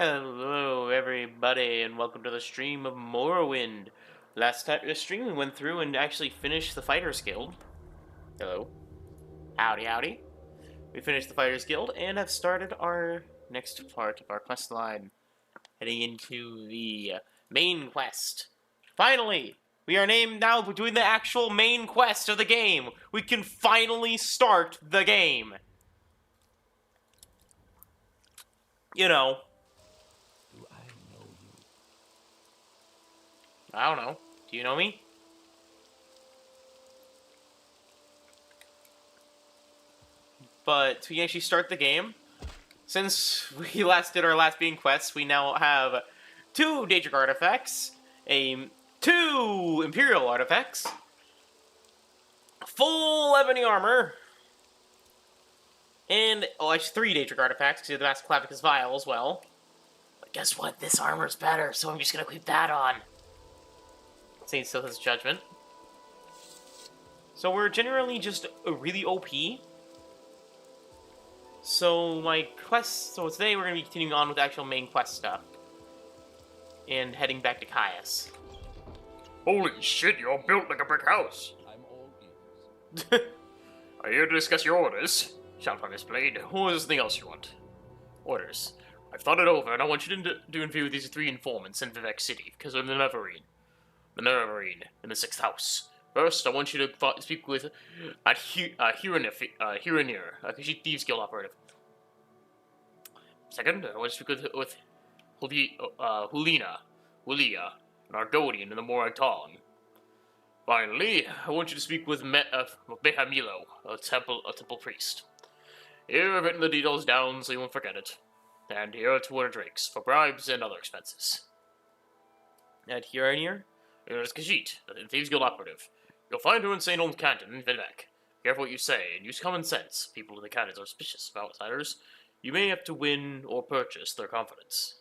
Hello, everybody, and welcome to the stream of Morrowind. Last time the stream, we went through and actually finished the Fighters Guild. Hello. Howdy, howdy. We finished the Fighters Guild and have started our next part of our quest line, heading into the main quest. Finally! We are named now doing the actual main quest of the game. We can finally start the game. You know. Do I know you? I don't know. Do you know me? But to actually start the game, since we last did our last main quest, we now have 2 daedra artifacts, 2 imperial artifacts, full ebony armor, and, oh, actually 3 daedra artifacts, because the Malacath vial as well. But guess what? This armor's better, so I'm just gonna keep that on. Saint Sith's Judgment. So we're generally just really OP. So so today we're going to be continuing on with the actual main quest stuff. And heading back to Caius. Holy shit, you're built like a brick house. I'm all ears. I'm here to discuss your orders. Shall I displayed? Or is there something else you want? Orders. I've thought it over, and I want you to interview these 3 informants in Vivec City, because of the nerevarine. The nerevarine, in the 6th house. First, I want you to speak with a hircine, a khajiit Thieves Guild operative. Second, I want to speak with Hulia, an argonian in the Morrowind. Finally, I want you to speak with Mehrunesdagon, a temple priest. Here I've written the details down so you won't forget it. And here are 200 drakes for bribes and other expenses. And hircine? Here's Khajiit, the Thieves Guild operative. You'll find her in St. Olm's Canton in Vivec. Careful what you say, and use common sense. People in the cantons are suspicious of outsiders. You may have to win or purchase their confidence.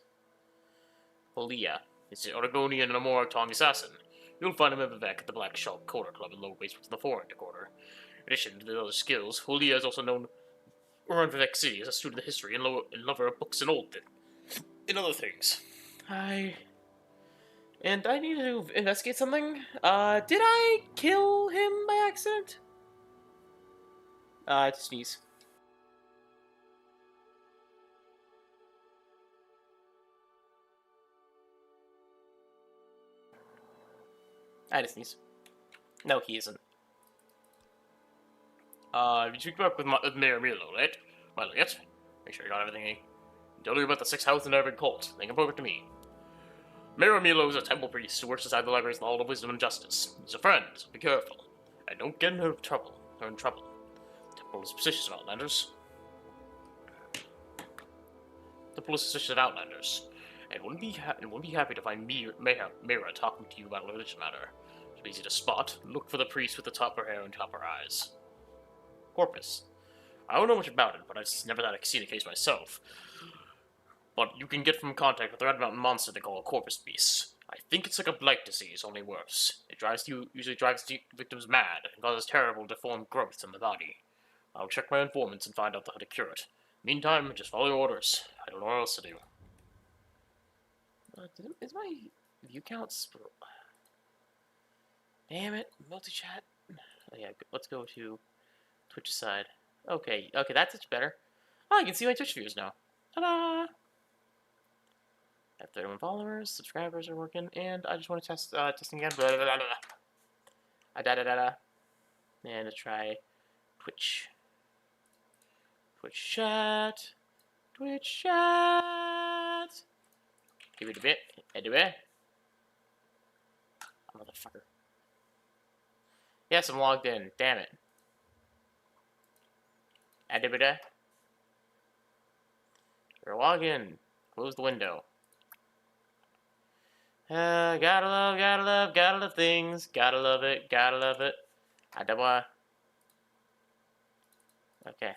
Hulia. He's an argonian and a Morrowind assassin. You'll find him at Vivec at the Black Shelf Quarter Club in Lower Basement in the Foreign Quarter. In addition to the other skills, Hulia is also known around Vivec City as a student of history and lover of books and other things. And I need to investigate something. Did I kill him by accident? I had to sneeze. I had to sneeze. No, he isn't. You speak back with Mayor Milo, right? Well, yet. Make sure you got everything. Tell you about the 6th house and every cult. They come over to me. Mayor Milo is a temple priest who works inside the libraries in the Hall of Wisdom and Justice. He's a friend, so be careful. And don't get into trouble. Or in trouble. The temple is suspicious of outlanders. And wouldn't be happy to find Mira talking to you about a religious matter. It's easy to spot. Look for the priest with the topper hair and topper eyes. Corpus. I don't know much about it, but I've never seen a case myself. But you can get from contact with the red mountain monster they call a corpus beast. I think it's like a blight disease, only worse. It usually drives the victims mad and causes terrible deformed growths in the body. I'll check my informants and find out how to cure it. Meantime, just follow your orders. I don't know what else to do. Is my view count Damn it, multi-chat. Oh, yeah, let's go to Twitch side. Okay, that's much better. Oh, I can see my Twitch viewers now. Ta-da! I have 31 followers, subscribers are working, and I just want to test, testing again. Blah, blah, blah, blah. And let's try Twitch. Twitch chat. Give it a bit. Motherfucker. Yes, I'm logged in. Damn it. You're logged in. Close the window. Gotta love things. Gotta love it. Okay.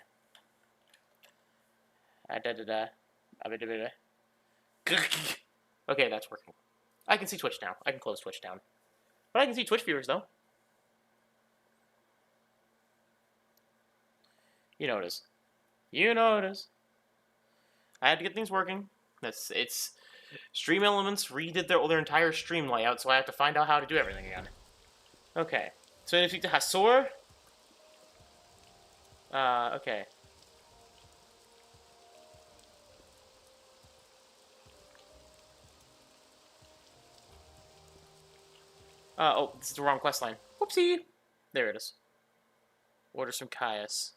Okay, that's working. I can see Twitch now. I can close Twitch down. But I can see Twitch viewers, though. You know it is. I had to get things working. It's Stream Elements redid their entire stream layout, so I have to find out how to do everything again. Okay. So if you speak to Hasor. Okay. Oh, this is the wrong quest line. Whoopsie! There it is. Orders from Caius.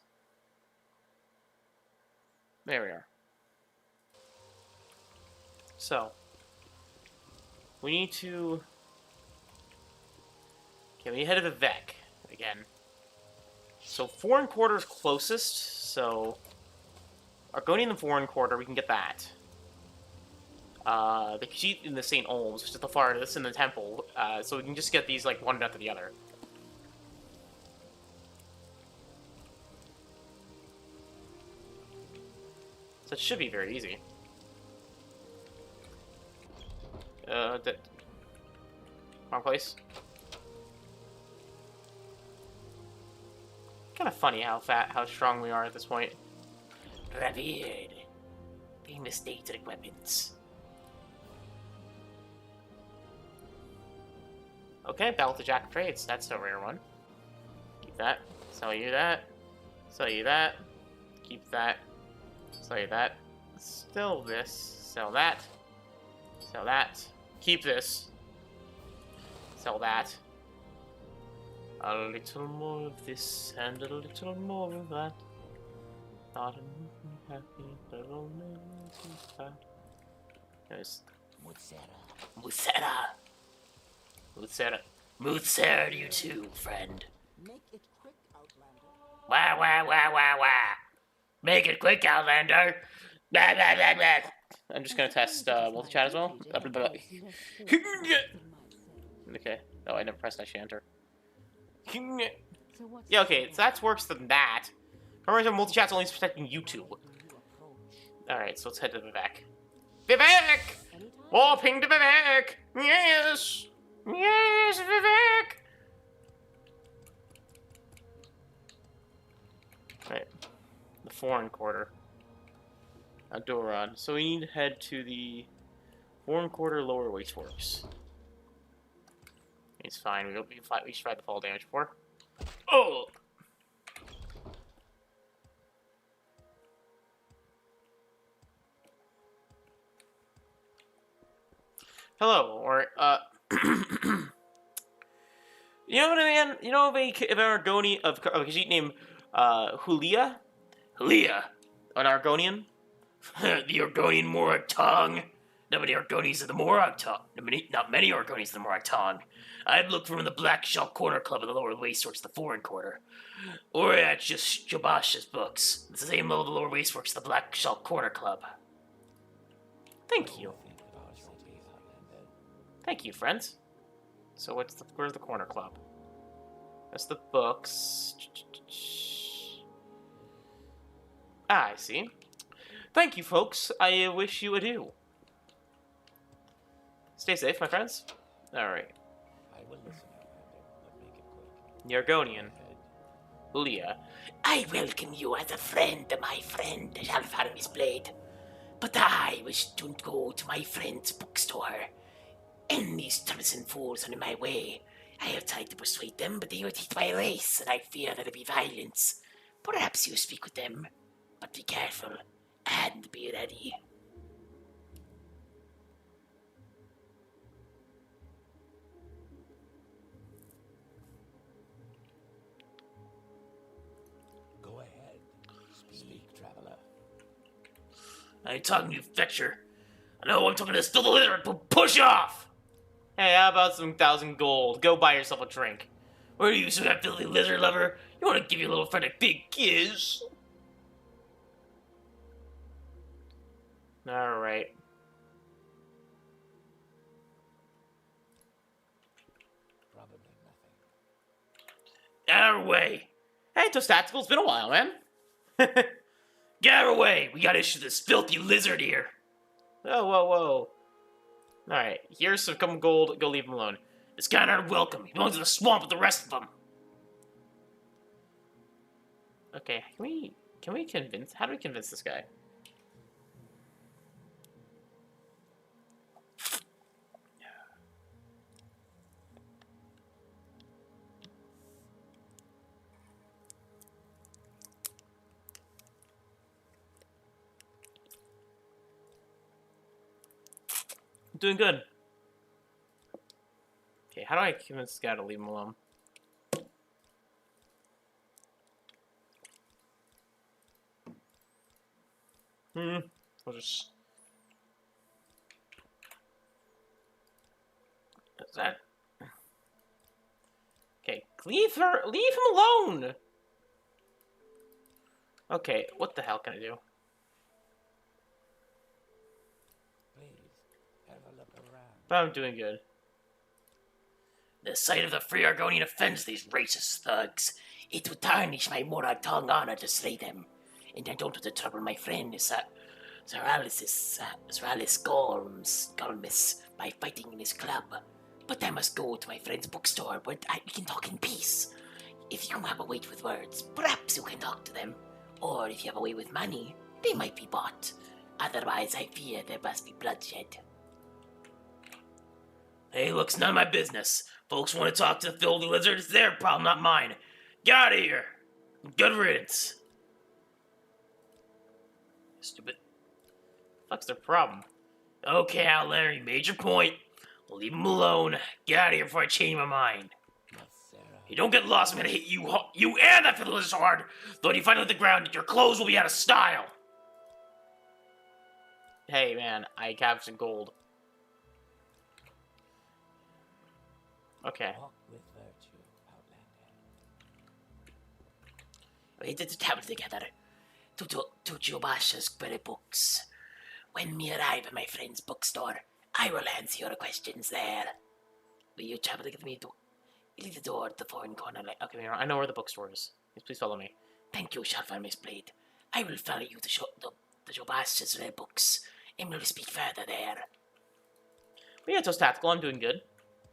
There we are. So. We need to... Okay, we need to head to the vivec again. So, foreign quarter is closest, so... Argonian and foreign quarter, we can get that. The khajiit in the St. Olms, which is the farthest in the temple, so we can just get these, like, one after the other. So it should be very easy. Wrong place. Kind of funny how strong we are at this point. Revered. Famous daedra weapons. Okay, Battle with the Jack of Trades. That's a rare one. Keep that. Sell you that. Sell you that. Keep that. Sell you that. Still this. Sell that. Sell that. Keep this. Sell that. A little more of this and a little more of that. Not happy, but only sad. There's Mutsera. Mutsera, you too, friend. Make it quick, Outlander. Wah, wah, wah, wah, wah. Make it quick, Outlander. Blah, blah, blah, blah. I'm just gonna test multi-chat as well. Blah, blah, blah. Okay. Oh, I never pressed actually enter. Yeah, okay, so that's worse than that. Remember, multi-chat's only protecting YouTube. Alright, so let's head to Vivec. Vivec! Warping to Vivec! Yes! Yes, Vivec! Right. The foreign quarter. Adoran. So we need to head to the foreign quarter lower wasteworks. It's fine. We should try the fall damage before. Oh! Hello, or you know what, man? You know of an Argonian of a khajiit named Hulia? Hulia, an Argonian. The Argonian Morag tongue. Not many Argonians in the Morag tongue. Not many Argonians in the Morag tongue. I'd look for him in the Black Shell Corner Club in the lower wasteworks, the foreign quarter. Or at just Jabash's books. It's the same level of the lower wasteworks, the Black Shell Corner Club. Thank you. Thank you, friends. So where's the corner club? That's the books. Ah, I see. Thank you, folks. I wish you adieu. Stay safe, my friends. Alright. I will listen, but make it quick. Yargonian. Ulia. I welcome you as a friend, my friend Alpharmis Blade. But I wish to go to my friend's bookstore. And these troublesome fools are in my way. I have tried to persuade them, but they would hate my race, and I fear there'll be violence. Perhaps you speak with them, but be careful, and be ready. Go ahead. Speak, traveler. I ain't talking to you, Fetcher. I know I'm talking to still the lizard, but push off! Hey, how about some 1,000 gold? Go buy yourself a drink. What are you, some that filthy lizard lover? You want to give your little friend a big kiss? Alright. Probably nothing. Get out of the way. Hey, Tactical, it's been a while, man. Get out of the way. We gotta issue this filthy lizard here. Oh, whoa, whoa. Alright, here's some gold. Go leave him alone. This guy aren't welcome. He belongs in the swamp with the rest of them. Okay, can we convince... How do we convince this guy? Doing good. Okay, how do I convince this guy to leave him alone? I'll just... Is that... Okay, leave him alone! Okay, what the hell can I do? Please, have a look around. But I'm doing good. The sight of the free Argonian offends these racist thugs. It would tarnish my Morag tongue honor to slay them. And I don't want to trouble my friend, Sir Alice Golmis, by fighting in his club. But I must go to my friend's bookstore where we can talk in peace. If you have a way with words, perhaps you can talk to them. Or if you have a way with money, they might be bought. Otherwise, I fear there must be bloodshed. Hey, look's none of my business. Folks want to talk to the filthy lizard, it's their problem, not mine. Get out of here! Good riddance. Stupid. Fuck's their problem? Okay, Outlander, you made your point. We'll leave him alone. Get out of here before I change my mind. Yes, Sarah. You don't get lost, I'm gonna hit you and that filthy lizard so hard, though when you find it on the ground, your clothes will be out of style. Hey, man, I have some gold. Okay. Walk with virtue, Outlander. We did the travel together to Jobasha's query books. When we arrive at my friend's bookstore, I will answer your questions there. Will you travel with me to leave the door at the foreign corner? Okay, I know where the bookstore is. Please follow me. Thank you, Sharfar Miss Blade. I will follow you to the Jobasha's rare books, and we'll speak further there. But yeah, Toast Tactical, I'm doing good.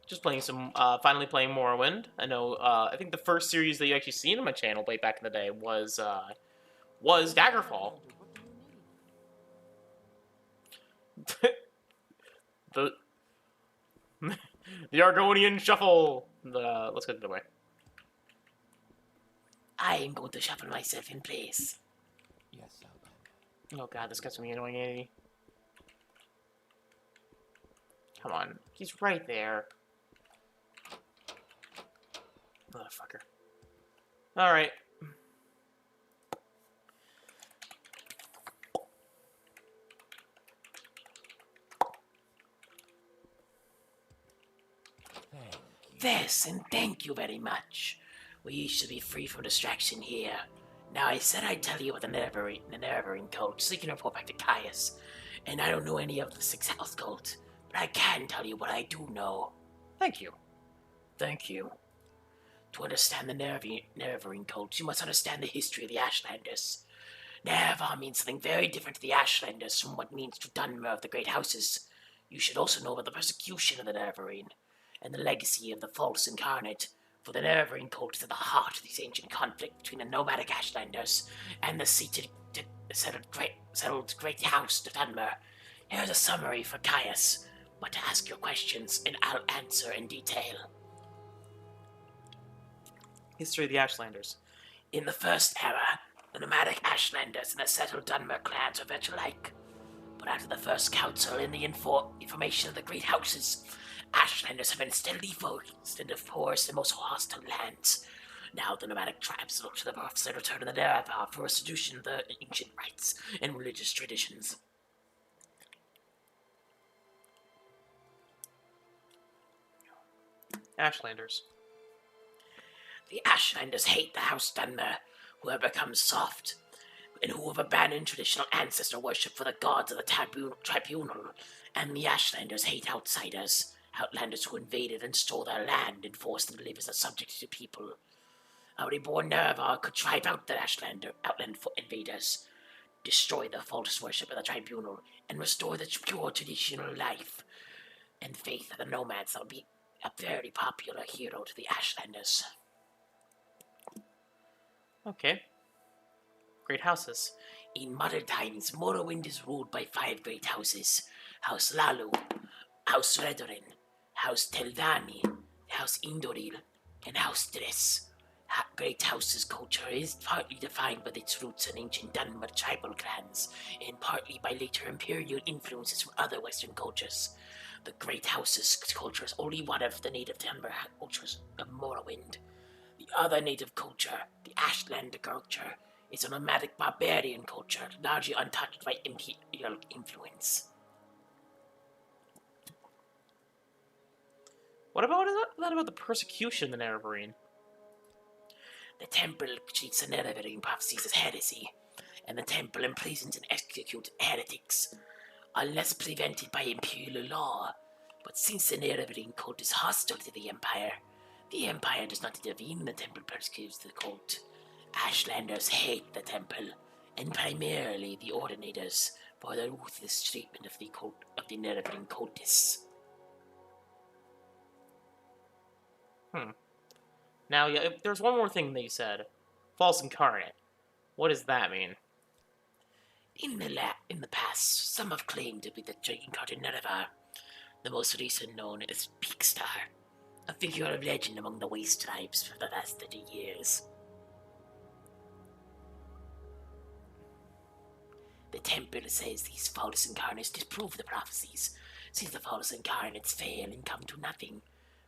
Just playing some, finally playing Morrowind. I know, I think the first series that you actually seen on my channel way back in the day was Daggerfall. the Argonian Shuffle. Let's get it away. I am going to shuffle myself in place. Yes, Outlander. Oh god, this guy's gonna be annoying, Andy. Come on, he's right there. Motherfucker. Alright. Thank you. Yes, and thank you very much. We should be free from distraction here. Now, I said I'd tell you about the nerevarine cult, so you can report back to Caius. And I don't know any of the Six Health cult, but I can tell you what I do know. Thank you. Thank you. To understand the nerevarine cult, you must understand the history of the Ashlanders. Nerevar means something very different to the Ashlanders from what means to Dwemer of the Great Houses. You should also know about the persecution of the nerevarine, and the legacy of the false incarnate, for the nerevarine cult is at the heart of this ancient conflict between the nomadic Ashlanders and the settled great house of Dwemer. Here's a summary for Caius, but to ask your questions, and I'll answer in detail. History of the Ashlanders. In the first era, the nomadic Ashlanders and the settled Dwemer clans were much alike. But after the first council and the information of the great houses, Ashlanders have been steadily focused in the poorest and most hostile lands. Now the nomadic tribes look to the prophecy return of the Nerevar for restitution of the ancient rites and religious traditions. Ashlanders. The Ashlanders hate the House Dwemer, who have become soft, and who have abandoned traditional ancestor worship for the gods of the tribunal. And the Ashlanders hate outsiders, outlanders who invaded and stole their land and forced them to live as a subject to people. Our reborn Nerevar could drive out the outland invaders, destroy the false worship of the tribunal, and restore the pure traditional life and faith of the nomads. That would be a very popular hero to the Ashlanders. Okay. Great houses. In modern times, Morrowind is ruled by 5 great houses. House Lalu, House Redorin, House Teldani, House Indoril, and House Dres. Great House's culture is partly defined by its roots in ancient Dwemer tribal clans, and partly by later imperial influences from other Western cultures. The Great House's culture is only one of the native Dwemer cultures of Morrowind. The other native culture, the Ashlander culture, is a nomadic barbarian culture, largely untouched by imperial influence. What about that about the persecution in the nerevarine? The temple treats the nerevarine prophecies as heresy, and the temple imprisons and executes heretics, unless prevented by imperial law. But since the nerevarine cult is hostile to the Empire does not intervene. The temple persecutes the cult. Ashlanders hate the temple, and primarily the ordinators, for their ruthless treatment of the nerevarine cultists. Now, yeah, there's one more thing they said. False incarnate. What does that mean? In the past, some have claimed to be the incarnate Nerevar, the most recent known as Peakstar, a figure of legend among the Waste tribes for the last 30 years. The temple says these false incarnates disprove the prophecies, since the false incarnates fail and come to nothing.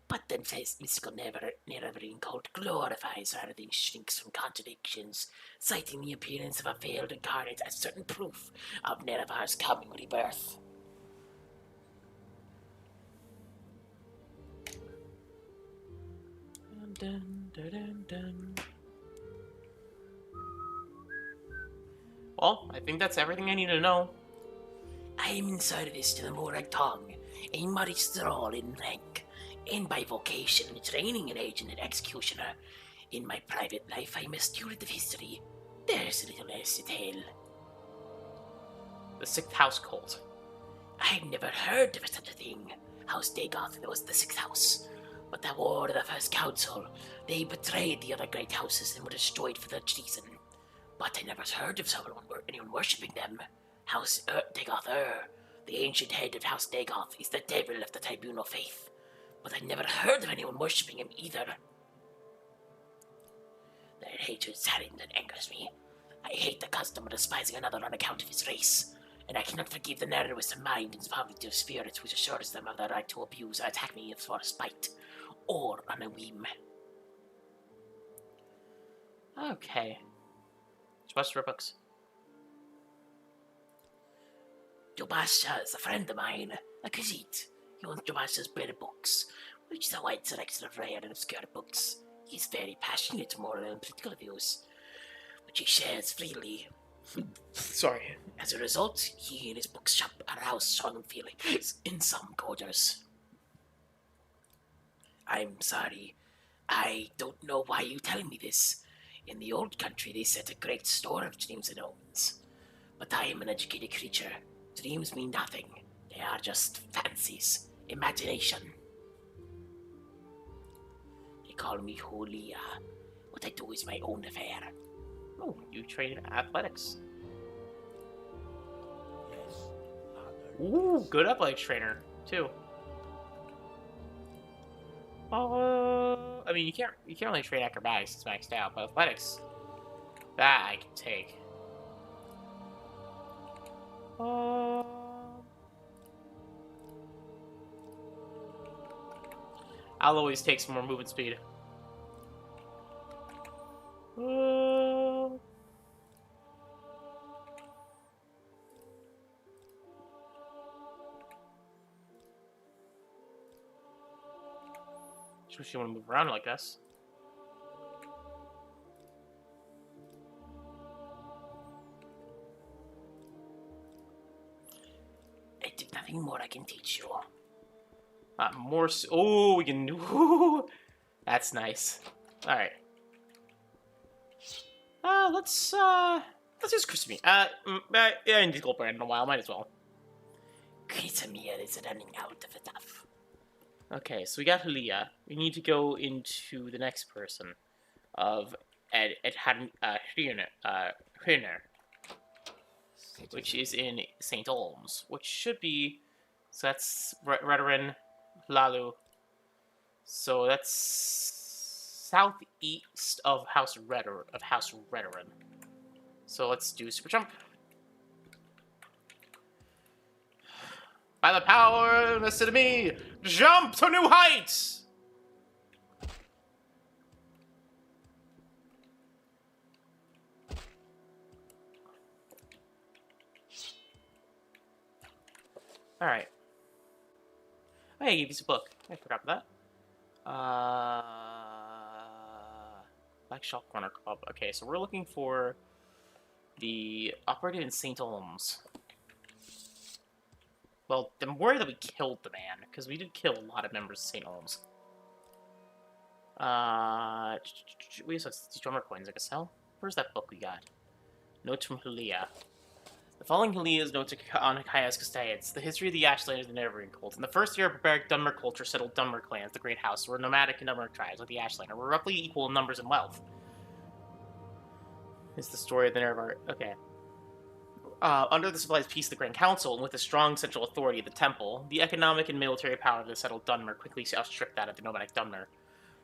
But then says mystical nerevarine cult glorifies rather than shrinks from contradictions, citing the appearance of a failed incarnate as certain proof of Nerevar's coming rebirth. Dun, dun, dun, dun. Well, I think that's everything I need to know. I am in service to the Morag, a modest thrall in rank, and by vocation a training agent and executioner. In my private life, I am a student of history. There's little else to tell. The Sixth House cult. I've never heard of such a thing. House Dagoth was the Sixth House. But the war of the First Council, they betrayed the other great houses and were destroyed for their treason. But I never heard of anyone worshipping them. House Dagoth-ur, the ancient head of House Dagoth, is the devil of the tribunal faith. But I never heard of anyone worshipping him either. Their hatred saddens and angers me. I hate the custom of despising another on account of his race, and I cannot forgive the narrowest of mind and poverty of spirit which assures them of their right to abuse or attack me for spite, or on a whim. Okay. What's for books? Jobasha is a friend of mine, a khajiit. He owns Jobasha's Bread Books, which is a wide selection of rare and obscure books. He's very passionate moral and political views, which he shares freely. Sorry. As a result, he and his bookshop arouse strong feelings in some quarters. I'm sorry. I don't know why you telling me this. In the old country, they set a great store of dreams and omens. But I am an educated creature. Dreams mean nothing. They are just fancies, imagination. They call me Holia. What I do is my own affair. Oh, you train in athletics. Yes, father. Ooh, good athletics trainer, too. I mean, you can't really train acrobatics, it's maxed out, but athletics, that I can take. I'll always take some more movement speed. Just you want to move around like this. I think nothing more I can teach you. More. Oh, we can. Ooh, that's nice. All right. Let's use Christine. Yeah, in the gold brand in a while. Might as well. Krisamir is running out of stuff. Okay, so we got Leah. We need to go into the next person of Hircine, which is in St. Olms, which should be, so that's Redarin, Lalu. So that's southeast of House Redoran. So let's do super jump. By the power invested in me, jump to new heights! Alright. Oh, yeah, I gave you a book. I forgot about that. Black Shop Corner Club. Okay, so we're looking for the operative in St. Olms. Well, I'm worried that we killed the man, because we did kill a lot of members of St. Olms. We also have these drummer coins I can sell. Where's that book we got? Notes from Helia. The following Helia's notes on Kaya's Castaids, the history of the Ashlanders and the Nerevarine cult. In the first year of barbaric Dunmer culture settled Dunmer clans, the Great House, were nomadic and Dunmer tribes, like the Ashlander, were roughly equal in numbers and wealth. It's the story of the Nerevar. Okay. Under the civilized peace of the Grand Council, and with a strong central authority of the Temple, the economic and military power of the settled Dunmer quickly outstripped that of the nomadic Dunmer.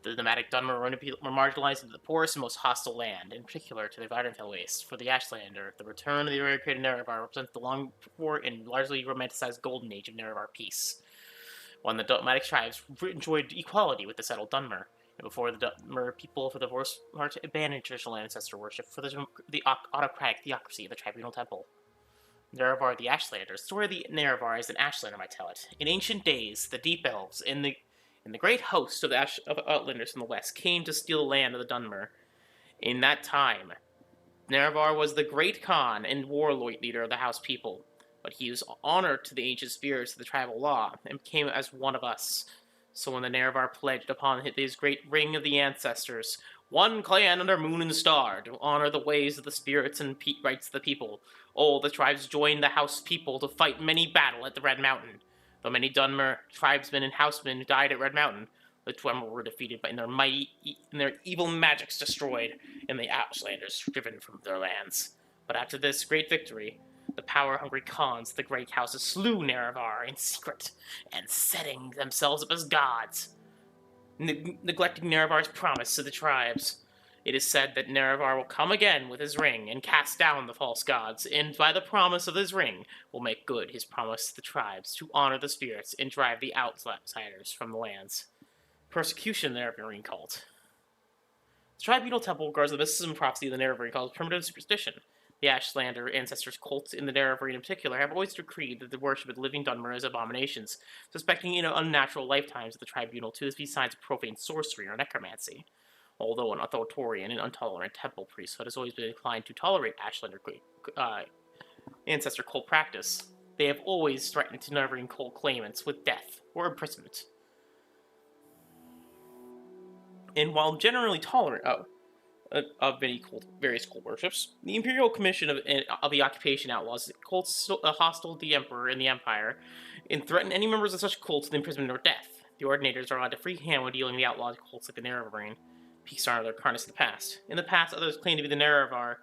The nomadic Dunmer were marginalized into the poorest and most hostile land, in particular to the Vardenfell Waste. For the Ashlander, the return of the eradicated Nerevar represents the long-for and largely romanticized golden age of Nerevar peace, when the nomadic tribes enjoyed equality with the settled Dunmer. And before the Dunmer people, for the most part, abandoned traditional ancestor worship for the autocratic theocracy of the Tribunal Temple. Nerevar the Ashlander. The story of the Nerevar as an Ashlander might tell it. In ancient days, the Deep Elves, in the great host of the Outlanders from the west, came to steal the land of the Dunmer. In that time, Nerevar was the great Khan and warlord leader of the House people, but he was honored to the ancient spirits of the tribal law, and became as one of us. So when the Nerevar pledged upon his great ring of the ancestors, one clan under moon and star, to honor the ways of the spirits and rights of the people, all the tribes joined the House people to fight many battle at the Red Mountain. Though many Dunmer tribesmen and housemen died at Red Mountain, the Dwemer were defeated and their evil magics destroyed, and the Ashlanders driven from their lands. But after this great victory, the power-hungry Khans of the great houses slew Nerevar in secret, and setting themselves up as gods, neglecting Nerevar's promise to the tribes. It is said that Nerevar will come again with his ring and cast down the false gods, and by the promise of his ring will make good his promise to the tribes to honor the spirits and drive the outsiders from the lands. Persecution of the Nerevarine cult. The Tribunal Temple regards the mysticism and prophecy of the Nerevarine cult as primitive superstition. The Ashlander ancestors' cults in the Nerevarine in particular have always decreed that the worship of the living Dunmer as abominations, suspecting unnatural lifetimes of the Tribunal to be signs of profane sorcery or necromancy. Although an authoritarian and intolerant temple priesthood has always been inclined to tolerate Ashlander ancestor cult practice, they have always threatened to Nerevarine cult claimants with death or imprisonment. And while generally tolerant of various cult worships, the Imperial Commission of the Occupation Outlaws cults hostile to the Emperor and the Empire, and threaten any members of such cults with imprisonment or death. The Ordinators are allowed to free hand when dealing with the outlaws cults like the Nerevarine. Peaks are their carnage of the past. In the past, others claim to be the Nerevar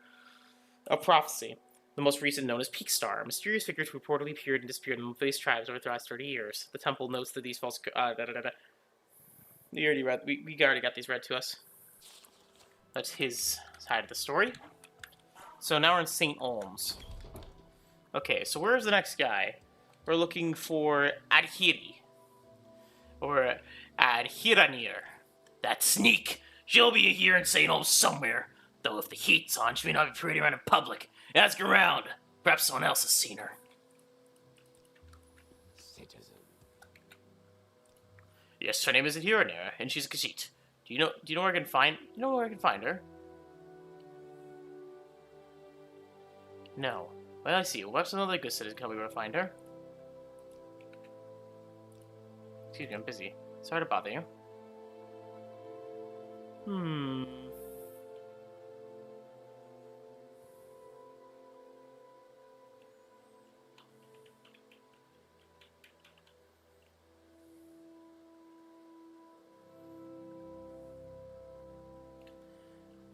of prophecy. The most recent known as Peakstar, a mysterious figure who reportedly appeared and disappeared in various tribes over the last 30 years. The temple notes that these false... We already got these read to us. That's his side of the story. So now we're in St. Olms. Okay, so where's the next guy? We're looking for Adhiri. Or Adhiranir. That sneak! She'll be here in St. Olms somewhere. Though if the heat's on, she may not be parading around in public. Ask around. Perhaps someone else has seen her. Citizen. Yes, her name is Hircine, and she's a khajiit. Do you know where I can find? You know where I can find her? No. Well, I see. What's another good citizen tell me where to find her? Excuse me, I'm busy. Sorry to bother you.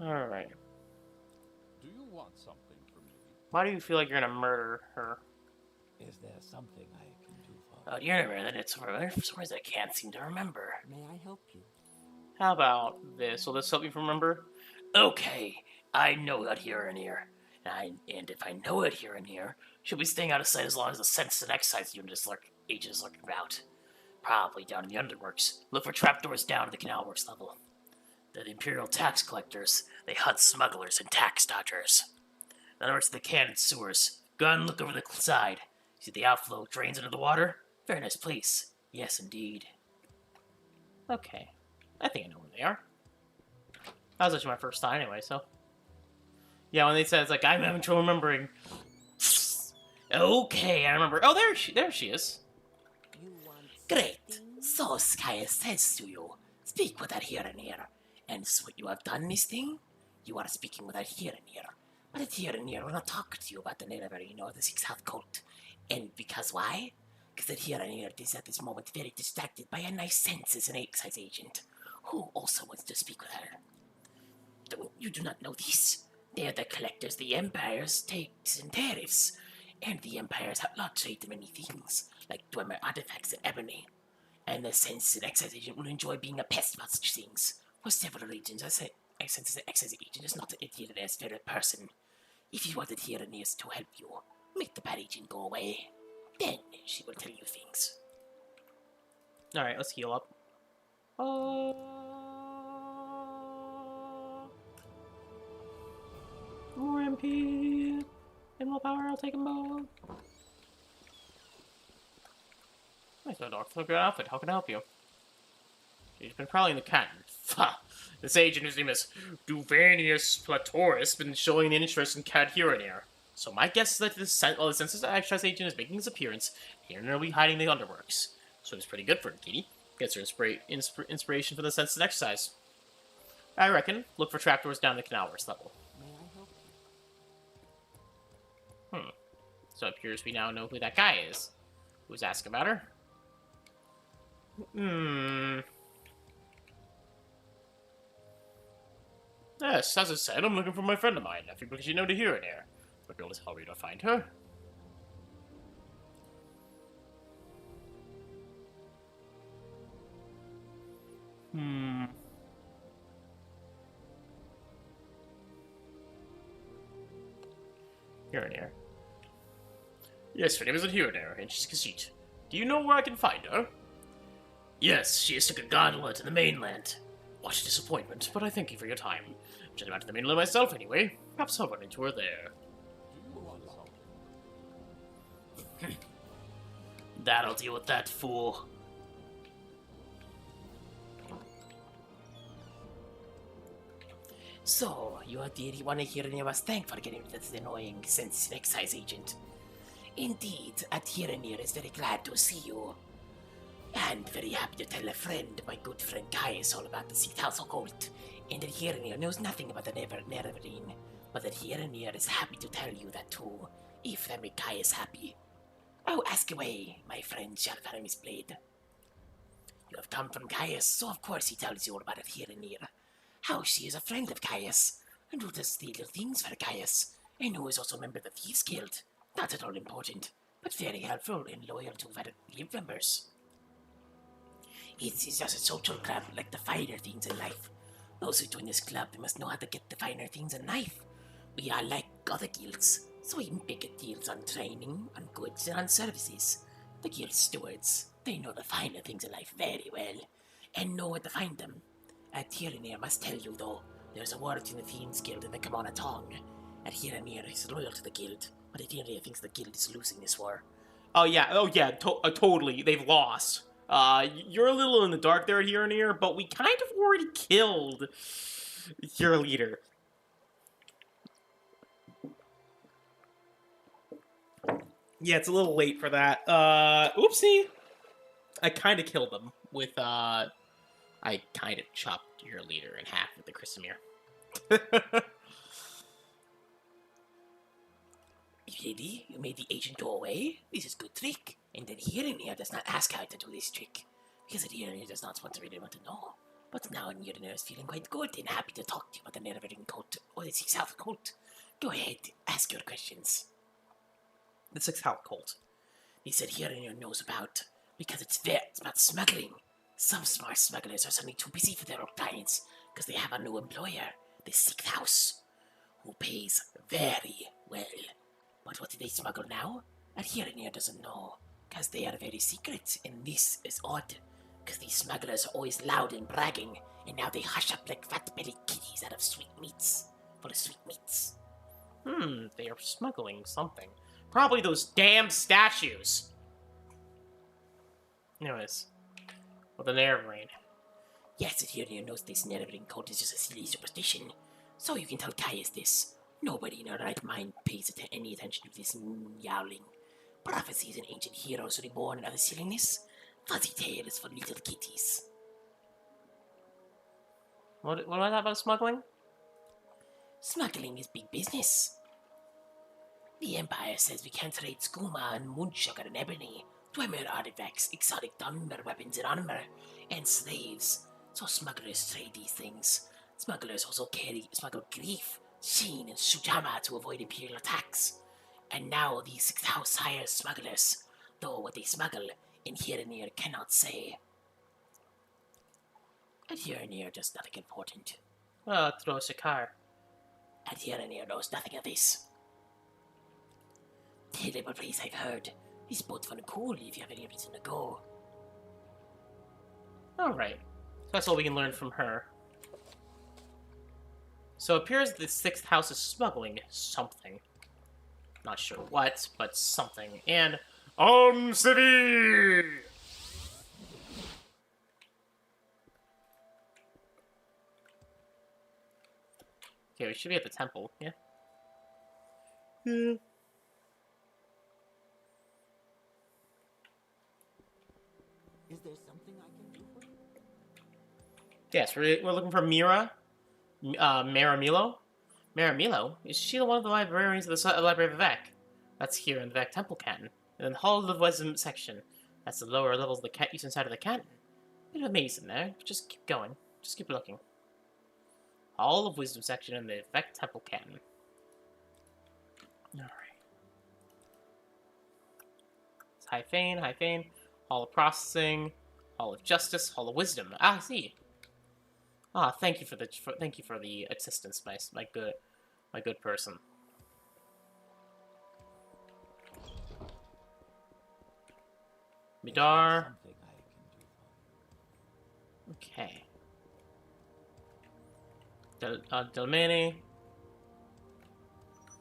Alright. Do you want something from me? Why do you feel like you're gonna murder her? Is there something I can do for Oh, you remember that it's for some reason I can't seem to remember. May I help you? How about this? Will this help you remember? Okay, I know that here and here. And if I know it here and here, she'll be staying out of sight as long as the sense and exercise unit is agent is lurking about. Probably down in the underworks. Look for trapdoors down to the canal works level. They're the imperial tax collectors. They hunt smugglers and tax dodgers. In other words, the cannon sewers. Go out and look over the side. See the outflow drains into the water? Very nice place. Yes, indeed. Okay. I think I know where they are. That was actually my first time anyway, so. Yeah, when they said it's like, I'm having trouble remembering. Okay, I remember. Oh, there she is. You want Great. something? So Skye says to you, speak with that here and here. And so what you have done this thing, you are speaking with that here and here. But that here and here will not talk to you about the nerevarine or the Sixth Health cult. And because why? Because that here and here is at this moment very distracted by a nice census and excise agent, who also wants to speak with her. You do not know this. They are the collectors the empires takes and tariffs, and the empires outlaw trade in many things, like dwemer artifacts and ebony. And the census and excise agent will enjoy being a pest about such things. For several regions, a census and excise agent is not an idiot as fair person. If you wanted here and here to help you, make the bad agent go away. Then she will tell you things. Alright, let's heal up. More MP. And more power, I'll take them both. Nice little dog. Look at your outfit. How can I help you? She's been prowling the canton. This agent, whose name is Duvanius Platoris, been showing an interest in Cad here. So my guess is that the census exercise agent is making his appearance here and will be hiding the underworks. So it's pretty good for Kitty. Gets her inspiration for the census exercise. I reckon. Look for trapdoors down the canal works level. May I help you? So it appears we now know who that guy is. Who's asking about her? Yes, as I said, I'm looking for my friend of mine. I because you know to here and here. But you'll tell me to find her. Here and here. Yes, her name is Hircine, and she's khajiit. Do you know where I can find her? Yes, she has took a gondola to the mainland. What a disappointment, but I thank you for your time. I'm just about to the mainland myself anyway. Perhaps I'll run into her there. Do you want something? That'll deal with that fool. So, you are the one here and you must thank for getting rid of the annoying sense excise agent. Indeed, at here and here is very glad to see you. And very happy to tell a friend, my good friend Caius, all about the Sixth House occult. And that here and here knows nothing about the nerevarine, but that here and here is happy to tell you that too, if that make Caius happy. Oh, ask away, my friend Shalfaramis Blade. You have come from Caius, so of course he tells you all about it here and here. How she is a friend of Caius, and who does little things for Caius, and who is also a member of the Thieves Guild. Not at all important, but very helpful and loyal to fellow guild members. It is just a social club like the finer things in life. Those who join this club, they must know how to get the finer things in life. We are like other guilds, so we make deals on training, on goods, and on services. The guild stewards, they know the finer things in life very well, and know where to find them. At Hircine, I must tell you though, there's a war between the Thieves Guild and the Kamana Tong. At Hircine, he's loyal to the guild, but at Hircine thinks the guild is losing this war. Oh yeah, totally. They've lost. You're a little in the dark there here and here, but we kind of already killed your leader. Yeah, it's a little late for that. Oopsie. I kind of killed them with, I kind of chopped your leader in half with the Chrysamere. Really? You made the agent go away? This is good trick. And then Hircine does not ask how to do this trick, because Hircine does not really want to know. But now Hircine is feeling quite good and happy to talk to you about the nerevarine cult or the Sixth House cult. Go ahead, ask your questions. The Sixth House cult. He said Hircine knows about, because it's about smuggling. Some smart smugglers are suddenly too busy for their own clients because they have a new employer, the Sixth House, who pays very well. But what do they smuggle now? Hircine doesn't know, because they are very secret, and this is odd, because these smugglers are always loud and bragging, and now they hush up like fat-bellied kitties out of sweetmeats, full of sweetmeats. They are smuggling something. Probably those damn statues. Anyways, with the nerevarine. Yes, Hircine knows this nerevarine cult is just a silly superstition, so you can tell Caius this. Nobody in their right mind pays any attention to this yowling. Prophecies and ancient heroes reborn and other silliness. Fuzzy tales for little kitties. What was that about smuggling? Smuggling is big business. The Empire says we can't trade skooma and moon sugar and ebony, dwemer artifacts, exotic dwemer weapons and armor, and slaves. So smugglers trade these things. Smugglers also smuggle grief, sheen, and sujama to avoid imperial attacks. And now the Sixth House hires smugglers, though what they smuggle in Hircine cannot say. And Hircine does nothing important. Throw Shakar. And Hircine knows nothing of this. Terrible place I've heard. It's both fun and cool if you have any reason to go. Alright. So that's all we can learn from her. So it appears the Sixth House is smuggling something. Not sure what, but something. And City! Okay, we should be at the temple, yeah? Yeah. Is there something I can do for you? Yes, we're looking for Mira. Maramilo? Maramilo? Is she one of the librarians of the Library of Vivec? That's here in the Vivec Temple Canton. And then the Hall of Wisdom section. That's the lower levels of the cat use inside of the canton. Bit of a maze in there. Just keep going. Just keep looking. Hall of Wisdom section in the Vivec Temple Canton. Alright. It's High Fane. Hall of Processing. Hall of Justice. Hall of Wisdom. Ah, I see. Ah, thank you for the assistance, my good person. Midar. Something I can do for you. Okay. Delmani.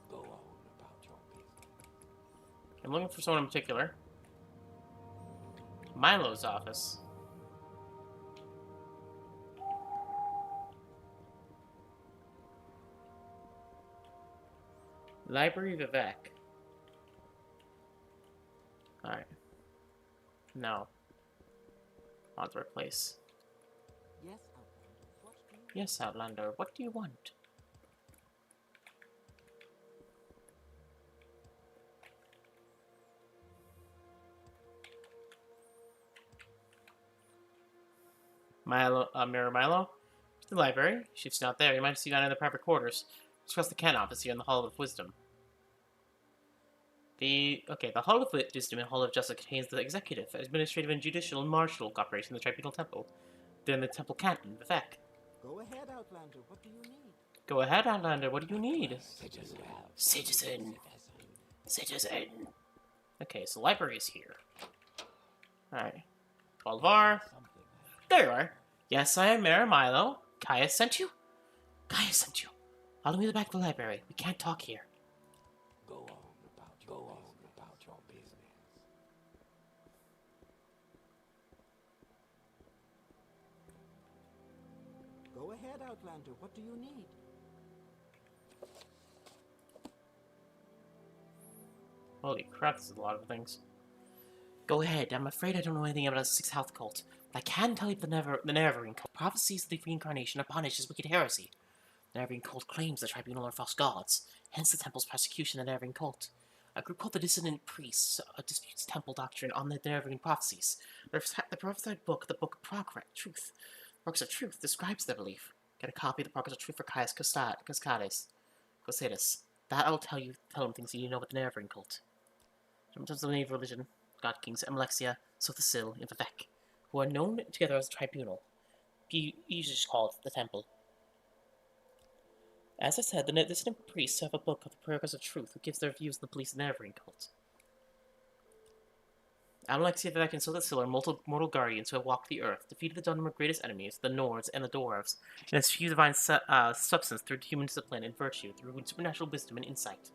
Go on about your business. I'm looking for someone in particular. Milo's office. Library Vivec. Alright. No. Not the right place. Yes, Outlander. What do you Yes, Outlander, what do you want? Milo, Mirror Milo? To the library. She's not there. You might see down in the private quarters. Discuss the Ken office here in the Hall of Wisdom. The Hall of Wisdom and Hall of Justice contains the executive, administrative, and judicial and martial operation in the Tribunal Temple. Then the Temple Canton, Vivec. Go ahead, Outlander. What do you need? Go ahead, Outlander. What do you need? Citizen. Okay, so the library is here. Alright. Balvar. There you are. Yes, I am Mayor Milo. Caius sent you? Caius sent you. Follow me to the back of the library. We can't talk here. Go on about your business. Go ahead, Outlander. What do you need? Holy crap, this is a lot of things. Go ahead. I'm afraid I don't know anything about the Sixth Health cult, but I can tell you the Nerevarine cult. Prophecies of the reincarnation are punished as wicked heresy. The Nerevarine cult claims the tribunal are false gods, hence the temple's persecution of the Nerevarine cult. A group called the Dissonant Priests disputes temple doctrine on the Nerevarine prophecies. The prophesied book, the Book of Truth, Works of Truth, describes their belief. Get a copy of the Progress of Truth for Caius Costades. That I'll tell him things you need to know about the Nerevarine cult. In terms of the native religion, God Kings, Alexia, Sothasil, and Vivec. who are known together as the Tribunal. You usually just call it the Temple. As I said, the dissident priests have a book of the Progress of Truth who gives their views on the police and nerevarine cult. Alexia, Vivec, and Solstheim are mortal guardians who have walked the earth, defeated the Dunmer's greatest enemies, the Nords and the Dwarves, and infused divine substance through human discipline and virtue, through supernatural wisdom and insight.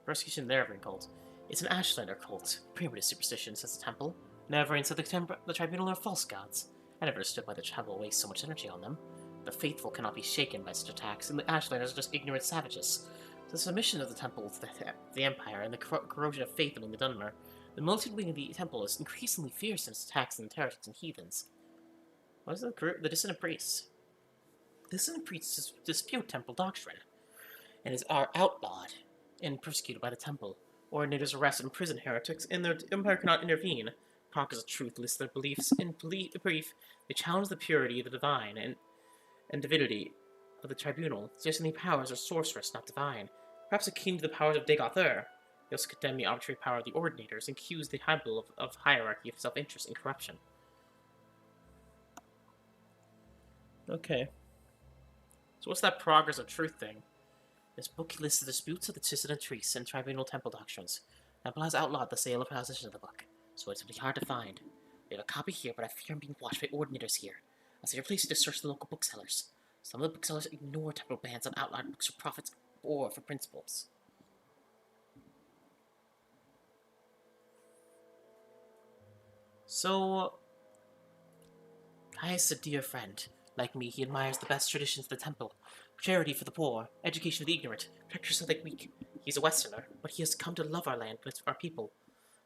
Persecution of the Nerevarine cult. It's an Ashlander cult. Primitive superstition, says the Temple. Nerevarine said the Tribunal are false gods. I never understood why the Temple wastes so much energy on them. The faithful cannot be shaken by such attacks, and the Ashlanders are just ignorant savages. The submission of the Temple to the Empire and the corrosion of faith among the Dunmer, the militant wing of the Temple is increasingly fierce in its attacks on the heretics and heathens. What is the group? The dissident priests. The dissident priests dispute Temple doctrine, and are outlawed and persecuted by the Temple. Ordinators arrest and imprison heretics, and the Empire cannot intervene. Progress of Truth lists their beliefs in brief. They challenge the purity of the divine and divinity of the Tribunal, suggesting the powers are sorceress, not divine, perhaps akin to the powers of dagoth-ur. They also condemn the arbitrary power of the Ordinators and accuse the Bible of hierarchy of self-interest and corruption. Okay. So what's that Progress of Truth thing? This book lists the disputes of the dissident priests and Tribunal Temple doctrines. Temple has outlawed the sale of possession of the book, so it's really hard to find. We have a copy here, but I fear I'm being watched by Ordinators here. I'll say your place to search the local booksellers. Some of the booksellers ignore Temple bans on outlawed books for profits or for principles. So, Caius is a dear friend. Like me, he admires the best traditions of the Temple. Charity for the poor, education for the ignorant, protection of the weak. He's a Westerner, but he has come to love our land and our people.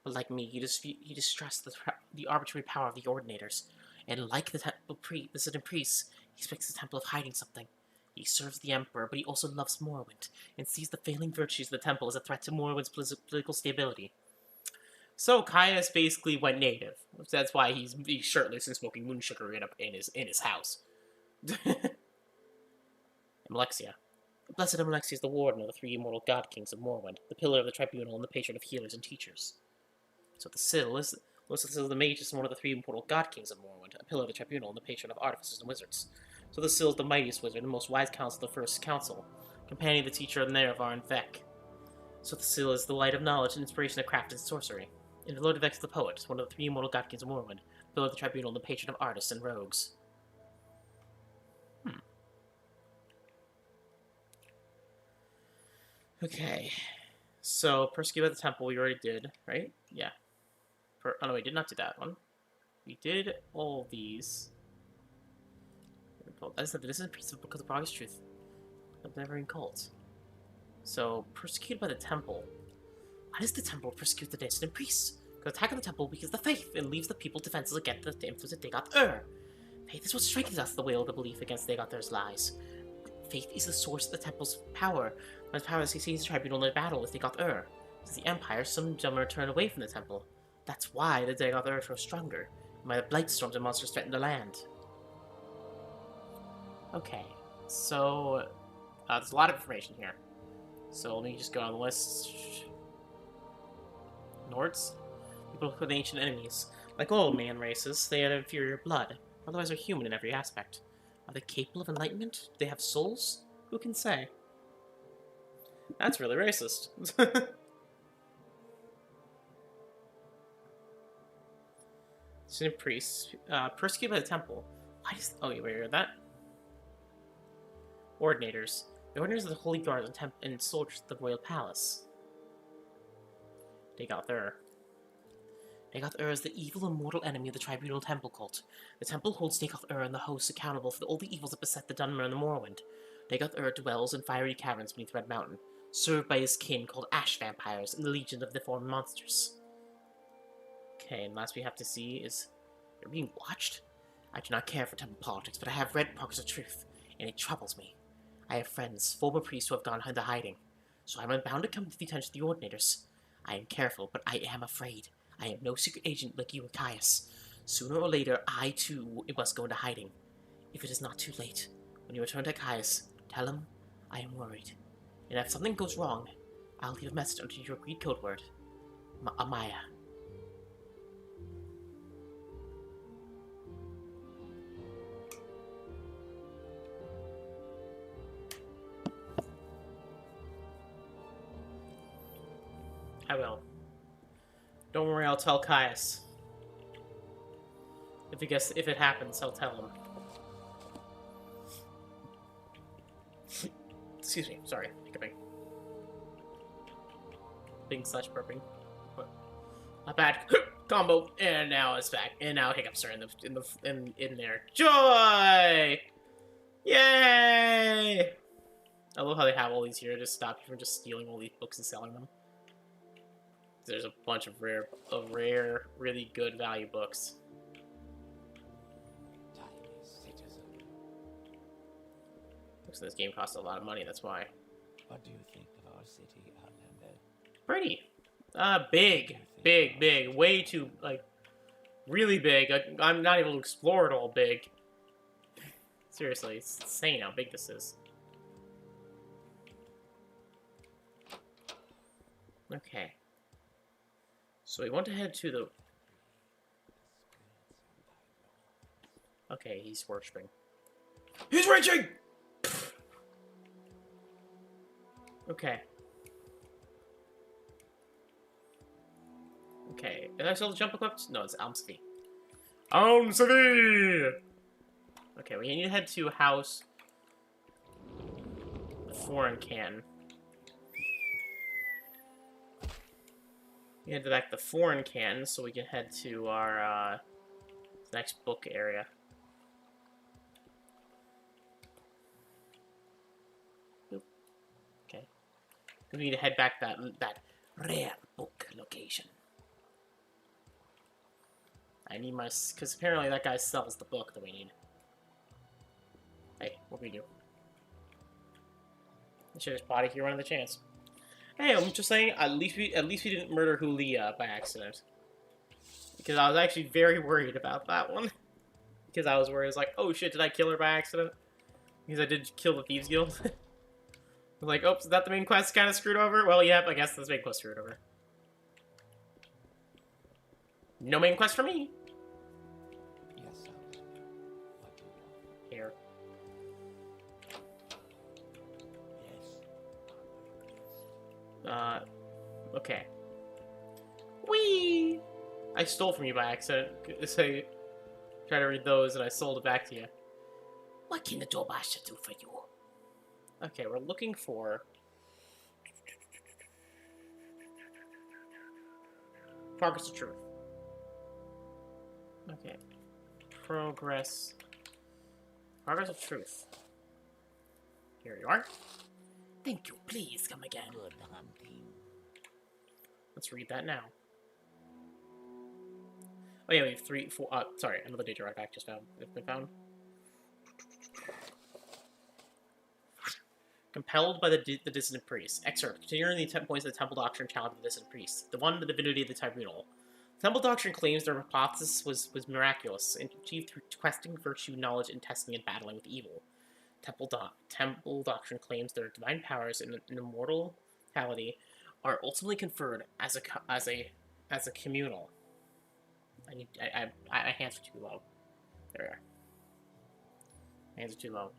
But like me, he distrusts the arbitrary power of the Ordinators. And like the dissident priests, he expects the Temple of hiding something. He serves the Emperor, but he also loves Morrowind, and sees the failing virtues of the Temple as a threat to Morrowind's political stability. So Caius basically went native. That's why he's shirtless and smoking moon sugar in his house. Alexia. Blessed Alexia is the warden of the three immortal god kings of Morrowind, the pillar of the Tribunal, and the patron of healers and teachers. So the Sill is the mage is one of the three immortal god kings of Morrowind, a pillar of the Tribunal, and the patron of artificers and wizards. So the Sill is the mightiest wizard and most wise counsel of the First Council, companion of the teacher of nerevarine vivec. So the Sill is the light of knowledge and inspiration of craft and sorcery. And the Lord Vivec is the poet, one of the three immortal god kings of Morrowind, the pillar of the Tribunal, and the patron of artists and rogues. Okay, so persecute by the Temple we already did, right? Yeah. Oh no, we did not do that one. We did all these. As I said, this is a piece of the Book of the Progress Truth of the Nerevarine cult. So, persecuted by the Temple. Why does the Temple persecute the dissident priests? Because attack on the Temple weakens the faith and leaves the people defenseless against the influence of dagoth-ur. Faith is what strengthens us, the will of the belief against dagoth-ur's lies. Faith is the source of the Temple's power. When its power is sees the Tribunal in battle with dagoth-ur. Since the Empire, some Dwemer turned away from the Temple. That's why the dagoth-ur grows stronger. And why the blight storms and monsters threaten the land. Okay, so there's a lot of information here. So let me just go on the list. Nords? People with ancient enemies. Like all man races, they have inferior blood. Otherwise they're human in every aspect. Are they capable of enlightenment? Do they have souls? Who can say? That's really racist. Dissident priests. Persecuted by the Temple. Why does... Oh, you heard that? Ordinators. The Ordinators are the Holy Guards and soldiers of the Royal Palace. Dagoth-ur. Dagoth-ur is the evil and mortal enemy of the Tribunal Temple cult. The Temple holds Dagoth-ur and the hosts accountable for all the evils that beset the Dunmer and the Morrowind. Dagoth-ur dwells in fiery caverns beneath Red Mountain, served by his kin called Ash Vampires and the Legion of Deformed Monsters. Okay, and last we have to see is... You're being watched? I do not care for Temple politics, but I have read Progress of Truth, and it troubles me. I have friends, former priests who have gone into hiding, so I am bound to come to the attention of the Ordinators. I am careful, but I am afraid. I am no secret agent like you and Caius. Sooner or later, I too must go into hiding. If it is not too late, when you return to Caius, tell him I am worried. And if something goes wrong, I'll leave a message under your agreed code word. Amaya. I will. Don't worry, I'll tell Caius. If it happens, I'll tell him. Excuse me, sorry, hiccuping. Being slash burping. What? A bad combo, and now it's back. And now hiccups are in there. Joy! Yay! I love how they have all these here to stop you from just stealing all these books and selling them. There's a bunch of rare, really good value books. Looks like this game costs a lot of money, that's why. What do you think of our city, Outlander? Pretty. Big. Way too, like, really big. I'm not able to explore it all big. Seriously, it's insane how big this is. Okay. So we want to head to the... Okay, he's worshipping. He's raging! Okay. Okay, is that still the jump equipped? No, it's Alm City. Alm City! Okay, we need to head to house the foreign can. We head back to the foreign can so we can head to our next book area. Oop. Okay. We need to head back that Rare book location. I need my... Because apparently that guy sells the book that we need. Hey, what do we do? I should just body here one of the chance. Hey, I'm just saying, at least we didn't murder Hulia by accident. Because I was actually very worried about that one. Because I was worried, I was like, oh shit, did I kill her by accident? Because I did kill the Thieves Guild. I was like, oops, is that the main quest kind of screwed over? Well, yep, I guess this main quest screwed over. No main quest for me. Yes, Outlander. What do you want? Here. Yes. Okay. Whee! I stole from you by accident. So, try to read those and I sold it back to you. What can the Dobasha do for you? Okay, we're looking for... Progress of Truth. Okay. Progress of Truth. Here you are. Thank you. Please come again. Good hunting. Let's read that now. Oh yeah, we have 3, 4, sorry, another daedra artifact just found. It's been found. Compelled by the dissident priest. Excerpt. Continuing the points of the temple doctrine challenge of the dissident priest. The one, the divinity of the tribunal. Temple doctrine claims their hypothesis was miraculous and achieved through questing virtue, knowledge, and testing and battling with evil. Temple doctrine claims their divine powers and immortality are ultimately conferred as a communal. My hands are too low. There we are. My hands are too low.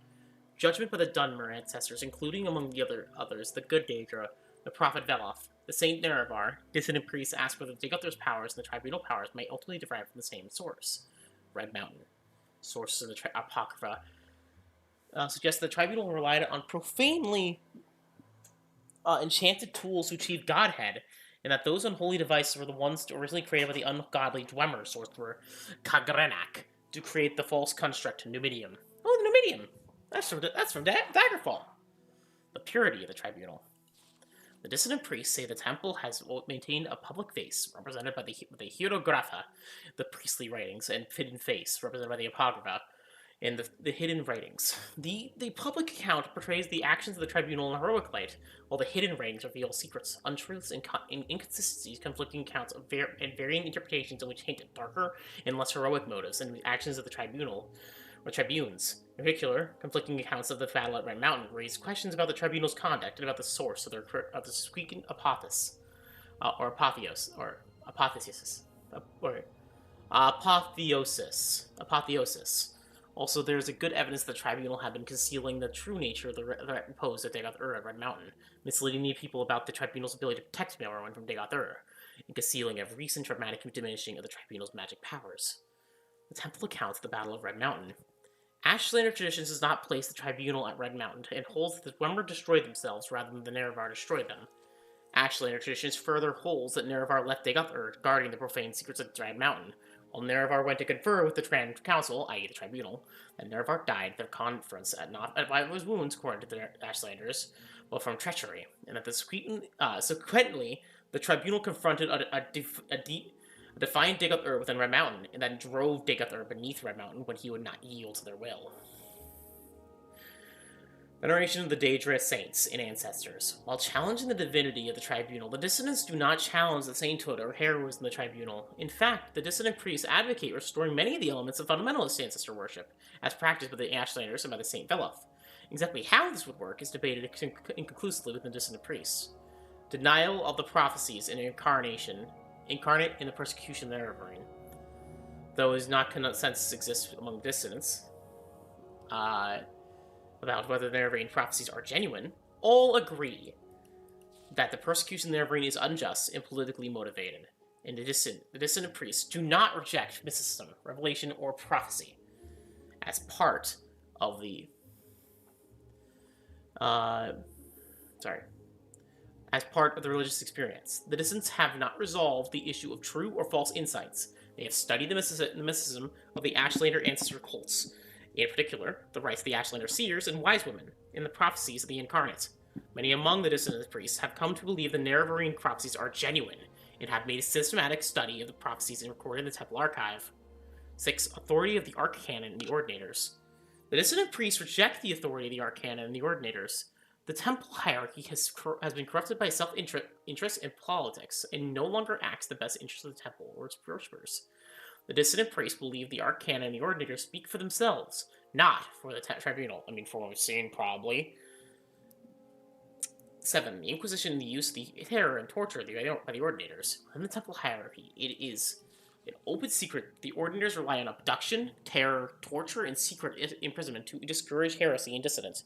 Judgment by the Dwemer ancestors, including among the others, the good daedra, the prophet Veloth, the saint Nerevar, dissident priests ask whether the dagoth-ur's powers and the tribunal powers might ultimately derive from the same source. Red Mountain. Sources of the Apocrypha suggest the tribunal relied on profanely enchanted tools to achieve godhead, and that those unholy devices were the ones originally created by the ungodly Dwemer sorcerer Kagrenak to create the false construct Numidium. Oh, the Numidium! That's from Daggerfall. The purity of the tribunal. The dissident priests say the temple has maintained a public face, represented by the sheogorath, the priestly writings, and hidden face, represented by the apocrypha, and the hidden writings. The public account portrays the actions of the tribunal in a heroic light, while the hidden writings reveal secrets, untruths, and inconsistencies, conflicting accounts and varying interpretations in which hint at darker and less heroic motives and actions of the tribunal, or tribunes. In particular, conflicting accounts of the battle at Red Mountain raise questions about the tribunal's conduct and about the source of the squeaking apotheosis, Also, there is a good evidence that the tribunal had been concealing the true nature of the threat posed at Dagoth-ur at Red Mountain, misleading the people about the tribunal's ability to protect Morrowind from Dagoth-ur, and concealing a recent dramatic diminishing of the tribunal's magic powers. The temple accounts of the Battle of Red Mountain. Ashlander Traditions does not place the tribunal at Red Mountain and holds that the Dwemer destroyed themselves rather than the Nerevar destroyed them. Ashlander Traditions further holds that Nerevar left Dagoth-ur guarding the profane secrets of Red Mountain, while Nerevar went to confer with the Council, i.e. the Tribunal, and Nerevar died at their conference not by his wounds, according to the Ashlanders, but from treachery, and that subsequently the Tribunal confronted a defiant Dagoth-ur within Red Mountain, and then drove Dagoth-ur beneath Red Mountain when he would not yield to their will. Veneration of the Daedra Saints and Ancestors. While challenging the divinity of the Tribunal, the dissidents do not challenge the sainthood or heroism of the Tribunal. In fact, the dissident priests advocate restoring many of the elements of fundamentalist ancestor worship, as practiced by the Ashlanders and by the Saint Villef. Exactly how this would work is debated inconclusively within the dissident priests. Denial of the prophecies and incarnate in the persecution of nerevarine. Though it is not consensus exists among dissidents, about whether the nerevarine prophecies are genuine, all agree that the persecution of nerevarine is unjust and politically motivated, and the dissident priests do not reject mysticism, revelation, or prophecy as part of the religious experience. The dissidents have not resolved the issue of true or false insights. They have studied the mysticism of the Ashlander ancestor cults, in particular, the rites of the Ashlander seers and wise women, and the prophecies of the incarnate. Many among the dissident priests have come to believe the nerevarine prophecies are genuine, and have made a systematic study of the prophecies recorded in the Temple Archive. 6. Authority of the Archcanon and the Ordinators. The dissident priests reject the authority of the Archcanon and the Ordinators. The temple hierarchy has been corrupted by self-interest and politics, and no longer acts in the best interest of the temple or its worshippers. The dissident priests believe the Archcanon and the Ordinators speak for themselves, not for the Tribunal. I mean, from what we've seen, probably. 7. The Inquisition and the use of the terror and torture by the Ordinators. Within the temple hierarchy, it is an open secret the Ordinators rely on abduction, terror, torture, and secret imprisonment to discourage heresy and dissidents.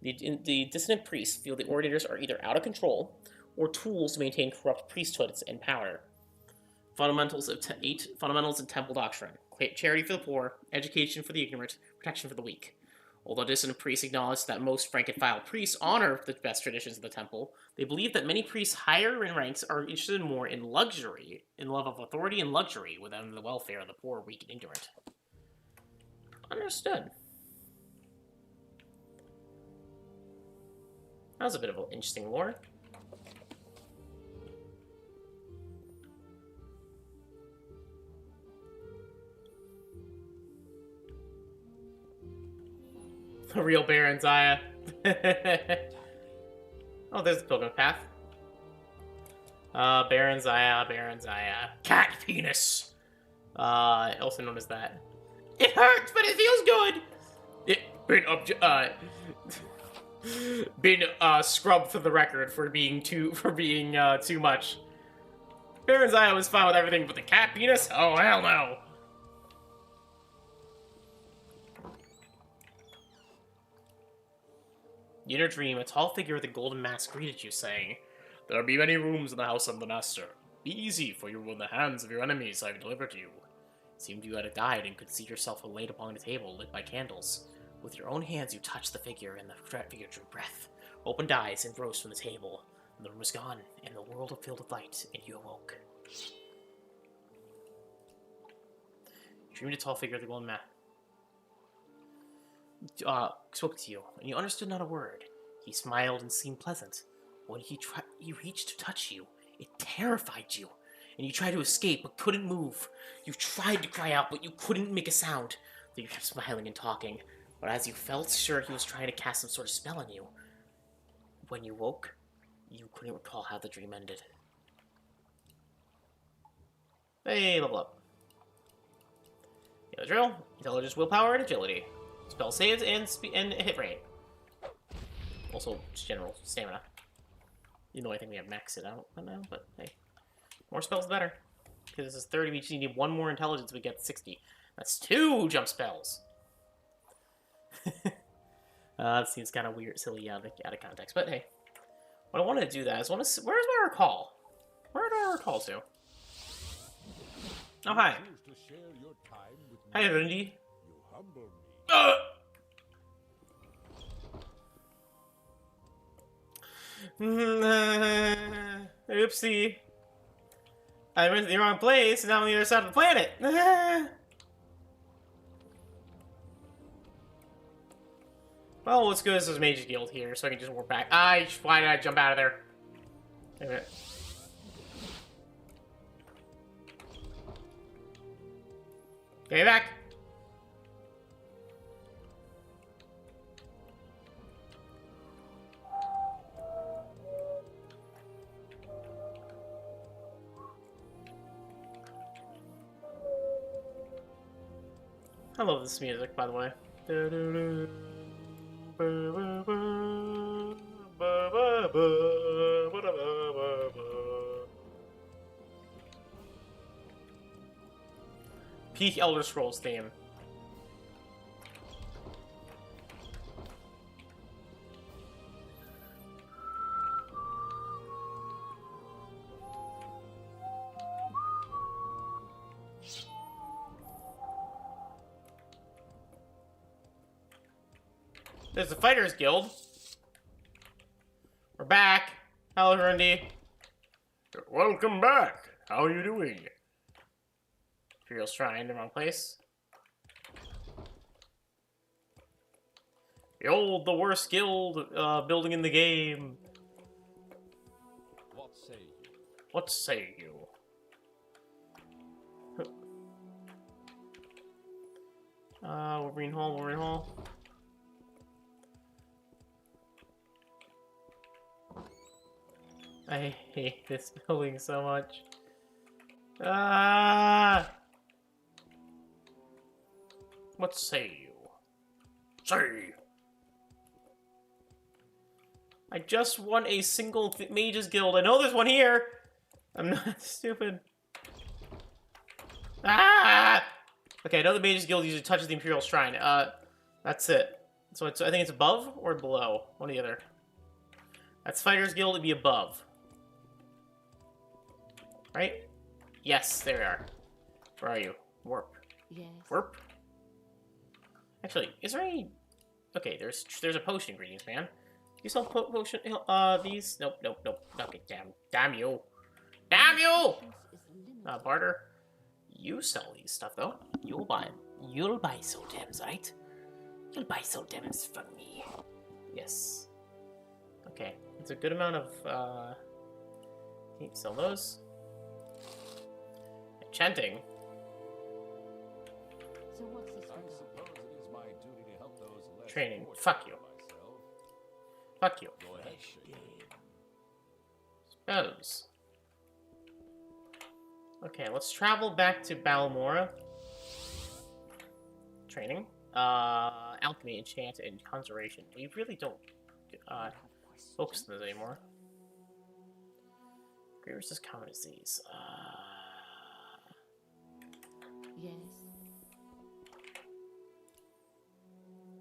The dissident priests feel the Ordinators are either out of control or tools to maintain corrupt priesthoods and power. Fundamentals of 8 fundamentals in temple doctrine: charity for the poor, education for the ignorant, protection for the weak. Although dissident priests acknowledge that most rank and file priests honor the best traditions of the temple, they believe that many priests higher in ranks are interested more in luxury, in love of authority and luxury, than the welfare of the poor, weak, and ignorant. Understood. That was a bit of an interesting lore. The real barenziah. Oh, there's the pilgrim path. Barenziah. Cat penis. Also known as that. It hurts, but it feels good. Been scrubbed for the record for being too much. Barenziah was fine with everything, but the cat penis? Oh, hell no. In your dream, a tall figure with a golden mask greeted you, saying, "There be many rooms in the house of the master. Be easy, for you are in the hands of your enemies I have delivered you." It seemed you had died and could see yourself laid upon a table lit by candles. With your own hands you touched the figure, and the figure drew breath, opened eyes, and rose from the table. The room was gone, and the world was filled with light, and you awoke. Dreamed a tall figure with a golden mask. Spoke to you, and you understood not a word. He smiled and seemed pleasant. When he reached to touch you, it terrified you, and you tried to escape but couldn't move. You tried to cry out, but you couldn't make a sound, though you kept smiling and talking. But as you felt sure he was trying to cast some sort of spell on you, when you woke, you couldn't recall how the dream ended. Hey, level up. You know the drill. Intelligence, willpower, and agility. Spell saves and hit rate. Also, just general stamina. Even though I think we have maxed it out right now, but hey. More spells, the better. Because this is 30, we just need one more intelligence, we get 60. That's 2 jump spells. That seems kind of weird, silly, out of context. But hey, what I want to do that is want to. Where's my recall? Where do I recall to? Oh hi. Choose to share your time with me. Hi, Rundi. You humble me. Oopsie. I went to the wrong place, and now I'm on the other side of the planet. Well, what's good is there's a Mage Guild here, so I can just warp back. Why did I jump out of there? Wait a minute. Get me back! I love this music, by the way. Peak Elder Scrolls theme. There's the Fighters Guild. We're back. Hello, Rundi. Welcome back. How are you doing? Imperial Shrine, the wrong place. Behold, the worst guild building in the game. What say you? What say you? Wolverine Hall, Wolverine Hall. I hate this building so much. Ah! What say you? Say! I just won a single Mages Guild. I know there's one here! I'm not stupid. Ah! Okay, I know the Mages Guild usually touches the Imperial Shrine. That's it. So I think it's above or below? One or the other. That's Fighters Guild, it'd be above. Right? Yes, there we are. Where are you? Warp. Yes. Warp? Actually, is there any... Okay, there's a potion ingredients, man. You sell potion... these? Nope, nope, nope. Okay, damn you. Damn you! Barter. You sell these stuff, though. You'll buy solstheim, right? You'll buy solstheim from me. Yes. Okay, it's a good amount of, sell those. Enchanting. So what's this I regard? suppose it is my duty to help those less Training. fortunate Fuck you. than myself. Fuck you. Go ahead, Shane. Spells. Okay, let's travel back to Balmora. Training. Alchemy, enchant, and conjuration. We really don't, focus on those anymore. Great versus common disease. Yes.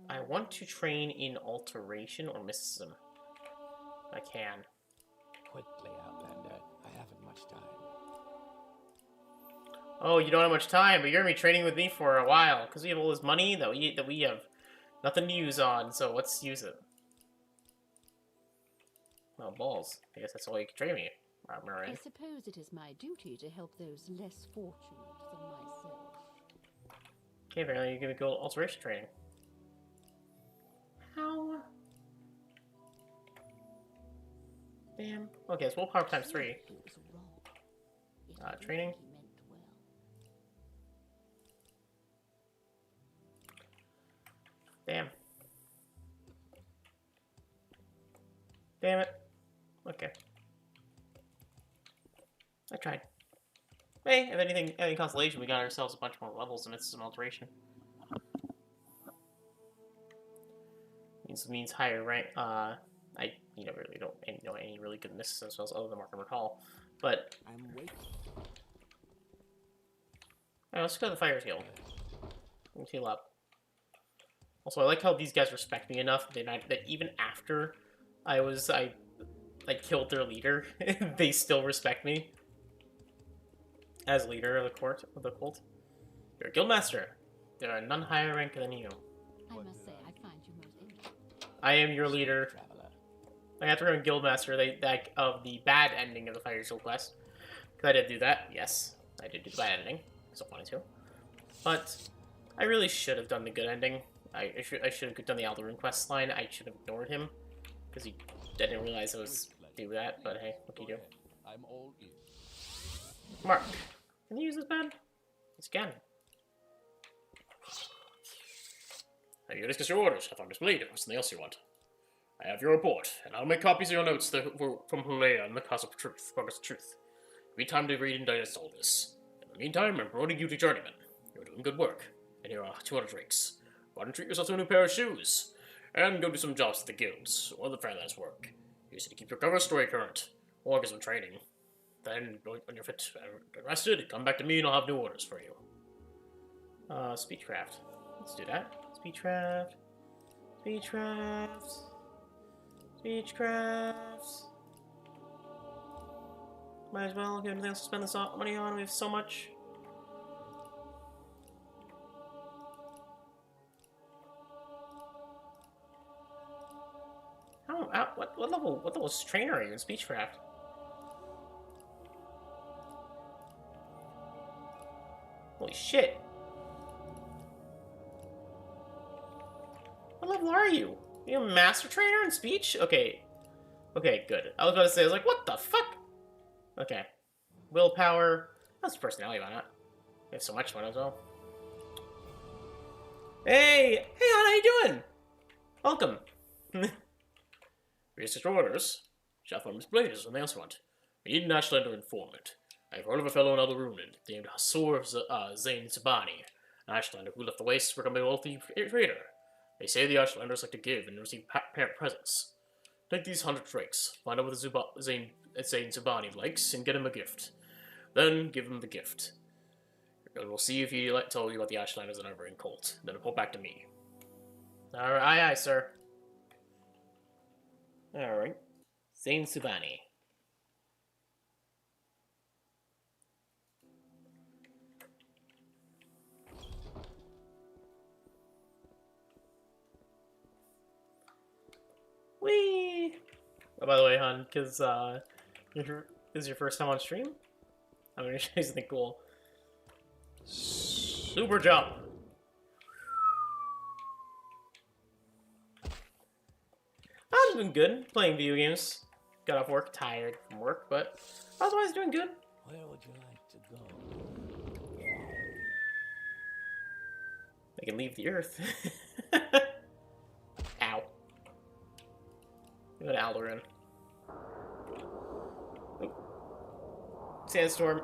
I want to train in alteration or mysticism. I can. Quickly, Outlander. I haven't much time. Oh, you don't have much time, but you're gonna be training with me for a while because we have all this money that we have nothing to use on. So let's use it. Well, balls. I guess that's all you can train me. I suppose it is my duty to help those less fortunate than myself. Okay, apparently you're gonna go alteration training. How? Damn. Okay, so willpower times 3. It was wrong. It Training. really meant well. Damn. Damn it. Okay. I tried. Hey, if anything, any consolation, we got ourselves a bunch more levels and it's some alteration. Means higher rank. I really don't know any really good mysticism spells other than Mark and Recall. But I'm waiting. alright, let's go to the Fighters Guild. We'll heal up. Also, I like how these guys respect me enough that even after I killed their leader, they still respect me as leader of the cult. You're a guildmaster. There are none higher rank than you. I must say, I find you most interesting. I am your leader. Traveler. I have to run guildmaster of the bad ending of the Fire Shield quest. Because I did do that. Yes, I did do the bad ending. Because I wanted to. But I really should have done the good ending. I should have done the Alderaan quest line. I should have ignored him. Because I didn't realize I was do that. But hey, what can you do? I'm all ears. Mark, can you use this pen? Yes, you can. Have you discussed your orders? I found this blade. Something else you want? I have your report, and I'll make copies of your notes from Hulea and the Cause of Truth. Progress of Truth. Be time to read and digest all this. In the meantime, I'm promoting you to journeyman. You're doing good work, and here are 200 drakes. Go out and treat yourself to a new pair of shoes, and go do some jobs at the guilds or the freelance work. Use it to keep your cover story current, or get some training. Then, when you're fit and rested, come back to me and I'll have new orders for you. Speechcraft. Let's do that. Speechcraft. Speechcraft. Speechcrafts. Might as well get anything else to spend this money on. We have so much. What level trainer are you in Speechcraft? Holy shit. What level are you? Are you a master trainer in speech? Okay. Okay, good. I was about to say, I was like, what the fuck? Okay. Willpower. That's personality, why not? We have so much fun as well. Hey! Hey, hon, how you doing? Welcome. Read your orders. Shatharm's blade is something else you want. We need an Ashlander informant. I have heard of a fellow in Alderaan named Hasur Zain Sabani, an Ashlander who left the Wastes to become a wealthy trader. They say the Ashlanders like to give and receive parent presents. Take these 100 drakes, find out what Zain Sabani likes, and get him a gift. Then give him the gift. And we'll see if he tell you about the Ashlanders and Nerevarine cult. Then report back to me. Alright, aye, sir. Alright. Zain Sabani. Whee! Oh, by the way, hon, because this is your first time on stream, I'm gonna show you something cool. Super jump! I've been good playing video games. Got off work, tired from work, but otherwise doing good. Where would you like to go? I can leave the earth. Ow. Go to Alderaan. Oh. Sandstorm.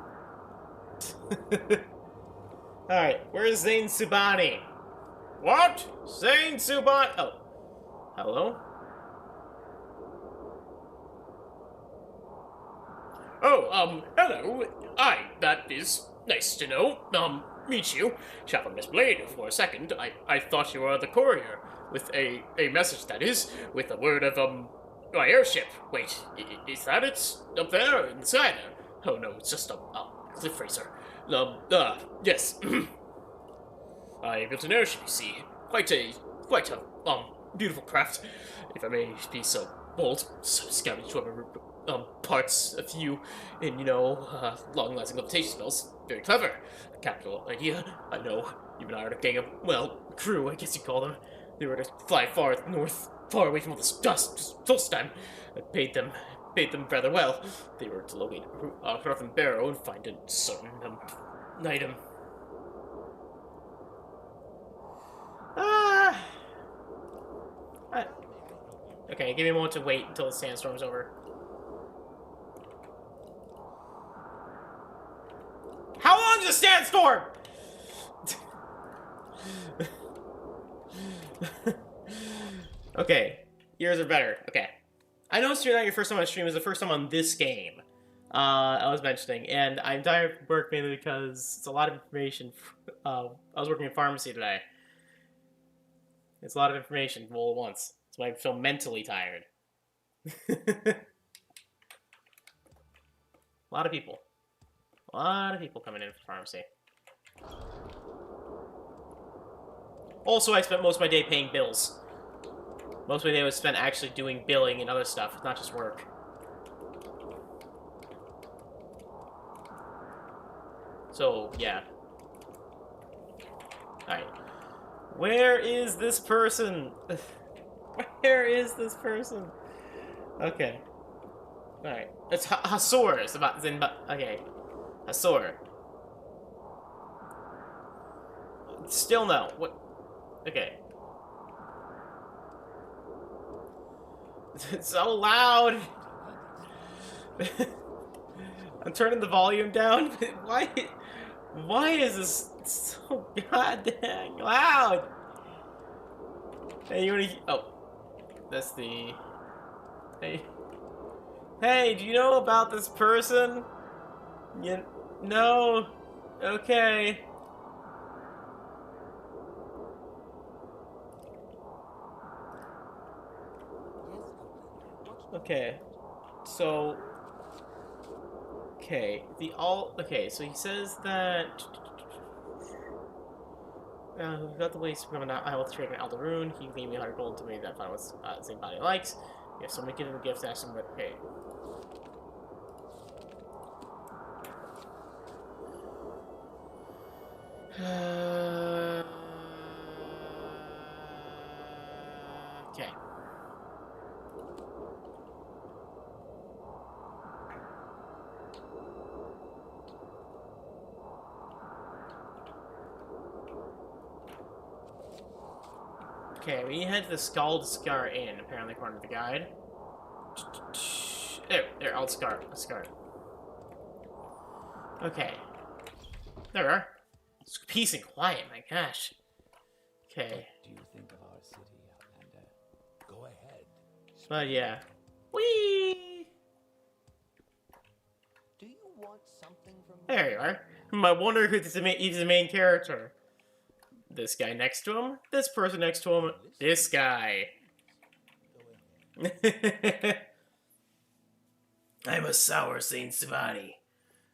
Alright, where's Zain Sabani? What? Zain Sabani? Oh. Hello? Oh, hello. That is nice to know. Meet you. Chaplain Miss Blade, for a second, I thought you were the courier with a message, that is, with a word of, my airship. Wait, is that it? Up there, in the sky there? Oh no, it's just a cliffracer. Yes. I built an airship, you see. Quite a, beautiful craft, if I may be so bold. So scavenged whatever, parts, a few, in, long-lasting levitation spells. Very clever. A capital idea, I know. You and I are a gang of, crew, I guess you call them. They were to fly far north, far away from all this dust, solstheim. I paid them rather well. They were to locate Hroth and Barrow and find a certain, item. Okay, give me a moment to wait until the sandstorm's over. How long's the sandstorm? Okay, yours are better. Okay. I noticed you're not your first time on stream. It's the first time on this game. I was mentioning, and I'm tired of work mainly because it's a lot of information. I was working in pharmacy today. It's a lot of information all at once. That's why I feel mentally tired. A lot of people. A lot of people coming in for pharmacy. Also, I spent most of my day paying bills. Most of my day was spent actually doing billing and other stuff, not just work. So, yeah. Alright. Where is this person? Where is this person? Okay. Alright. It's Hasor. It's about Zinba. Okay. Hasor. Still no. What? Okay. It's so loud. I'm turning the volume down. Why is this so goddamn loud? Hey, you wanna? Oh, that's the. Hey, hey, do you know about this person? You no? Okay. Okay, so. Okay, okay, so he says that. Who got the waste from I will trade an Aldaroon. He gave me 100 gold to me that I was the same body likes. Yeah, so I'm gonna give him a gift, ask him what. Okay. Okay. Okay, we head to the Skaldskar Inn, apparently according to the guide. There, Aldscar. Okay. There we are. It's peace and quiet, my gosh. Okay. What do you think of our city, Outlander? Go ahead. But yeah. Whee! Do you want something from me? There you are. I wonder who's the main character. This guy next to him, this person next to him, this guy. I'm a sour Saint Savani.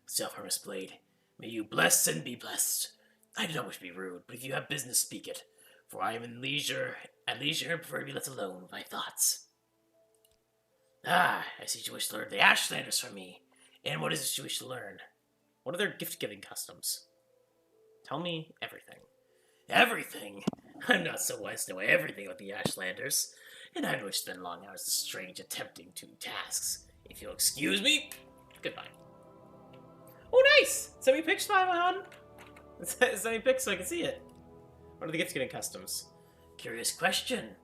Self-harmless blade. May you bless and be blessed. I do not wish to be rude, but if you have business, speak it. For I am at leisure, and prefer to be left alone with my thoughts. Ah, I see you wish to learn the Ashlanders from me. And what is it you wish to learn? What are their gift-giving customs? Tell me everything. Everything? I'm not so wise to know everything about the Ashlanders, and I don't wish to spend long hours in strange attempting to tasks. If you'll excuse me, goodbye. Oh, nice! Send me pics, hon. Send me pics so I can see it. What are the gift-giving customs? Curious question.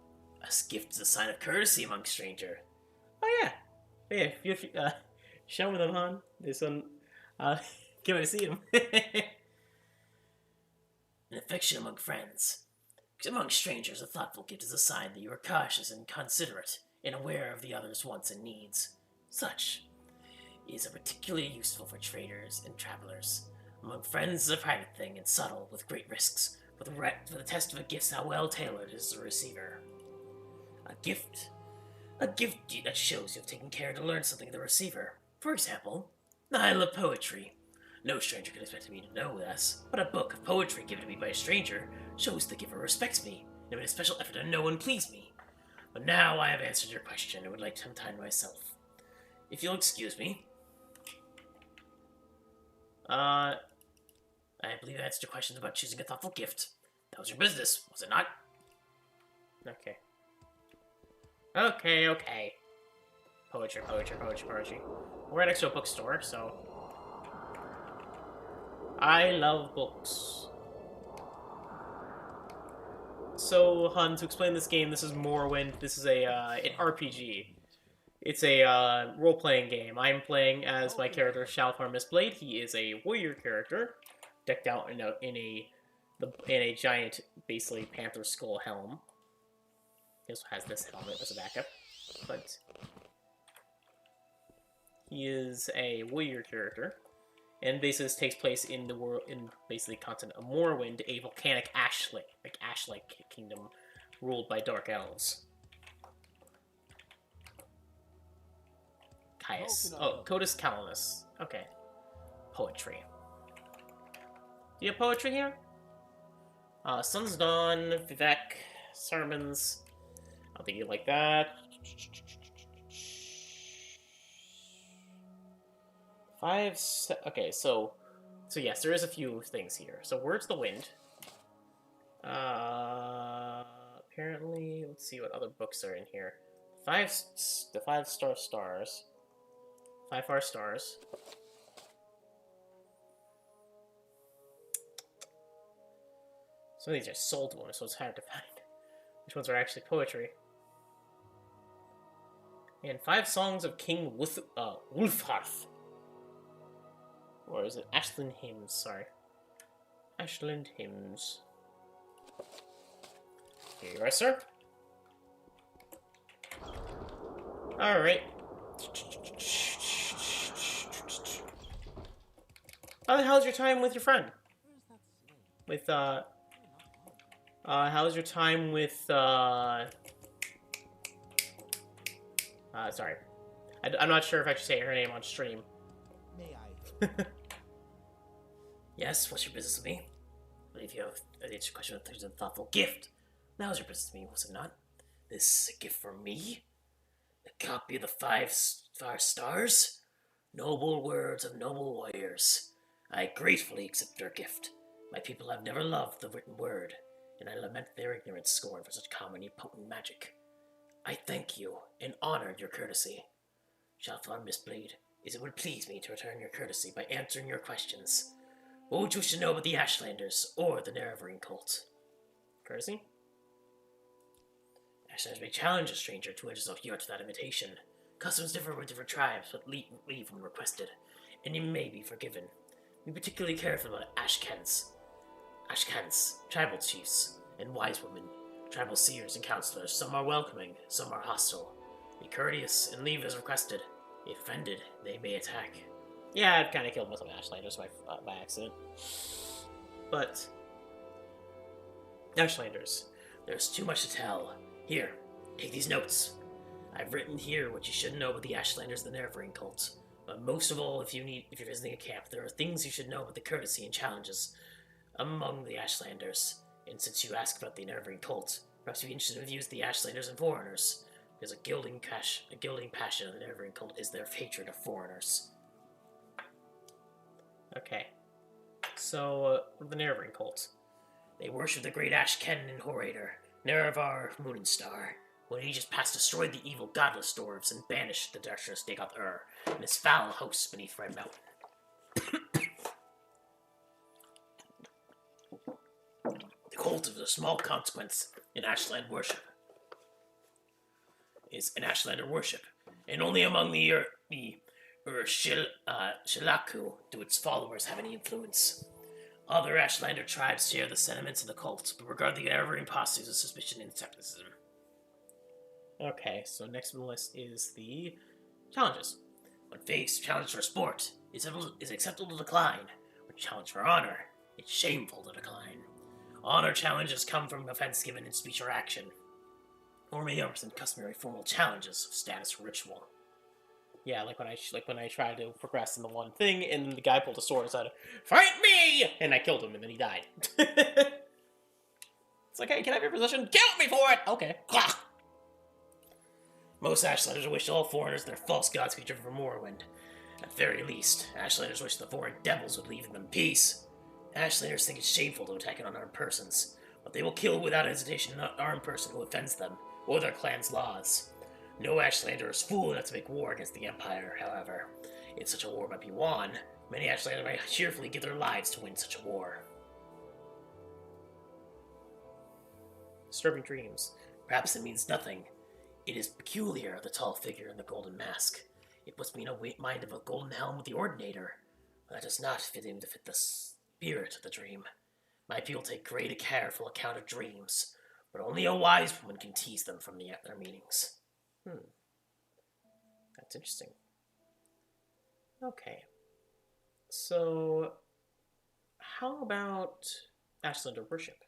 A gift is a sign of courtesy among stranger. Oh, yeah. Hey, if you show me them, hon. This one, can't wait to see them. An affection among friends. Among strangers, a thoughtful gift is a sign that you are cautious and considerate, and aware of the other's wants and needs. Such is particularly useful for traders and travelers. Among friends is a private thing and subtle, with great risks. For the test of a gift, how well tailored is the receiver. A gift that shows you have taken care to learn something of the receiver. For example, I love poetry. No stranger can expect me to know this, but a book of poetry given to me by a stranger shows the giver respects me, and made a special effort to know and please me. But now I have answered your question and would like some time to myself. If you'll excuse me. I believe I answered your questions about choosing a thoughtful gift. That was your business, was it not? Okay. Okay. Poetry. We're right next to a bookstore, so... I love books. So, hun, to explain this game, this is Morrowind. This is an RPG. It's a role-playing game. I'm playing as my character, Shalfar Mistblade. He is a warrior character, decked out in a giant, basically, panther skull helm. He also has this helmet as a backup, but he is a warrior character. And basically, this takes place in the world, in basically continent of Morrowind, a volcanic ash-like kingdom, ruled by dark elves. Caius. Oh, Codus Calenus. Okay. Poetry. Do you have poetry here? Sun's Dawn, Vivec, Sermons. I'll think you like that. Okay, so yes, there is a few things here. So Words of the Wind. Apparently, let's see what other books are in here. The 5-star stars. 5 stars. Some of these are sold ones, so it's hard to find which ones are actually poetry. And 5 songs of King Wulfharth. Or is it Ashland Hymns? Sorry. Ashland Hymns. Here you are, sir. Alright. How the hell's your time with your friend? With, how's your time with, sorry. I'm not sure if I should say her name on stream. May I? Yes, what's your business with me? I believe you have an question with a thoughtful gift. Now's your business with me, was it not? This is a gift from me? A copy of the 5 stars? Noble words of noble warriors. I gratefully accept your gift. My people have never loved the written word, and I lament their ignorant scorn for such common and potent magic. I thank you and honor your courtesy. Shalfar Mistblade, it would please me to return your courtesy by answering your questions. What would you wish to know about the Ashlanders or the nerevarine cult? Courtesy? Ashlanders may challenge a stranger to enter Zot without invitation. Customs differ with different tribes, but leave when requested, and you may be forgiven. Be particularly careful about Ashkans, tribal chiefs, and wise women, tribal seers and counselors. Some are welcoming, some are hostile. Be courteous and leave as requested. If offended, they may attack. Yeah, I've kind of killed most of Ashlanders by accident. But Ashlanders. There's too much to tell. Here, take these notes. I've written here what you should know about the Ashlanders and the nerevarine cult. But most of all, if you're visiting a camp, there are things you should know about the courtesy and challenges among the Ashlanders. And since you asked about the nerevarine cult, perhaps you'd be interested in views of the Ashlanders and foreigners. Because a gilding passion of the nerevarine cult is their hatred of foreigners. Okay. So, the nerevarine cult. They worship the great Ashkenin Horator, Nerevar Moonstar. When he just past destroyed the evil godless dwarves and banished the treacherous dagoth-ur and his foul hosts beneath Red Mountain. The cult is of small consequence in Ashland worship. Ashlander worship, and only among the Shilaku do its followers have any influence. Other Ashlander tribes share the sentiments of the cult, but regard the nerevarine postures of suspicion and skepticism. Okay, so next on the list is the challenges. When faced, challenge for sport is acceptable to decline. When challenge for honor, it's shameful to decline. Honor challenges come from offense given in speech or action, or may represent customary formal challenges of status or ritual. Yeah, like when I tried to progress in the one thing, and the guy pulled a sword and said, "Fight me!" and I killed him, and then he died. It's like, hey, can I have your position? Kill me for it! Okay. Most Ashlanders wish all foreigners their false gods be driven from Morrowind. At the very least, Ashlanders wish the foreign devils would leave them in peace. Ashlanders think it's shameful to attack unarmed persons, but they will kill without hesitation an unarmed person who offends them, or their clan's laws. No Ashlander is fool enough to make war against the Empire, however. If such a war might be won, many Ashlanders might cheerfully give their lives to win such a war. Disturbing dreams. Perhaps it means nothing. It is peculiar, the tall figure in the golden mask. It puts me in a mind of a golden helm with the Ordinator. But that does not fit in to fit the spirit of the dream. My people take great careful account of dreams, but only a wise woman can tease them from their meanings. That's interesting. Okay. So, how about Ashlander worship?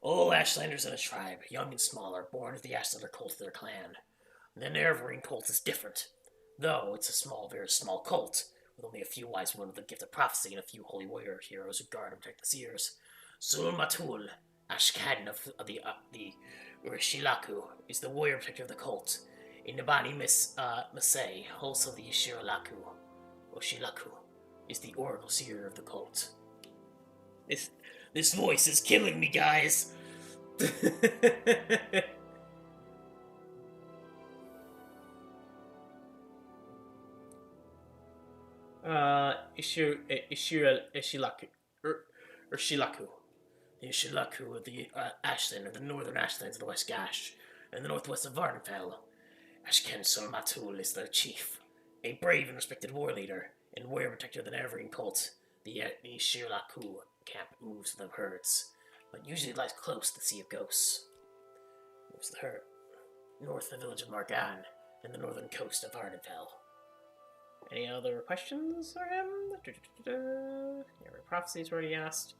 All Ashlanders in a tribe, young and small, are born with the Ashlander cult of their clan. The nerevarine cult is different, though it's a small, very small cult, with only a few wise men with the gift of prophecy and a few holy warrior heroes who guard and protect the seers. Sul Matul, Ashkadan of the Urshilaku, is the warrior protector of the cult. Inabani Masay, also the Oshilaku, is the oracle seer of the cult. This voice is killing me, guys! Ishilaku. The Ishilaku of the Ashland, or the northern Ashlands of the West Gash, and the northwest of Varnfell. Ashken Solmatul is their chief, a brave and respected war leader, and warrior protector of the nerevarine cult. The Ishilaku camp moves with the herds, but usually lies close to the Sea of Ghosts. Moves the herd north of the village of Margan, and the northern coast of Varnfell. Any other questions for him? Nerevarine prophecies were already asked.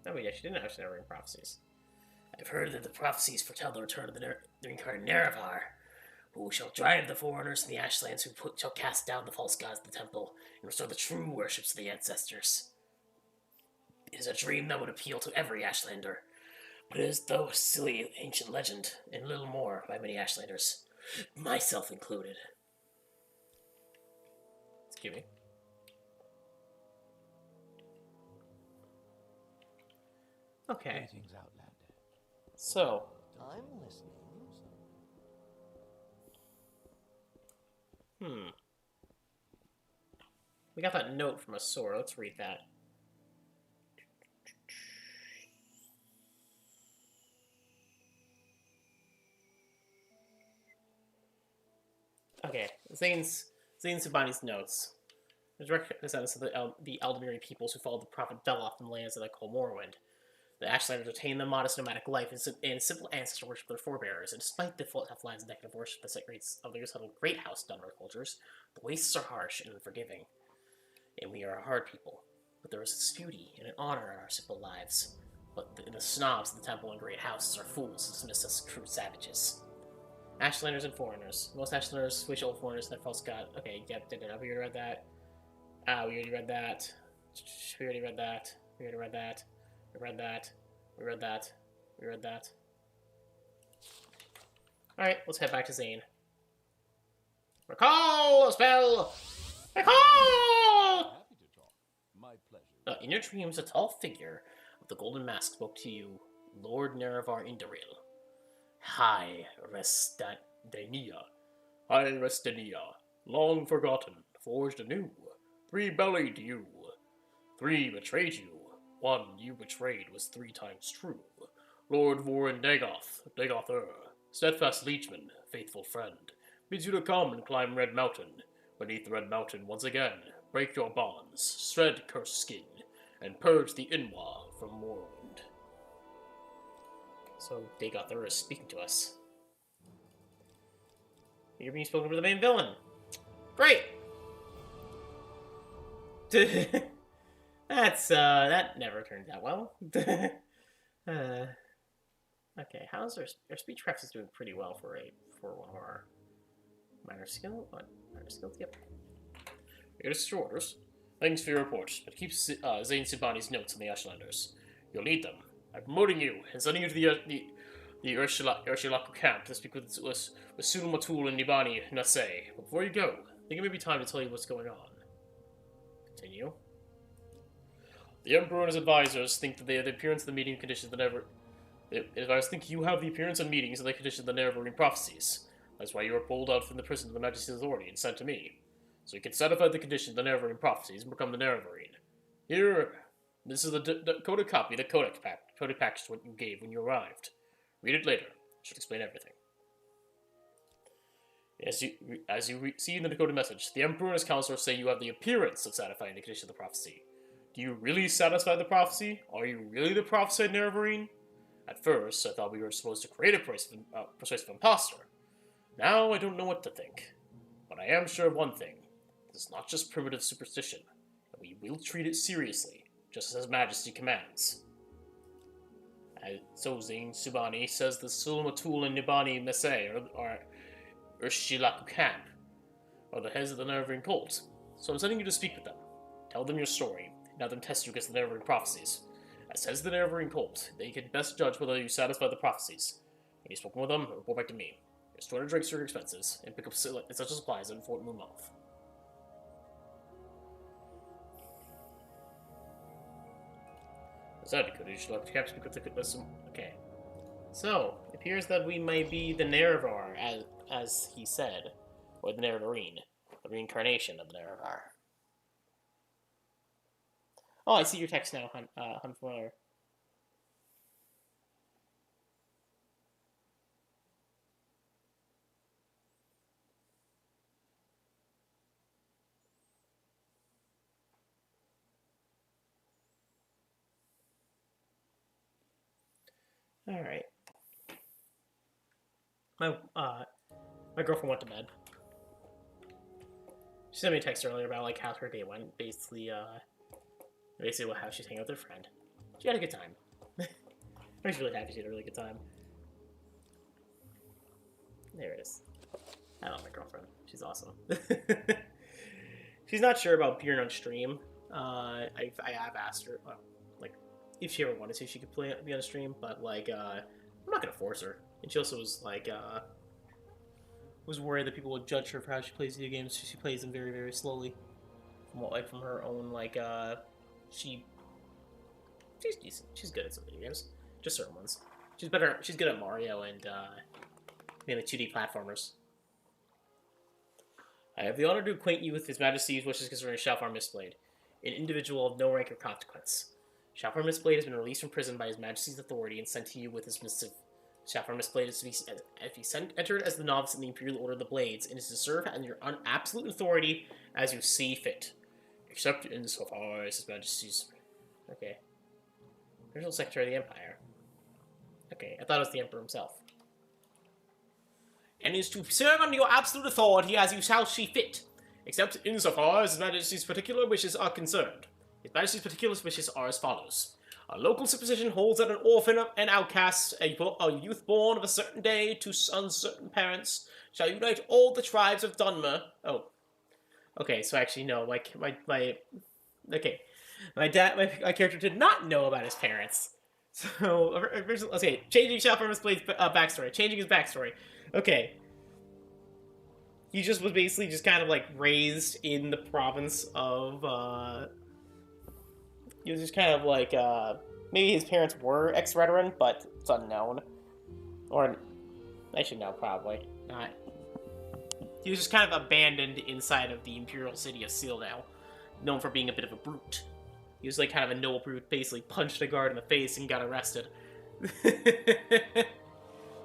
No, we actually didn't ask Nerevarine prophecies. I've heard that the prophecies foretell the return of the reincarnated Nerevar, who shall drive the foreigners in the Ashlands, who shall cast down the false gods of the temple and restore the true worships of the ancestors. It is a dream that would appeal to every Ashlander, but it is though a silly ancient legend, and little more by many Ashlanders, myself included. Excuse me. Okay. Greetings, Outlander. So, I'm listening. we got that note from Azura. Let's read that. Okay, Zane's Subani's notes. There's representatives of the Eldamiri peoples who followed the prophet Dagoth in the lands that they call Morrowind. The Ashlanders retain the modest nomadic life and simple ancestor worship of their forebears, and despite the tough lands and decadent worship that separates of the settled great house Dunmer cultures, the wastes are harsh and unforgiving. And we are a hard people, but there is beauty and an honor in our simple lives. But the snobs of the temple and great houses are fools and dismiss us as true savages. Ashlanders and foreigners. Most Ashlanders wish old foreigners that false god. Okay, yep, we already read that. We already read that. We already read that. We already read that. We read that. We read that. We read that. Alright, let's head back to Zane. Recall a spell! Recall! Happy to talk. My pleasure. In your dreams, a tall figure of the golden mask spoke to you, Lord Nerevar Indaril. High-Restania, long forgotten, forged anew. 3 bellied you, 3 betrayed you. 1 you betrayed was 3 times true. Lord Warren dagoth-ur, steadfast liegeman, faithful friend, bids you to come and climb Red Mountain. Beneath the Red Mountain once again, break your bonds, shred cursed skin, and purge the Inwa from Morrowind. So dagoth-ur is speaking to us. You're being spoken to the main villain. Great! That never turned out well. Okay, how's our speech practice doing pretty well for one of our minor skill? What? Minor skills? Yep. Here's your orders. Thanks for your report, but keep Zane Sibani's notes on the Ashlanders. You'll need them. I'm promoting you and sending you to the Urshilaku camp to speak with Sul Matul and Nibani Nasei. Before you go, I think it may be time to tell you what's going on. Continue. The Emperor and his advisors think that they have the appearance of the meeting conditions that never. The advisors think you have the appearance of meetings and the conditions of the Nerevarine prophecies. That's why you were pulled out from the prison of the Majesty's authority and sent to me. So you can satisfy the conditions of the Nerevarine prophecies and become the Nerevarine. Here, this is the coded copy of the codec package what you gave when you arrived. Read it later. It should explain everything. As you see in the decoded message, the Emperor and his counselors say you have the appearance of satisfying the condition of the prophecy. Do you really satisfy the prophecy? Are you really the prophesied Nerevarine? At first, I thought we were supposed to create a persuasive imposter. Now I don't know what to think. But I am sure of one thing. This is not just primitive superstition, and we will treat it seriously, just as His Majesty commands. Zozing Subani says the Sulmatul and Nibani Mesay are Urshilaku camp, are the heads of the Nerevarine cult. So I'm sending you to speak with them. Tell them your story, and have them test you against the Nerevarine prophecies. As heads of the Nerevarine cult, they can best judge whether you satisfy the prophecies. When you've spoken with them, report back to me. There's 200 drinks for your expenses, and pick up essential supplies in Fort Moonmouth. So, you should like to speak with the okay. So, it appears that we might be the Nerevar, as he said, or the Nerevarine, the reincarnation of the Nerevar. Oh, I see your text now, Hunfler. All right. My girlfriend went to bed. She sent me a text earlier about like how her day went. Basically how she's hanging out with her friend. She had a good time. I was really happy she had a really good time. There it is. I love my girlfriend. She's awesome. She's not sure about being on stream. I have asked her, well, like, if she ever wanted to, she could be on stream, but like, I'm not gonna force her. And she also was like, was worried that people would judge her for how she plays video games. She plays them very, very slowly. From her own, like, she's decent. She's good at some video games. Just certain ones. She's good at Mario and, mainly 2D platformers. I have the honor to acquaint you with His Majesty's wishes concerning Shalfar Mistblade, an individual of no rank or consequence. Shalfar Mistblade has been released from prison by His Majesty's authority and sent to you with his missive. Shalfar Mistblade is to be entered as the novice in the Imperial Order of the Blades, and is to serve under your absolute authority as you see fit. Except insofar as His Majesty's... Okay. Original Secretary of the Empire. Okay, I thought it was the Emperor himself. And is to serve under your absolute authority as you shall see fit, except insofar as His Majesty's particular wishes are concerned. His Majesty's particular wishes are as follows. A local superstition holds that an orphan and outcast, a youth born of a certain day to uncertain parents, shall unite all the tribes of Dwemer. Oh. Okay, so actually, no, my character did not know about his parents. So, okay, changing Shalfar Mistblade's backstory. Changing his backstory. Okay. He just was basically just kind of, like, raised in the province of, he was just kind of, like, maybe his parents were ex-veteran, but it's unknown. Or, I should know, probably. Not. He was just kind of abandoned inside of the imperial city of Sealdale, known for being a bit of a brute. He was, like, kind of a noble brute, basically punched a guard in the face and got arrested.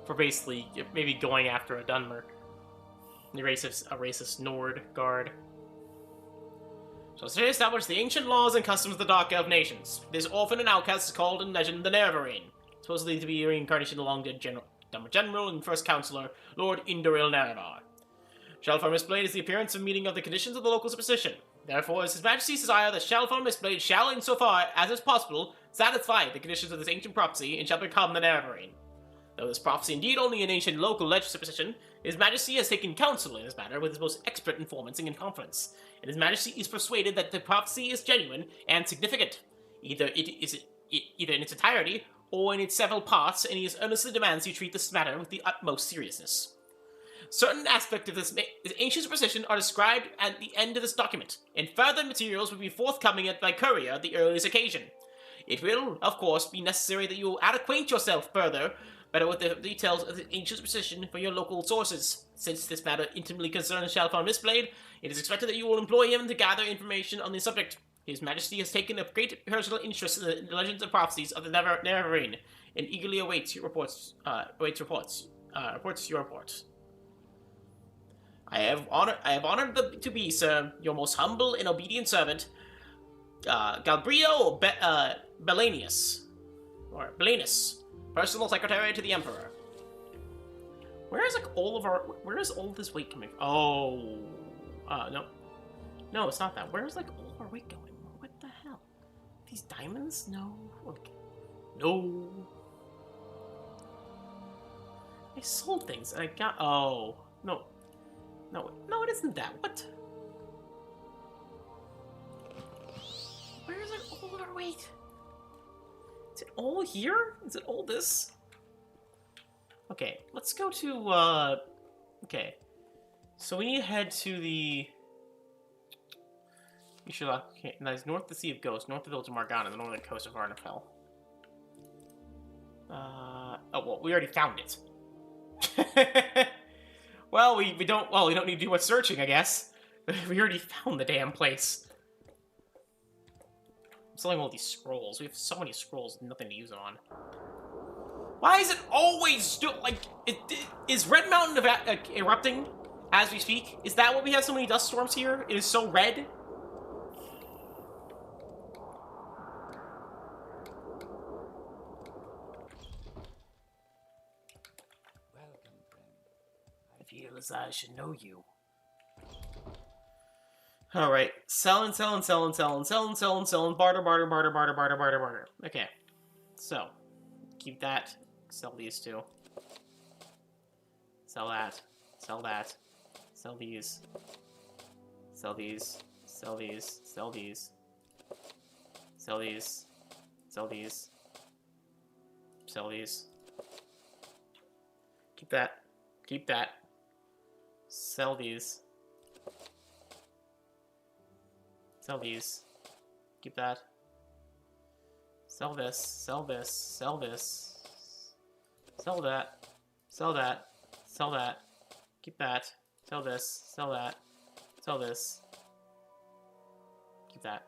For basically maybe going after a Dwemer. A racist Nord guard. So to establish the ancient laws and customs of the darkelf nations. This orphan and outcast is called in legend the Nerevarine, supposedly to be a reincarnation of the long-dead General and First Counselor, Lord Indoril Nerevar. Shalfar Mistblade is the appearance of meeting of the conditions of the local superstition. Therefore, it is His Majesty's desire that Shalfar Mistblade shall, insofar as is possible, satisfy the conditions of this ancient prophecy and shall become the Nerevarine. Though this prophecy indeed only an ancient local legend superstition, His Majesty has taken counsel in this matter with his most expert informants in confidence, and His Majesty is persuaded that the prophecy is genuine and significant, either in its entirety or in its several parts, and he earnestly demands you treat this matter with the utmost seriousness. Certain aspects of this ancient superstition are described at the end of this document, and further materials will be forthcoming by courier at the earliest occasion. It will, of course, be necessary that you acquaint yourself better with the details of the ancient superstition for your local sources. Since this matter intimately concerns Shalfar Mistblade, it is expected that you will employ him to gather information on the subject. His Majesty has taken a great personal interest in the legends and prophecies of the Nerevarine, and eagerly awaits your reports. Reports your reports. I have honored to be, sir, your most humble and obedient servant, Galbrio Belanus, personal secretary to the Emperor. Where is all of this weight coming from? Oh, no, it's not that. Where is all of our weight going? What the hell? These diamonds? No. Okay. No. I sold things and I got. Oh no, no, it isn't that. What? Where is it? Oh, wait. Is it all here? Is it all this? Okay, let's go to. Okay, so we need to head to the. You should. Okay, that's north of the Sea of Ghosts, north of the village of Morgana, the northern coast of Varnafell. Oh well, we already found it. Well, we don't need to do much searching, I guess. We already found the damn place. I'm selling all these scrolls. We have so many scrolls, nothing to use them on. Why is it always is Red Mountain erupting as we speak? Is that why we have so many dust storms here? It is so red. Feel as I should know you. Alright. Selling. Barter. Okay. So, keep that. Sell these two. Sell that. Sell that. Sell these. Sell these. Sell these. Sell these. Sell these. Sell these. Sell these. Keep that. Keep that. Sell these. Sell these. Keep that. Sell this. Sell this. Sell this. Sell that. Sell that. Sell that. Keep that. Sell this. Sell that. Sell this. Keep that.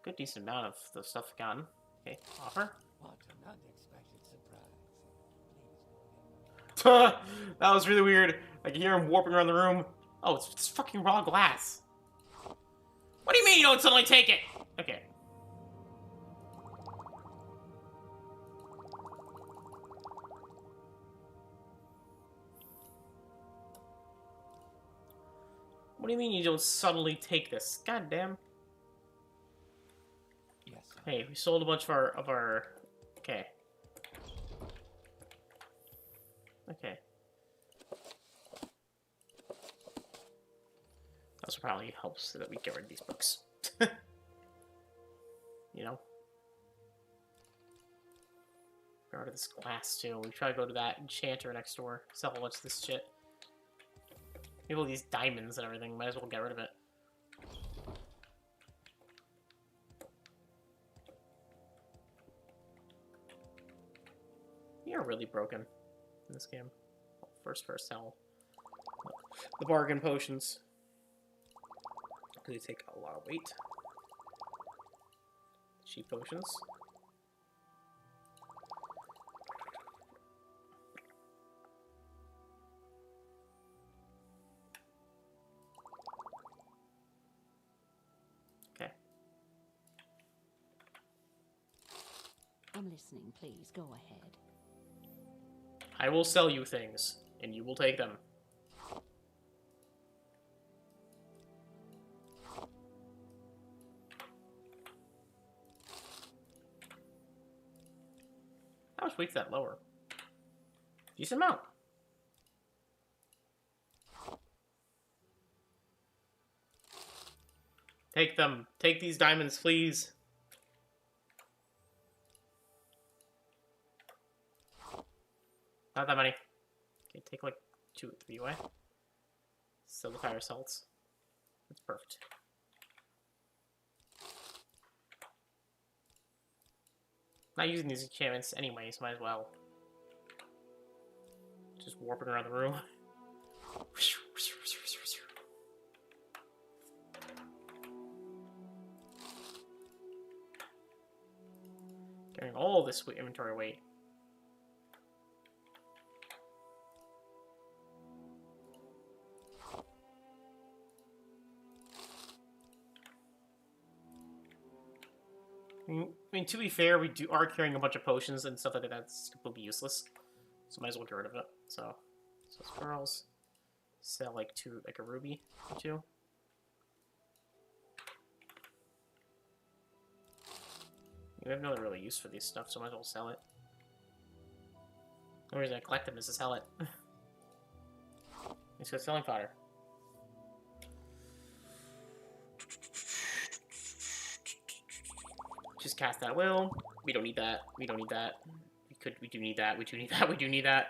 Good decent amount of the stuff gone. Okay, offer. What an unexpected surprise. That was really weird. I can hear him warping around the room. Oh, it's just fucking raw glass. What do you mean you don't suddenly take it? Okay. What do you mean you don't suddenly take this? God damn. Yes, sir. Hey, we sold a bunch of our. Okay. Okay. Also probably helps so that we get rid of these books. You know? Get rid of this glass too. We try to go to that enchanter next door. Sell a bunch of this shit. We have all these diamonds and everything. Might as well get rid of it. You're really broken in this game. First sell. The bargain potions. They take a lot of weight. Cheap potions. Okay. I'm listening, please. Go ahead. I will sell you things, and you will take them. How much weight's that lower? Decent amount. Take them. Take these diamonds, please. Not that many. Okay, take like 2 or 3 away. Sell the fire salts. That's perfect. Not using these enchantments anyway, so might as well. Just warping around the room. Carrying all this inventory weight. I mean, to be fair, we are carrying a bunch of potions and stuff like that. That's completely useless. So might as well get rid of it. So squirrels. Sell like a ruby or 2. We have no really use for these stuff, so might as well sell it. The reason I collect them is to sell it. It's good selling fodder. Just cast that will. We don't need that. We don't need that. We do need that. We do need that. We do need that.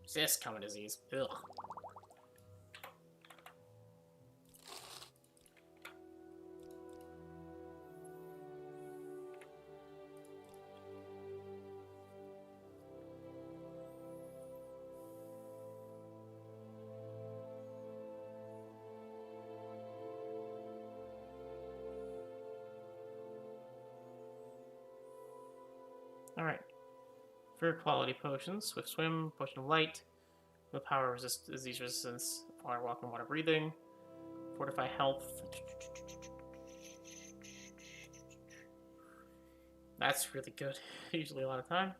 What's this? Common disease. Ugh. Alright. For quality potions, Swift Swim, Potion of Light, the power resist disease resistance, water walking, water breathing, Fortify Health. That's really good. Usually a lot of time.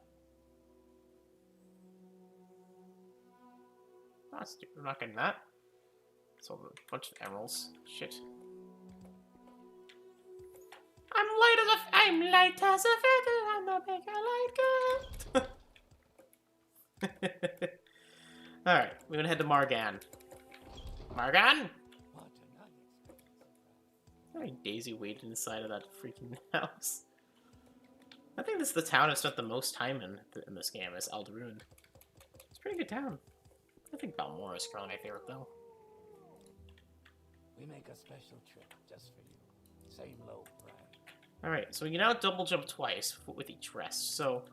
That's stupid. I'm not getting that. Sold a bunch of emeralds. Shit. I'm light as a feather, I'm a bigger light girl. Alright, we're gonna head to Margan. Margan? How many Daisy waited inside of that freaking house? I think this is the town I've spent the most time in this game, is Alderun. It's a pretty good town. I think Balmora is currently my favorite, though. We make a special trip just for you. Same low price. Alright, so we can now double jump twice with each rest, so...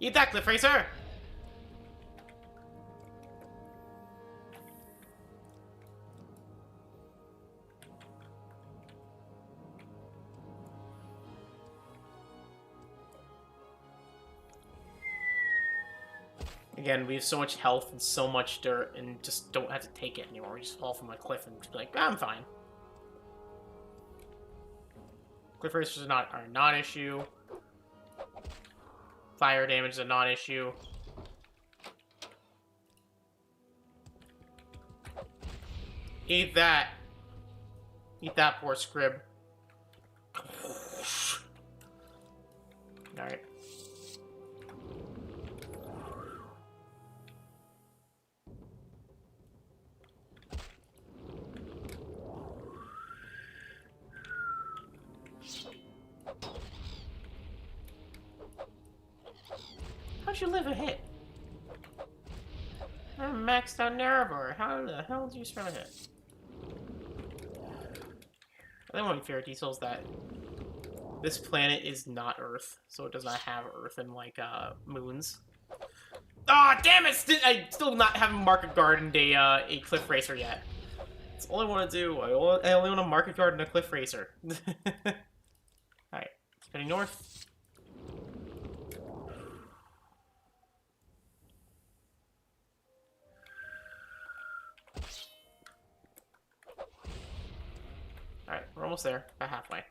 Eat that, cliffracer! Again, we have so much health and so much dirt and just don't have to take it anymore. We just fall from a cliff and just be like, ah, I'm fine. Cliff racers are a non-issue. Fire damage is a non-issue. Eat that. Eat that, poor scrib. Alright. How'd you live a hit? I'm maxed out nerevarine. How the hell did you survive a hit? I think one of my favorite details that this planet is not Earth, so it does not have Earth and like moons. Ah, damn it! I still not haven't market gardened a cliff racer yet. That's all I want to do. I only want to market garden a cliff racer. Alright, heading north. Alright, we're almost there. About halfway.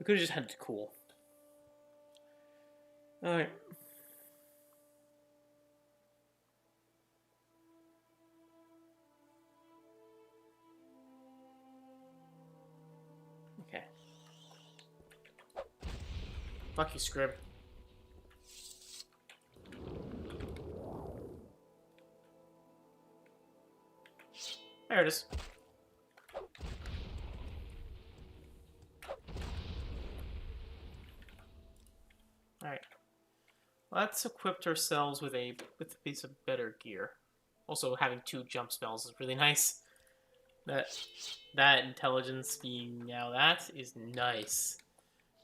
We could have just headed to Cool. Alright. Okay. Fuck you, Scrib. There it is. Alright. Let's equip ourselves with a piece of better gear. Also, having 2 jump spells is really nice. That intelligence being now that is nice.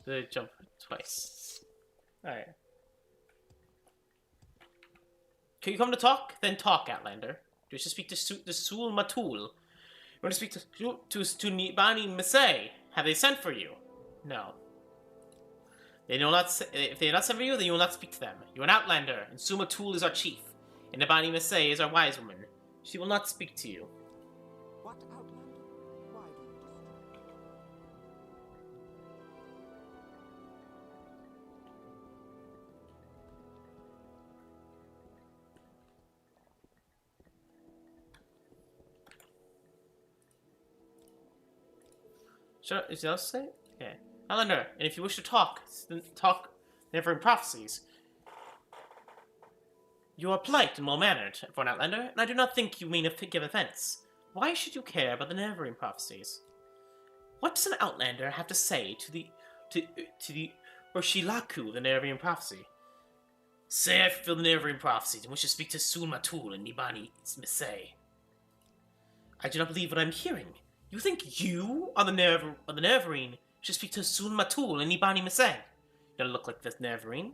The jump twice. Alright. Can you come to talk? Then talk, Outlander. Do you wish to speak to Sul Matul? You want to speak to Nibani Masay? Have they sent for you? No. They will not. If they are not sent for you, then you will not speak to them. You are an outlander, and Sumatul is our chief, and Nibani Masay is our wise woman. She will not speak to you. What outlander? Why do you Shut up. Is that say? Okay. Outlander, and if you wish to talk, then talk never in prophecies. You are polite and well-mannered for an Outlander, and I do not think you mean to give offense. Why should you care about the never-in prophecies? What does an Outlander have to say to the Urshilaku, the never-in prophecy? Say I fulfill the never-in prophecies and wish to speak to Sulmatul and Nibani Misay. I do not believe what I'm hearing. You think you are the Nerevarine should speak to Sulmatul and Nibani Misay? You don't look like the Nerevarine.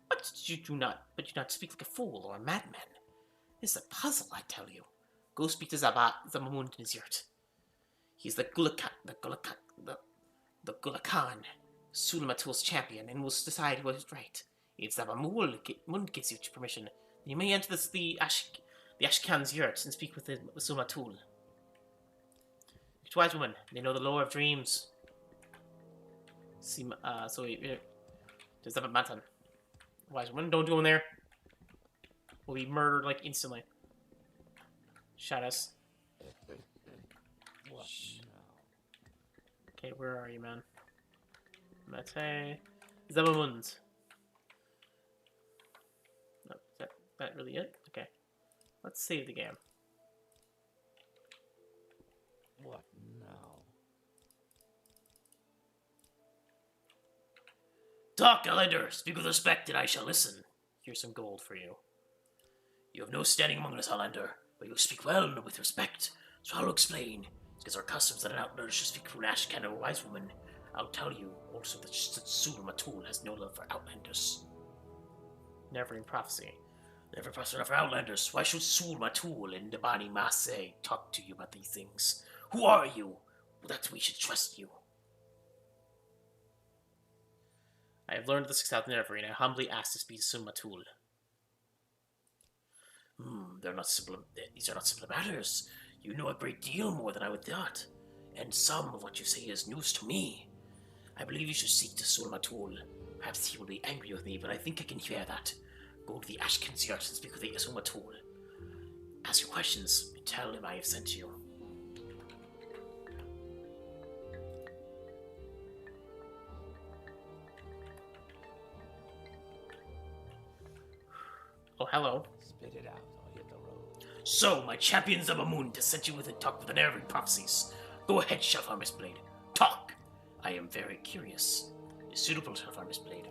But you do not speak like a fool or a madman. It's a puzzle, I tell you. Go speak to Zamamund Nizirt. He's the Gulakan, Sulmatul's champion, and will decide what is right. If Zamamund gives you permission, then you may enter the Ashkan's yurt and speak with Sulmatul. Wise woman, they know the lore of dreams. There's that Matan. Wise woman, don't go in there. We'll be murdered like instantly. Shut us. Okay, where are you, man? Mate. Zamamund. No, is that really it? Okay. Let's save the game. What now? Talk, Outlander. Speak with respect, and I shall listen. Here's some gold for you. You have no standing among us, Outlander, but you speak well and with respect. So I'll explain. It's because our customs that an Outlander should speak through an Ashkan or a wise woman. I'll tell you also that Sulmatul has no love for Outlanders. Never in prophecy. Never prosper enough for Outlanders. Why should Sulmatul and Nibani Masay talk to you about these things? Who are you? Well, that we should trust you. I have learned the success of Nerevarine. I humbly ask to speak to Sulmatul. These are not simple matters. You know a great deal more than I would thought, and some of what you say is news to me. I believe you should seek to Sulmatul. Perhaps he will be angry with me, but I think I can hear that. Go to the Ashkan's yurt and speak with the Sulmatul. Ask your questions and tell him I have sent you. Oh, hello. Spit it out, I'll hit the road. So, my champions of Amun to send you with a talk with the Nerevarine prophecies. Go ahead, Shelfarmer's Blade. Talk! I am very curious. Is suitable, Shelfarmer's Blade.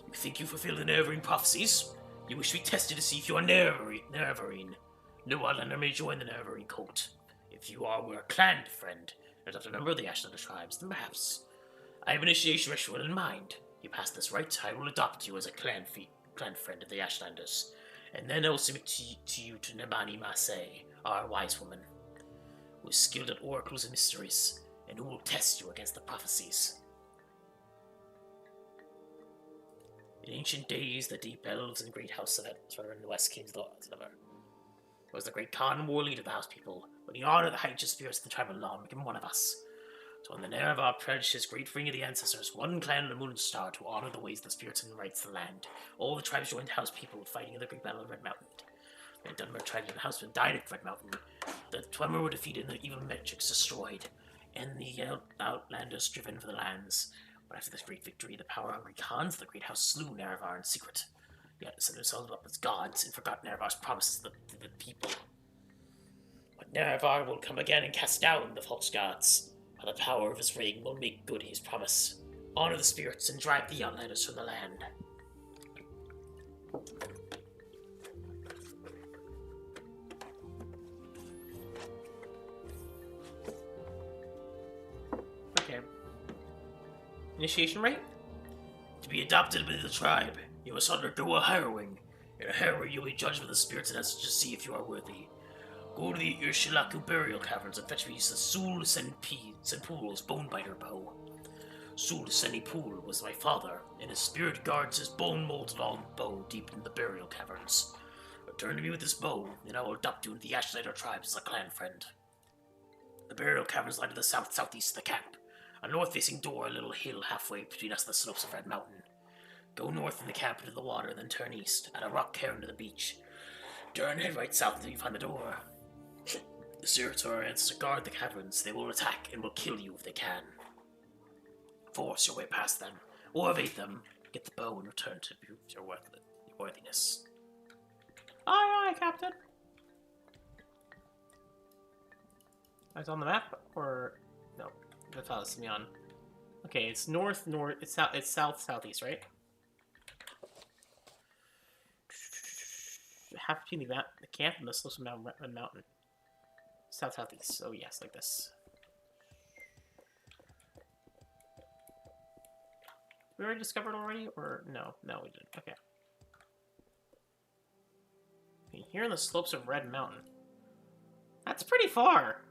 You think you fulfill the Nerevarine prophecies? You wish to be tested to see if you are Nerevarine. No Outlander may join the Nerevarine cult. If you are, we're a clan friend, and not a number of the Ashlander tribes, then perhaps. I have an initiation ritual in mind. You pass this rite, I will adopt you as a clan friend of the Ashlanders, and then I will submit to you to Nibani Masay, our wise woman, who is skilled at oracles and mysteries, and who will test you against the prophecies. In ancient days, the deep elves and great house of Edinburgh in the west came to the river. It was the great Khan war leader of the house people, but he honored the high spirits of the tribal law and became one of us. So when the Nerevar pledged his great ring of the ancestors, one clan of the Moon Star to honor the ways of the spirits and rights of the land, all the tribes joined house people fighting in the great battle of Red Mountain. When Dunmer tried and the housemen died at Red Mountain, the dwemer were defeated and the evil metrics destroyed, and the outlanders driven for the lands. But after this great victory, the power-hungry Khans of the great house slew Nerevar in secret, yet set themselves up as gods and forgot Nerevar's promises to the people. But Nerevar will come again and cast down the false gods. By the power of his ring will make good his promise. Honor the spirits and drive the outlanders from the land. Okay. Initiation rite? To be adopted by the tribe, you must undergo a harrowing. In a harrowing, you'll be judged by the spirits and asked to see if you are worthy. Go to the Urshilaku burial caverns and fetch me the Sul Senpool's bonebiter bow. Sul Senipool was my father, and his spirit guards his bone-molded bow deep in the burial caverns. Return to me with this bow, and I will adopt you into the Ashlander tribes as a clan friend. The burial caverns lie to the south-southeast of the camp. A north-facing door, a little hill halfway between us and the slopes of Red Mountain. Go north in the camp into the water, then turn east, at a rock cairn to the beach. Turn head right south until you find the door. The spirits or our ancestors guard the caverns. They will attack and will kill you if they can. Force your way past them, or evade them. Get the bow and return to your worthiness. Aye, aye, Captain. It's on the map, or no? That's how it's me on. Okay, it's north. It's south. It's southeast, right? Half between the camp and the slopes of mountain. Southeast. So yes, like this. We already discovered already, or no? No, we didn't. Okay. Here on the slopes of Red Mountain. That's pretty far.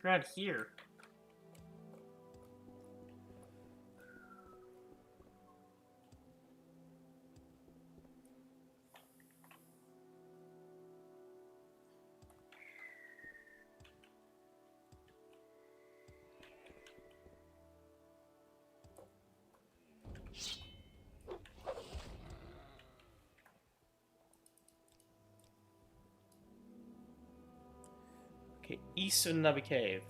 Around here. Okay, east of Nubby Cave.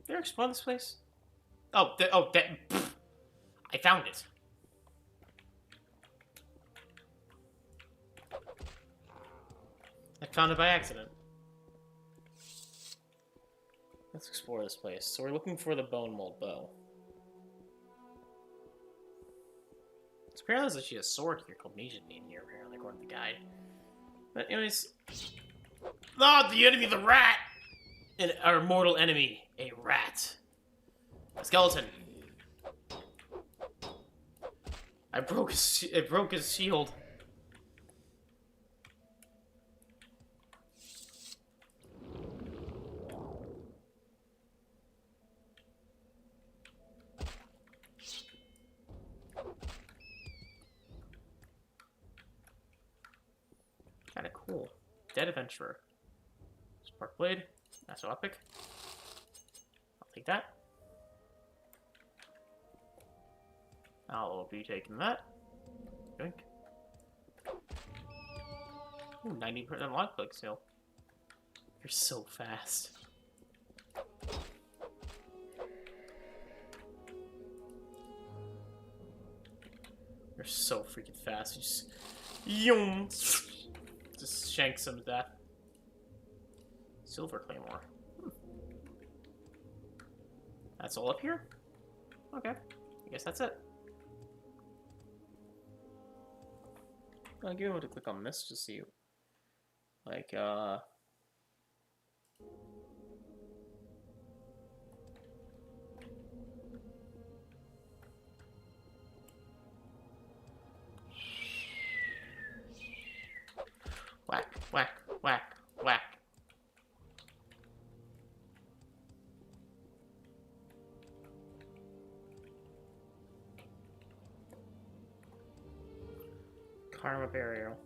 Did I explore this place? Oh, I found it. I found it by accident. Let's explore this place. So we're looking for the bone mold bow. So apparently there's actually a sword here called Mage's Name here, apparently, according to the guide. But anyways... Oh, the enemy, the rat! Our mortal enemy, a rat. A skeleton. It broke his shield. Kinda cool. Dead adventurer. Spark blade. That's so epic. I'll take that. I'll be taking that. Drink. Ooh, 90% lock click sale. You're so fast. You're so freaking fast. You just... Yum! Just shank some of that. Silver claymore. That's all up here? Okay. I guess that's it. I'll give it a click on this to see. Like, whack, whack, whack, whack. Karma burial.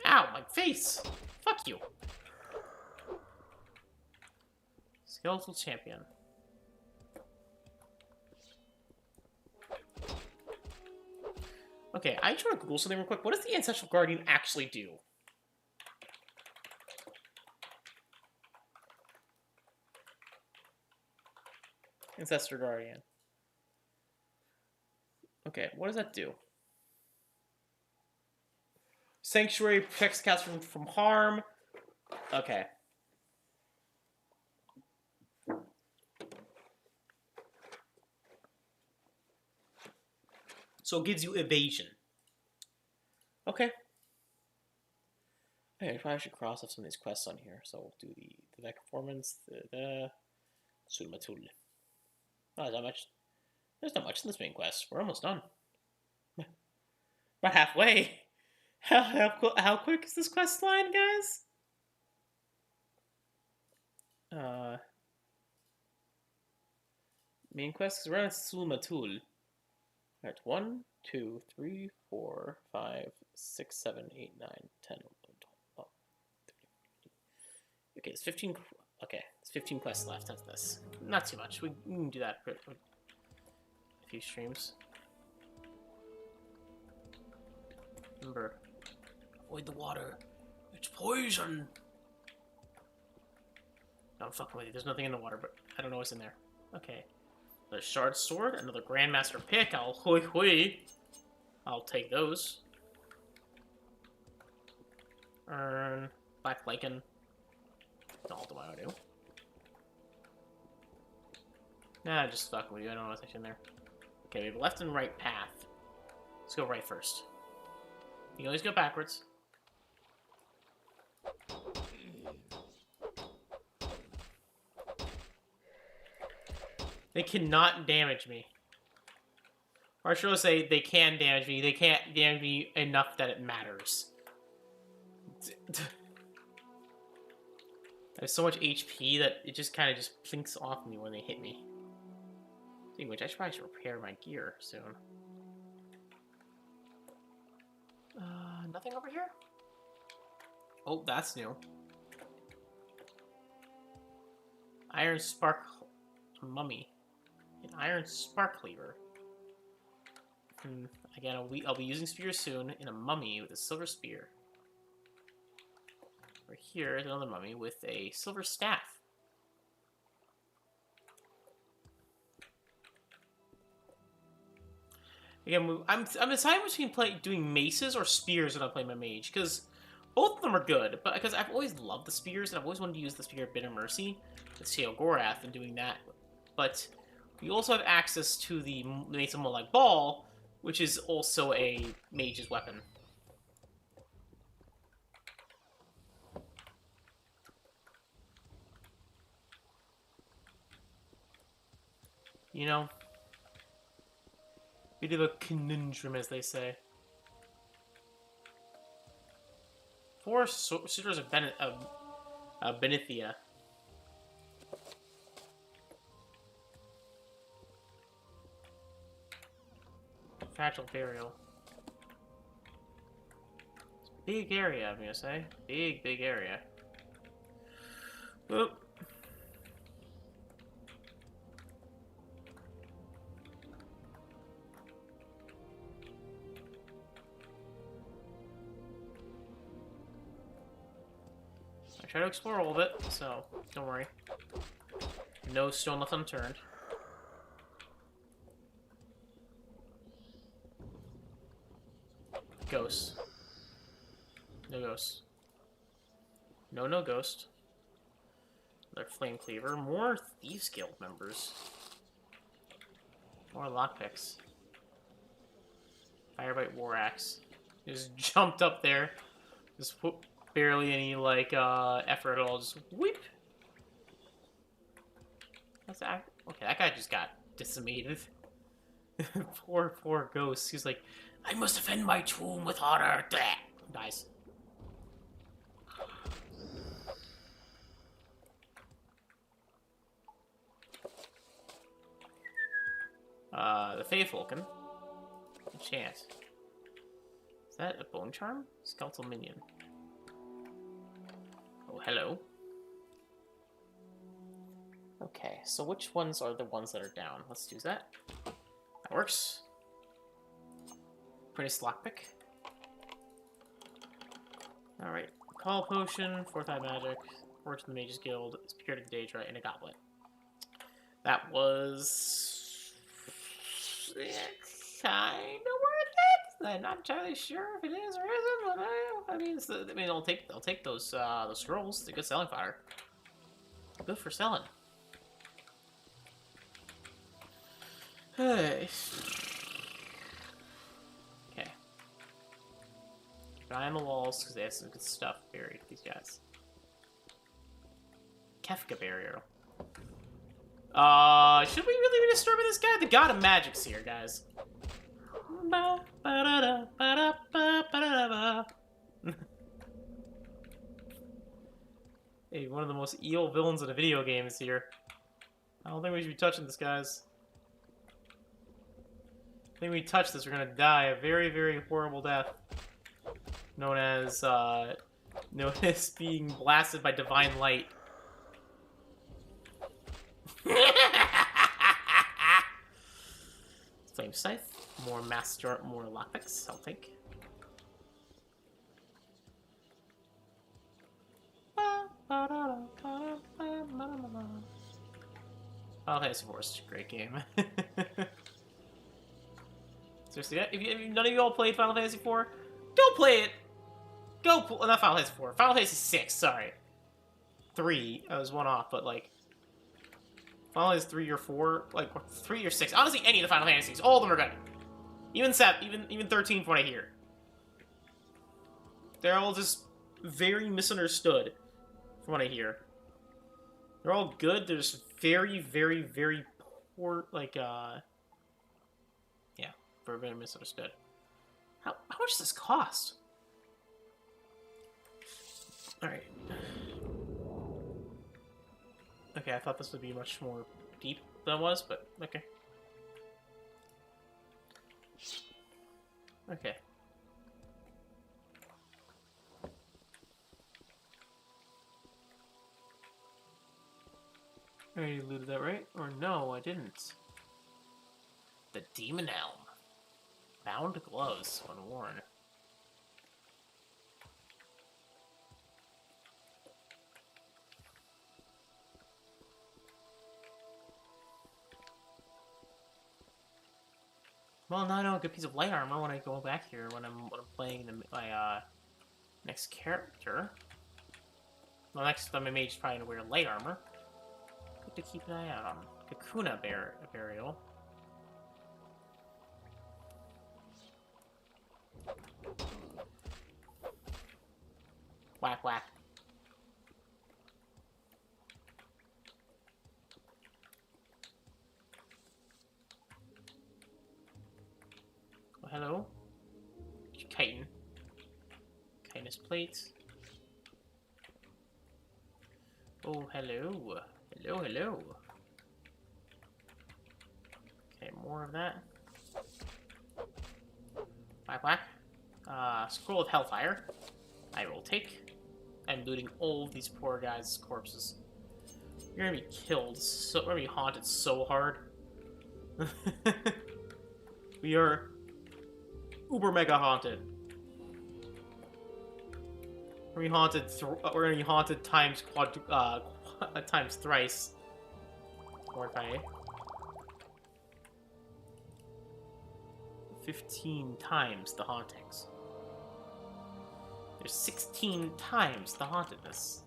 Ow, my face! Fuck you! Skeletal champion. Okay, I just want to Google something real quick. What does the Ancestral Guardian actually do? Ancestor Guardian. Okay, what does that do? Sanctuary protects cats from harm. Okay. So it gives you evasion. Okay. Okay, I probably should cross off some of these quests on here. So we'll do the vivec performance, the Sulmatul. Oh, there's not much. There's not much in this main quest. We're almost done. We're halfway. How quick is this quest line, guys? Main quest is we're on Sulmatul. Alright, 1, 2, 3, 4, 5, 6, 7, 8, 9, 10, 11, 12. Oh, 13. Okay, it's 15. Okay, it's 15 quests left. That's this. Not too much. We can do that for a few streams. Remember, avoid the water. It's poison. No, I'm fucking with you. There's nothing in the water, but I don't know what's in there. Okay. Another shard sword, another grandmaster pick. I'll take those. Earn black lichen. All do I do? Nah, just fucking with you. I don't know what's actually in there. Okay, we have a left and right path. Let's go right first. You can always go backwards. They cannot damage me. Or I should say they can damage me. They can't damage me enough that it matters. I have so much HP that it just kind of just plinks off me when they hit me. Speaking of which, I should probably repair my gear soon. Nothing over here? Oh, that's new. Iron spark mummy. An iron spark cleaver. Again, I'll be using spears soon in a mummy with a silver spear. Over here is another mummy with a silver staff. Again, I'm deciding between doing maces or spears when I play my mage, because both of them are good. But because I've always loved the spears, and I've always wanted to use the spear of Bitter Mercy with sheogorath and doing that. But we also have access to the mace of molagbal, which is also a mage's weapon. You know, bit of a conundrum, as they say. 4 suitors of boethiah. Fragile burial. Big area, I'm gonna say. Big area. Whoop. I try to explore all of it, so don't worry. No stone left unturned. Ghosts. No ghosts. No ghost. Another flame cleaver. More Thieves Guild members. More lockpicks. Firebite war axe. Just jumped up there. Just barely any like effort at all. Just whip. What's that? Okay, that guy just got decimated. poor ghost. He's like, I must defend my tomb with honor. Dies. The Fey Falcon. Enchant. Is that a bone charm? Skeletal minion. Oh, hello. Okay, so which ones are the ones that are down? Let's do that. That works. Pretty lockpick. Alright. Call Potion, 4th Eye Magic, Word to the Mage's Guild, Spear to the Daedra, and a Goblet. That was... kind of worth it. I'm not entirely sure if it is or isn't, but I mean, they'll take those scrolls. It's a good selling fodder. Good for selling. Hey. Okay. Keep an eye on the walls because they have some good stuff buried. These guys. Kefka barrier. Should we really be disturbing this guy? The god of magic's here, guys. Hey, one of the most evil villains in a video game is here. I don't think we should be touching this, guys. I think we touch this, we're gonna die a very, very horrible death. Known as being blasted by divine light. Flame scythe, more master, more lockpicks, I'll take. Final Fantasy IV is a great game. Seriously, if none of you all played Final Fantasy IV, go play it. Not Final Fantasy IV. Final Fantasy VI. Sorry, 3. I was one off, but like Final Fantasy 3 or 4, like 3 or 6. Honestly, any of the Final Fantasies, all of them are good. Even 7, even 13, from what I hear. They're all just very misunderstood, from what I hear. They're all good. They're just very, very, very poor. Like, yeah, very, very misunderstood. How much does this cost? All right. Okay, I thought this would be much more deep than it was, but okay. Okay. I already looted that, right? Or no, I didn't. The Demon Elm. Bound gloves when worn. Well, now I know a good piece of light armor when I go back here when I'm playing my next character. Well, next time my mage is probably gonna wear light armor. Good to keep an eye out on. Kakuna burial. Whack whack. Oh, hello. Chitin. Chitinous plates. Oh, hello. Hello, hello. Okay, more of that. Whack whack. Scroll of Hellfire. I will take. I'm looting all of these poor guys' corpses. You're gonna be killed. We're gonna be haunted so hard. We are uber mega haunted. We're gonna be haunted times times thrice. Or if I 15 times the hauntings. There's 16 times the hauntedness.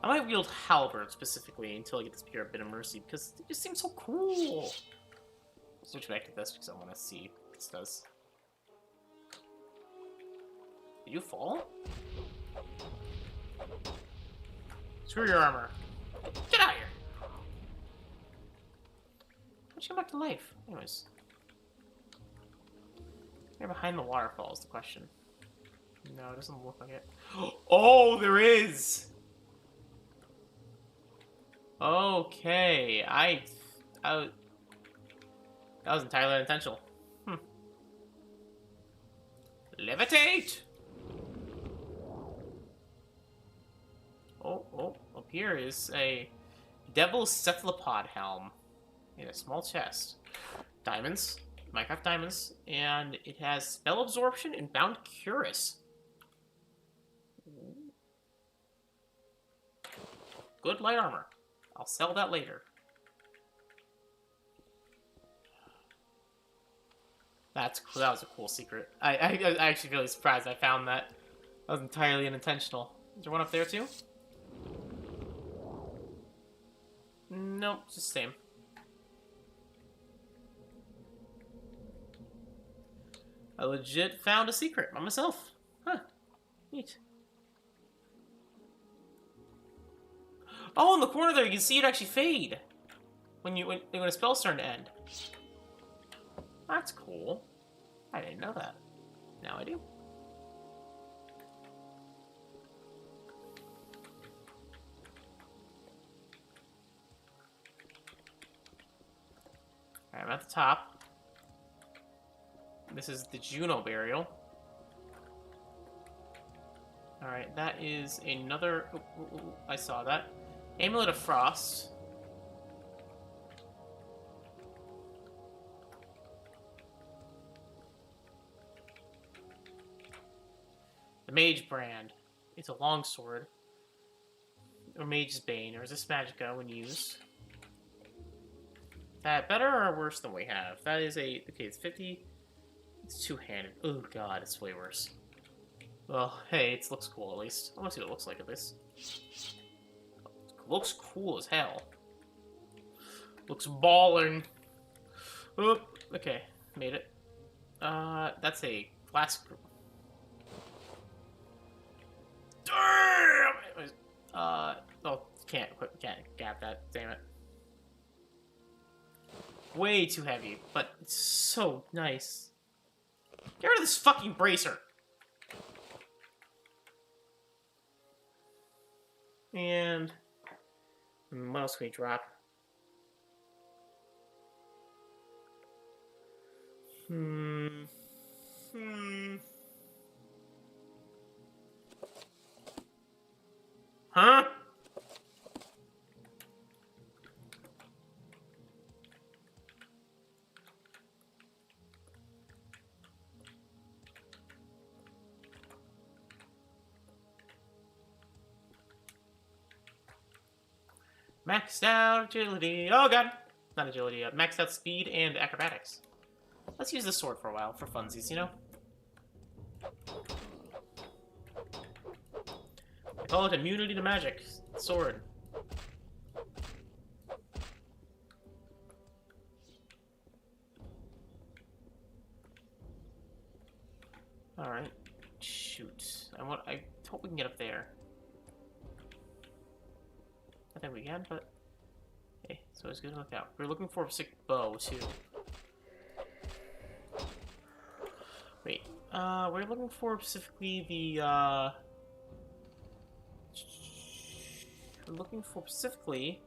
I might wield halberd specifically until I get this pure bit of mercy because it just seems so cool. I'll switch back to this because I want to see what this does. Did you fall? Screw your armor. Get out of here! How'd you come back to life? Anyways. Where behind the waterfall is the question. No, it doesn't look like it. Oh, there is! Okay, that was entirely unintentional. Levitate! Oh, up here is a devil's cephalopod helm in a small chest. Diamonds, Minecraft diamonds, and it has spell absorption and bound cuirass. Good light armor. I'll sell that later. That's cool. That was a cool secret. I actually really surprised I found that. That was entirely unintentional. Is there one up there too? Nope, it's just the same. I legit found a secret by myself. Huh. Neat. Oh, in the corner there, you can see it actually fade when a spell's starting to end. That's cool. I didn't know that. Now I do. Alright, I'm at the top. This is the Juno burial. Alright, that is another... Ooh, I saw that. Amulet of Frost. The Mage Brand. It's a longsword. Or Mage's Bane. Or is this Magicka when used? Is that better or worse than we have? That is a... Okay, it's 50. It's two-handed. Oh god, it's way worse. Well, hey, it looks cool at least. I want to see what it looks like at least. It looks cool as hell. Looks ballin'. Oop. Okay, made it. That's a glass... Damn! Oh, can't gap that, damn it. Way too heavy, but it's so nice. Get rid of this fucking bracer! And... what else can we drop? Huh? Maxed out agility. Oh god! Not agility, maxed out speed and acrobatics. Let's use this sword for a while, for funsies, you know? I call it immunity to magic. Sword. Alright. Shoot. I hope we can get up there. I think we can, but... Hey, so it's good to look out. We're looking for a sick bow, too. Wait, we're looking for specifically the, we're looking for specifically...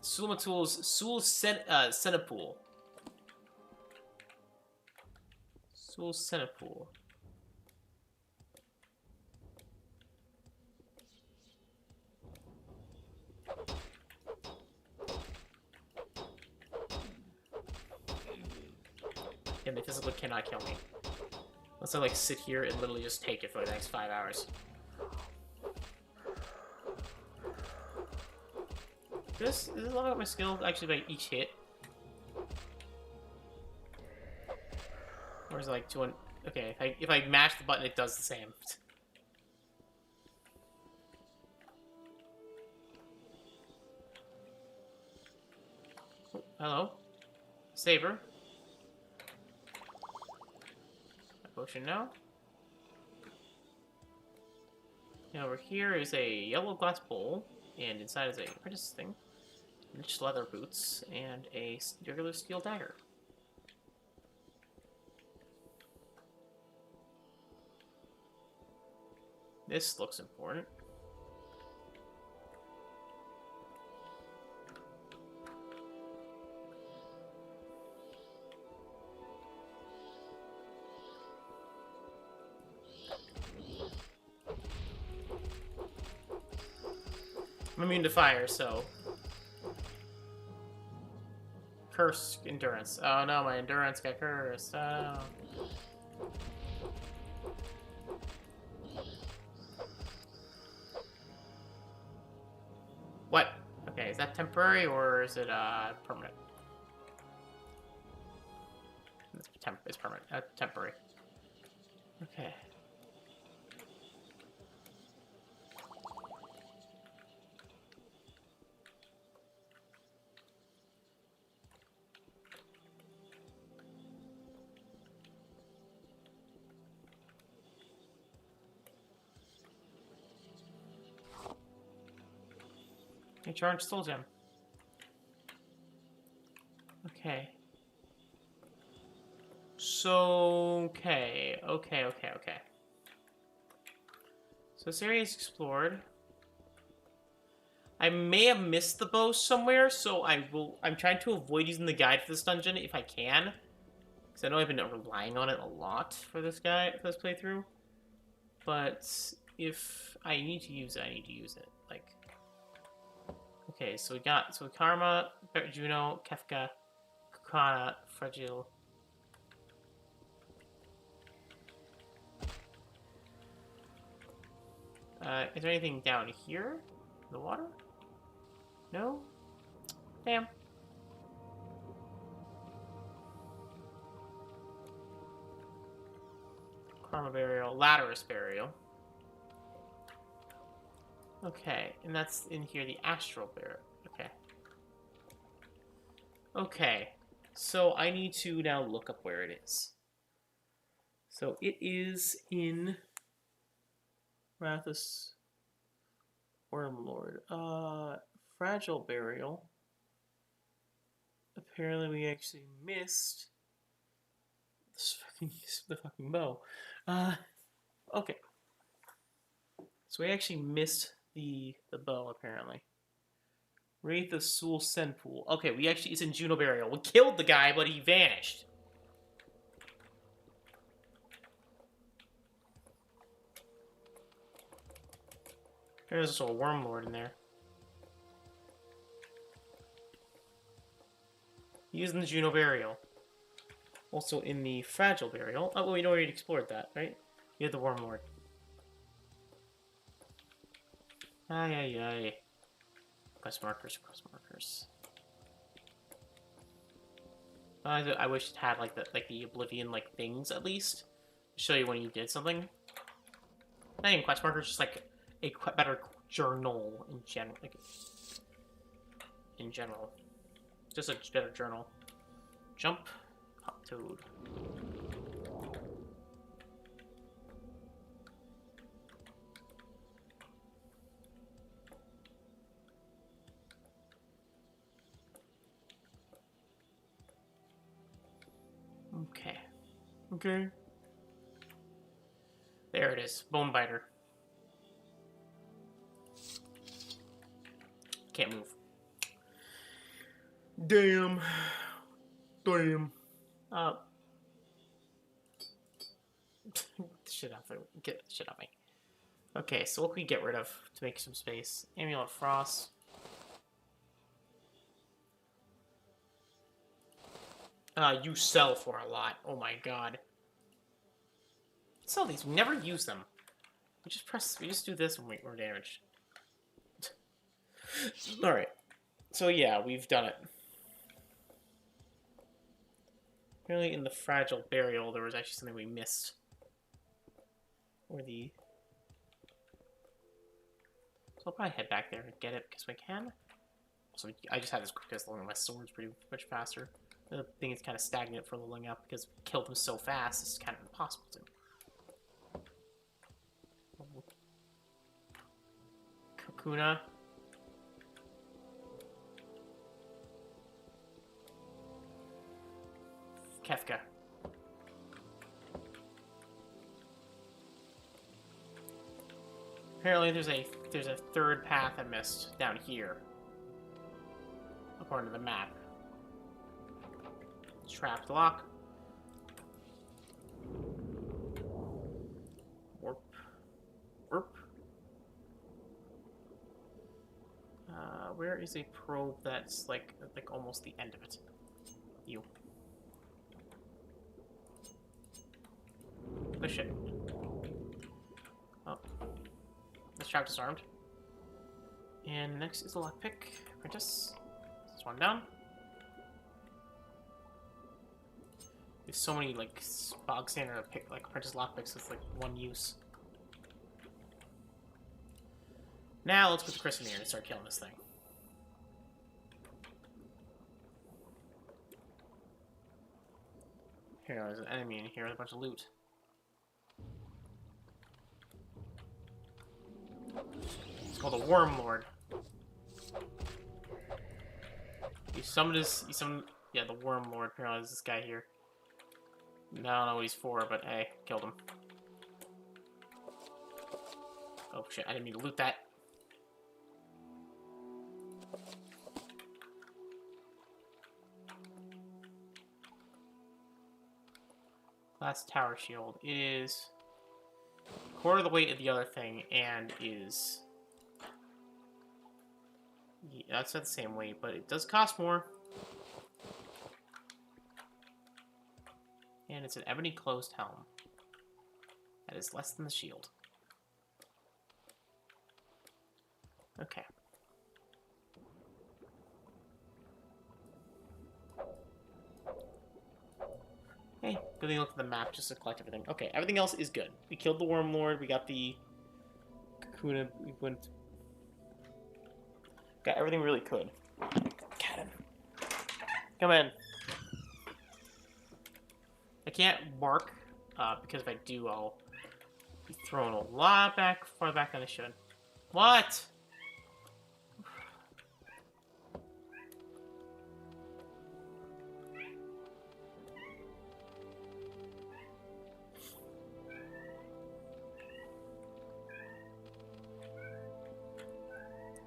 Sulmatul's Centipool. Sul Centipool. Yeah, they physically cannot kill me. Unless I, like, sit here and literally just take it for the next 5 hours. Is this level up my skill actually by each hit? Or is it like doing... Okay, if I mash the button, it does the same. Oh, hello. Saber. A potion now. And over here is a yellow glass bowl, and inside is a apprentice thing. Rich leather boots, and a regular steel dagger. This looks important. I'm immune to fire, so... Curse endurance. Oh no, my endurance got cursed. Oh. What? Okay, is that temporary or is it permanent? It's permanent. Temporary. Okay. A charged soul gem. Okay. So, okay. So this area is explored. I may have missed the bow somewhere, so I'm trying to avoid using the guide for this dungeon if I can. Because I know I've been relying on it a lot for this playthrough. But if I need to use it, I need to use it. Like... Okay, so Karma, Juno, Kefka, Kukana, Fragile, Is there anything down here? In the water? No? Damn. Karma burial, Laterus burial. Okay, and that's in here, the astral burial. Okay. Okay, so I need to now look up where it is. So it is in Rathus Wormlord. Fragile burial. Apparently we actually missed the fucking bow. Okay. So we actually missed the bow, apparently. Wraith of Sul Senpool. Okay, it's in Juno Burial. We killed the guy, but he vanished. There's also a Wormlord in there. He's in the Juno Burial. Also in the Fragile Burial. Oh, well, we already explored that, right? You had the Wormlord. Ay, ay, ay. Quest markers, quest markers. I wish it had like the Oblivion things at least to show you when you did something. Not even quest markers, just like a better journal in general. In general, just a better journal. Jump, hop toad. Okay. Okay. There it is. Bone biter. Can't move. Damn. Damn. Shit off me. Get shit off me. Okay, so what can we get rid of to make some space? Amulet Frost. You sell for a lot. Oh my god. Sell these. We never use them. We just do this when we're damaged. Alright. So yeah, we've done it. Apparently in the Fragile Burial there was actually something we missed. Or the... So I'll probably head back there and get it because we can. So I just had this because leveling my sword's pretty much faster. The thing is kind of stagnant for leveling up because we killed him so fast, it's kind of impossible to. Kakuna. Kefka. Apparently there's a third path I missed down here. According to the map. Trapped lock. Warp. Warp. Where is a probe that's like almost the end of it? You. Push it. Oh. This trap disarmed. And next is a lockpick. Apprentice. This one down. There's so many bog standard apprentice lockpicks with one use. Now let's put the Chris in here and start killing this thing. Here, there's an enemy in here with a bunch of loot. It's called a Wormlord. You summoned yeah, the Wormlord. Apparently there's this guy here. I don't know what he's for, but hey, killed him. Oh shit, I didn't mean to loot that. Glass tower shield is quarter of the weight of the other thing and is... Yeah, that's not the same weight, but it does cost more. And it's an ebony closed helm. That is less than the shield. Okay. Hey, good thing look at the map just to collect everything. Okay, everything else is good. We killed the Worm Lord. We got the Kakuna. We went. Got everything we really could. Get him. Come in. I can't bark because if I do, I'll be thrown a lot far back than I should. What?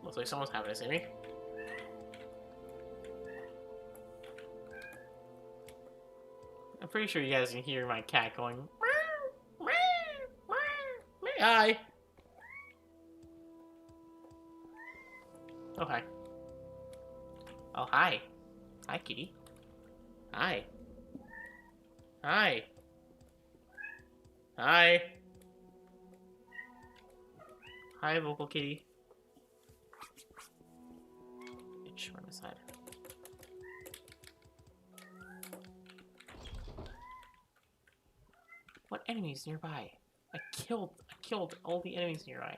Looks like someone's having to see me. I'm pretty sure you guys can hear my cat going. Hi. Oh, hi. Oh, hi. Hi, kitty. Hi. Hi. Hi. Hi, vocal kitty. Bitch, run aside. What enemies nearby? I killed all the enemies nearby.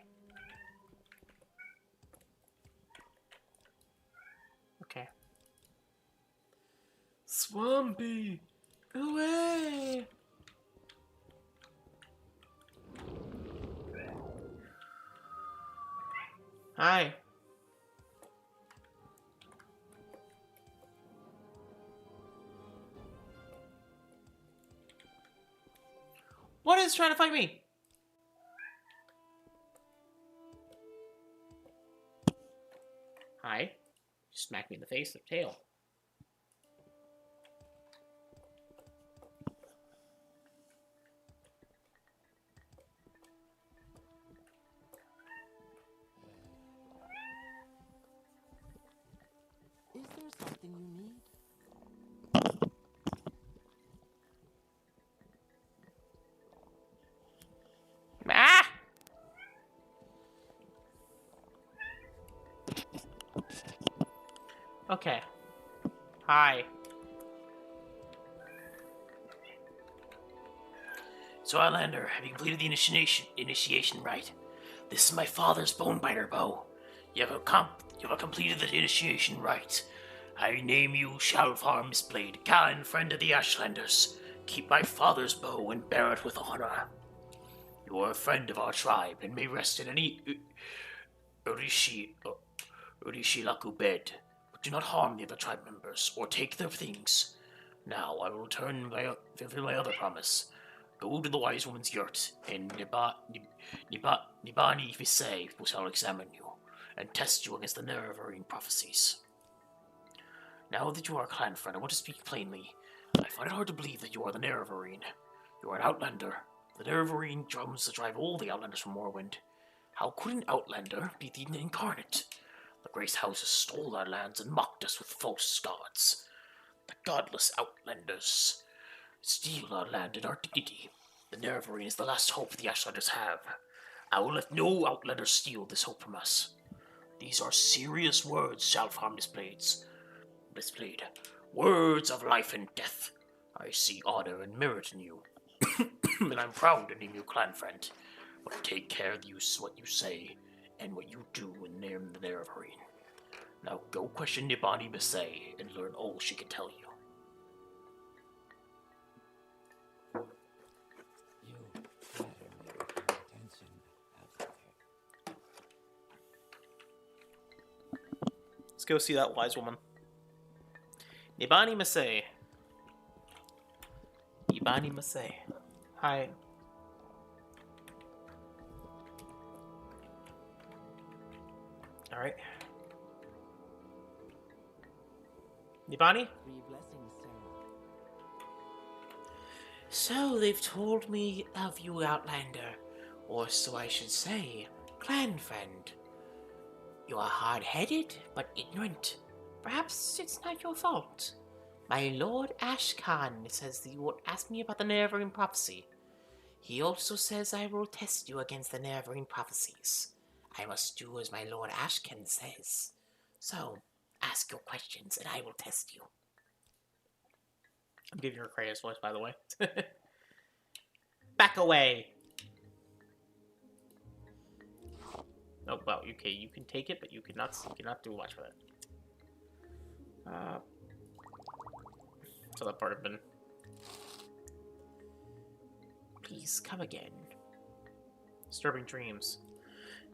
Okay. Swampy! Away! Hi. What is trying to fight me? Hi. Smack me in the face with tail. Is there something you need? Ah! Okay. Hi. So, Outlander, have you completed the initiation rite? This is my father's bonebiter bow. You have completed the initiation rite. I name you Shalfar Mistblade, kind friend of the Ashlanders. Keep my father's bow and bear it with honor. You are a friend of our tribe and may rest in any Urishilaku bed, but do not harm the other tribe members or take their things. Now I will fulfill my other promise. Go to the wise woman's yurt, and Nibani Visay shall examine you and test you against the nerevarine prophecies. Now that you are a clan friend, I want to speak plainly. I find it hard to believe that you are the nerevarine. You are an outlander. The nerevarine drums that drive all the outlanders from Morrowind. How could an outlander be the incarnate? The Grace Houses stole our lands and mocked us with false gods. The godless outlanders steal our land and our dignity. The nerevarine is the last hope the Ashlanders have. I will let no outlander steal this hope from us. These are serious words, Shalfar Mistblade. Words of life and death. I see honor and merit in you, and I'm proud to name you clan friend. But take care of what you say and what you do in the nerevarine. Now go question Nibani Misay and learn all she can tell you. You flatter me with your attention, Outlander. Let's go see that wise woman. Nibani Masay. Nibani Masay. Hi. Alright. Nibani? 3 blessings, Sarah. So they've told me of you, Outlander, or so I should say, clan friend. You are hard-headed, but ignorant. Perhaps it's not your fault. My Lord Ashkan says that you won't ask me about the nerevarine prophecy. He also says I will test you against the nerevarine prophecies. I must do as my Lord Ashken says. So, ask your questions and I will test you. I'm giving her Kratos voice, by the way. Back away! Oh, well, okay, you can take it, but you cannot do much with it. So that part have been... Please, come again. Disturbing dreams.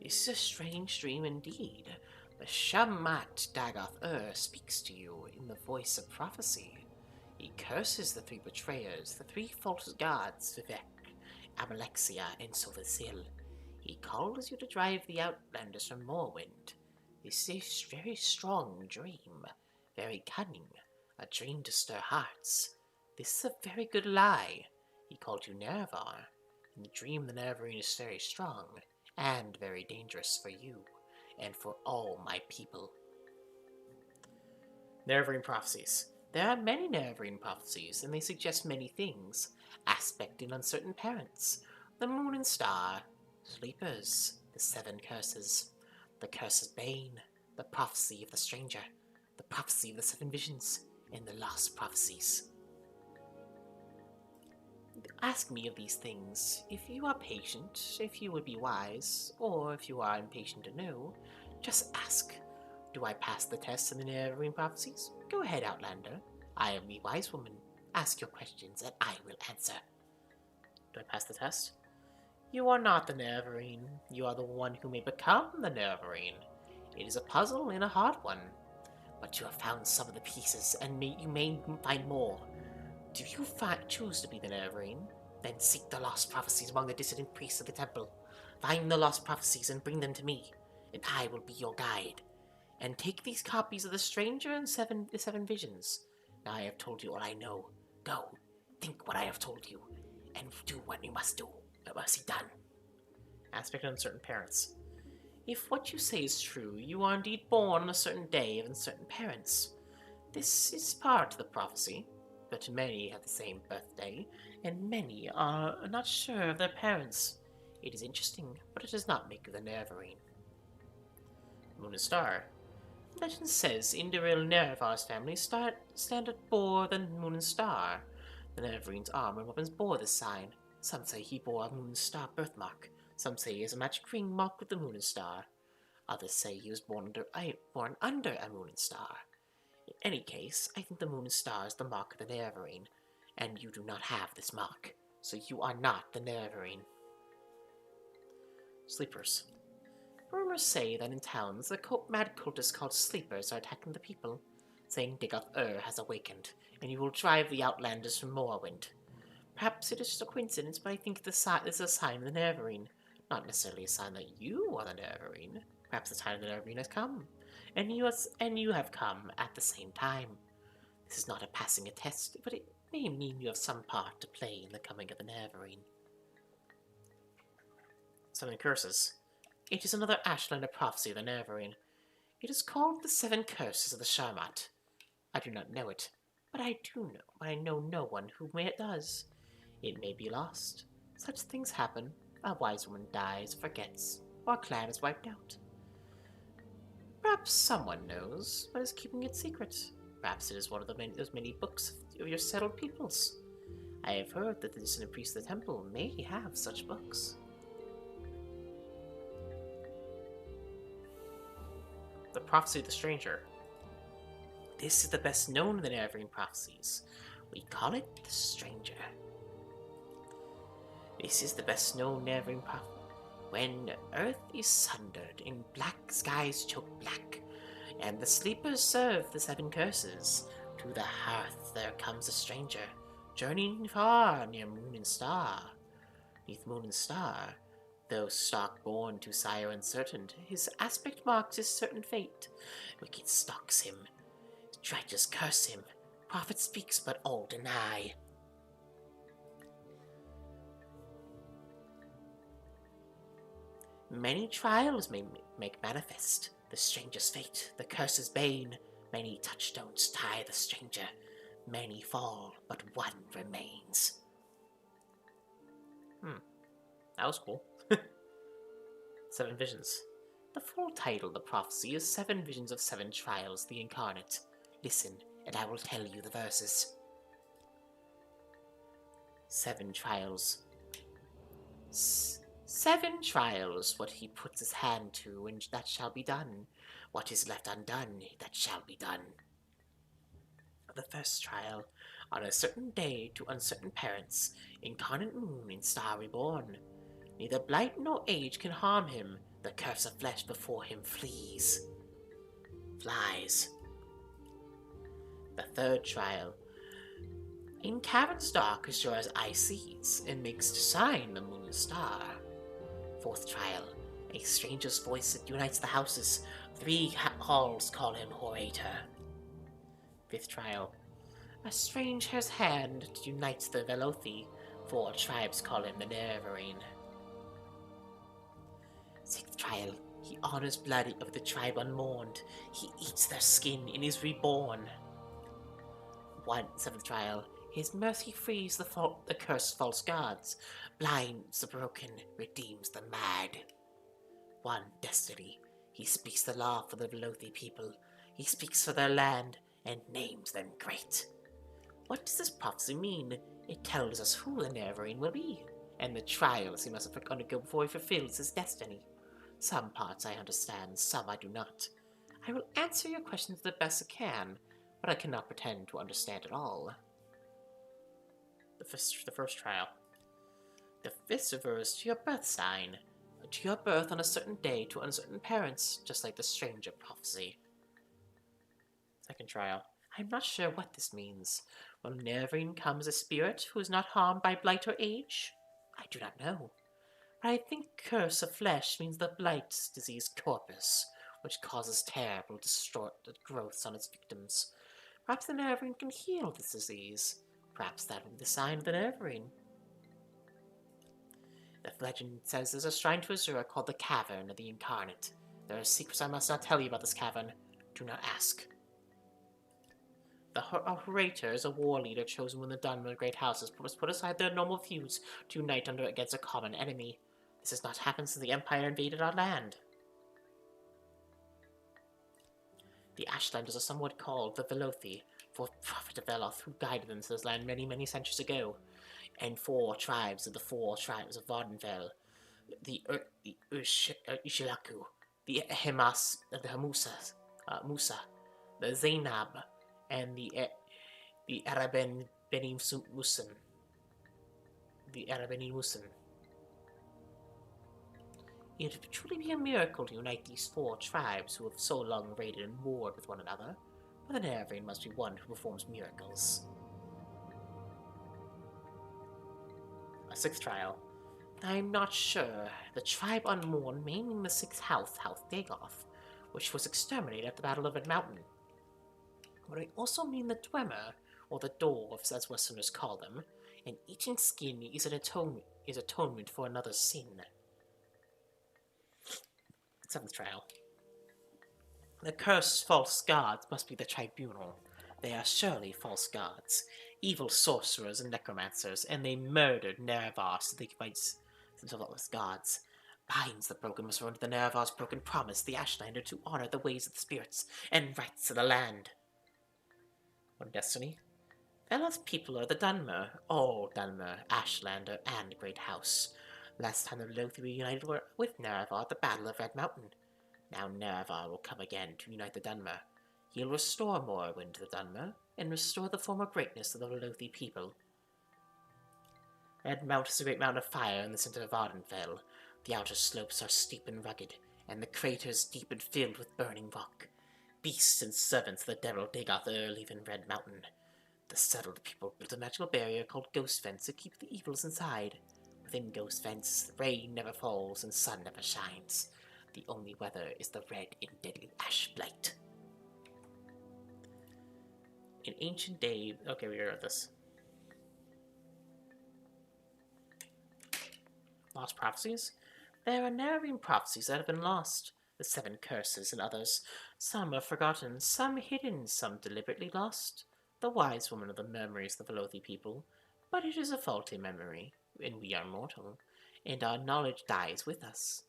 This is a strange dream indeed. The Shamat Dagoth-ur speaks to you in the voice of prophecy. He curses the 3 betrayers, the 3 false gods, Vivec, Amalexia, and Solstheim. He calls you to drive the outlanders from Morrowind. This is a very strong dream, very cunning, a dream to stir hearts. This is a very good lie. He called you Nerevar. In the dream, the nerevarine is very strong, and very dangerous for you, and for all my people. Nerevarine prophecies. There are many nerevarine prophecies, and they suggest many things, aspecting uncertain parents, the moon and star, sleepers, the 7 curses, the curse's bane, the prophecy of the stranger, the prophecy of the 7 visions, and the lost prophecies. Ask me of these things. If you are patient, if you would be wise, or if you are impatient to know, just ask. Do I pass the test in the nerevarine prophecies? Go ahead, Outlander. I am the wise woman. Ask your questions, and I will answer. Do I pass the test? You are not the nerevarine. You are the one who may become the nerevarine. It is a puzzle and a hard one. But you have found some of the pieces, and you may find more. Do you choose to be the nerevarine? Then seek the lost prophecies among the dissident priests of the temple. Find the lost prophecies and bring them to me, and I will be your guide. And take these copies of the stranger and the 7 visions. Now I have told you all I know. Go, think what I have told you, and do what you must do. What must be done? Aspect of uncertain parents. If what you say is true, you are indeed born on a certain day of uncertain parents. This is part of the prophecy, but many have the same birthday, and many are not sure of their parents. It is interesting, but it does not make you the nerevarine. Moon and star. Legend says Imperial Nerevar's family stand at bore the moon and star. The nerevarines' armor and weapons bore this sign. Some say he bore a moon and star birthmark. Some say he has a magic ring marked with the moon and star. Others say he was born under a moon and star. In any case, I think the moon and star is the mark of the nerevarine, and you do not have this mark, so you are not the nerevarine. Sleepers. Rumors say that in towns, the mad cultists called sleepers are attacking the people, saying dagoth-ur has awakened, and you will drive the outlanders from Morrowind. Perhaps it is just a coincidence, but I think this is a sign of the nerevarine, not necessarily a sign that you are the nerevarine. Perhaps the time of the nerevarine has come, and you have come at the same time. This is not a passing a test, but it may mean you have some part to play in the coming of the nerevarine. 7 curses. It is another Ashlander prophecy of the nerevarine. It is called the 7 curses of the Shamat. I do not know it, but I do know. I know no one who it does. It may be lost. Such things happen. A wise woman dies, forgets, or a clan is wiped out. Perhaps someone knows, but is keeping it secret. Perhaps it is one of those many books of your settled peoples. I have heard that the dissident priests of the temple may have such books. The prophecy of the stranger. This is the best known of the nerevarine prophecies. We call it the stranger. This is the best known nerevarine prophecy. When earth is sundered and black skies choke black, and the sleepers serve the 7 curses, to the hearth there comes a stranger, journeying far near moon and star. Neath moon and star, though stock born to sire uncertain, his aspect marks his certain fate. Wicked stalks him, righteous curse him, prophet speaks but all deny. Many trials may make manifest the stranger's fate, the curse's bane. Many touchstones tie the stranger. Many fall, but one remains. That was cool. 7 visions. The full title of the prophecy is 7 Visions of 7 Trials, the Incarnate. Listen, and I will tell you the verses. 7 trials. 7 trials, what he puts his hand to, and that shall be done. What is left undone, that shall be done. The first trial, on a certain day to uncertain parents, incarnate moon in star reborn. Neither blight nor age can harm him, the curse of flesh before him flies. The third trial, in caverns dark as sure as eye sees, and makes to shine the moon and star. Fourth trial, a stranger's voice that unites the houses, 3 halls call him orator. Fifth trial, a stranger's hand that unites the Velothi, 4 tribes call him the Nerevarine. Sixth trial, he honors blood of the tribe unmourned, he eats their skin and is reborn. Seventh trial, his mercy frees the cursed false gods, blinds the broken, redeems the mad. 1 destiny, he speaks the law for the Velothi people, he speaks for their land, and names them great. What does this prophecy mean? It tells us who the Nerevarine will be, and the trials he must undergo before he fulfills his destiny. Some parts I understand, some I do not. I will answer your questions the best I can, but I cannot pretend to understand it all. The first trial. The fifth refers to your birth sign, to your birth on a certain day to uncertain parents, just like the stranger prophecy. Second trial. I'm not sure what this means. Will Nerevarine come as a spirit who is not harmed by blight or age? I do not know. But I think curse of flesh means the blight disease corpus, which causes terrible, distorted growths on its victims. Perhaps the Nerevarine can heal this disease. Perhaps that will be the sign of the Nerevarine. The legend says there's a shrine to Azura called the Cavern of the Incarnate. There are secrets I must not tell you about this cavern. Do not ask. The Orator is a war leader chosen when the Dunmer Great Houses put aside their normal feuds to unite against a common enemy. This has not happened since the Empire invaded our land. The Ashlanders are somewhat called the Velothi, for Prophet of Veloth who guided them to this land many, many centuries ago, and 4 tribes of the 4 tribes of Vardenfell, the Ishilaku, the Hemas, the Musa, the Zainab, and the Araben Benim Musan. It would truly be a miracle to unite these 4 tribes who have so long raided and warred with one another, but the Nerevarine must be one who performs miracles. A 6th trial. I'm not sure. The tribe unmourned may mean the 6th house Dagoth, which was exterminated at the Battle of Red Mountain. But it also mean the dwemer, or the dwarves as Westerners call them, and eating skin is an atonement for another's sin. 7th trial. The cursed false gods must be the tribunal. They are surely false gods, evil sorcerers and necromancers, and they murdered Nerevar so they could fight themselves as gods. Binds the broken must run to the Nerevar's broken promise, the Ashlander, to honor the ways of the spirits and rights of the land. 1 destiny. Veloth's people are the Dunmer, all Dunmer, Ashlander, and Great House. Last time the Velothi were united with Nerevar at the Battle of Red Mountain. Now Nerevar will come again to unite the Dunmer. He'll restore Morrowind to the Dunmer, and restore the former greatness of the Velothi people. Red Mount is a great mountain of fire in the center of Vardenfell. The outer slopes are steep and rugged, and the craters deep and filled with burning rock. Beasts and servants of the devil dagoth-ur live in Red Mountain. The settled people built a magical barrier called Ghost Fence to keep the evils inside. Within Ghost Fence, rain never falls and sun never shines. The only weather is the red and deadly ash blight. In ancient days... Okay, we heard this. Lost prophecies? There are Nerevarine prophecies that have been lost. The 7 curses and others. Some are forgotten, some hidden, some deliberately lost. The wise woman of the memories of the Velothi people. But it is a faulty memory, and we are mortal, and our knowledge dies with us.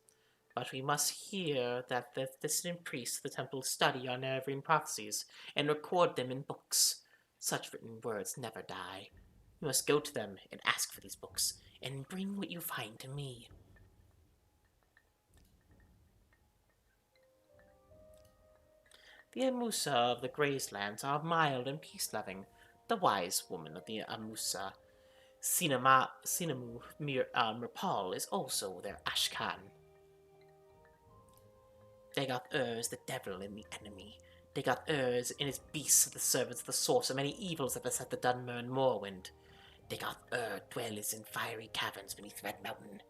But we must hear that the dissident priests of the temple study our nerevarine prophecies and record them in books. Such written words never die. You must go to them and ask for these books, and bring what you find to me. The Amusa of the Grazelands are mild and peace-loving. The wise woman of the Amusa, Sinamu Mirpal, is also their Ashkan. Dagoth-ur is the devil and the enemy. Dagoth-ur and his beasts are the servants of the source of many evils that beset the Dwemer and Morrowind. Dagoth-ur dwells in fiery caverns beneath Red Mountain,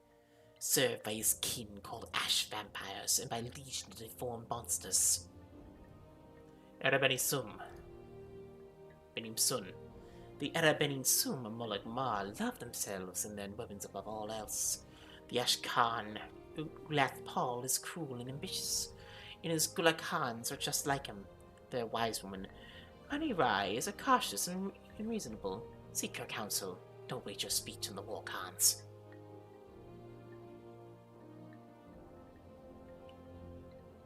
served by his kin called ash vampires and by legions of deformed monsters. Erebenisum. Benimsun. The Erebenisum and molagbal love themselves and their weapons above all else. The Ashkan Ulath-Paul is cruel and ambitious, and his Gulakhans are just like him. Their wise woman, Manirai, is cautious and reasonable. Seek her counsel. Don't wait your speech on the war khans.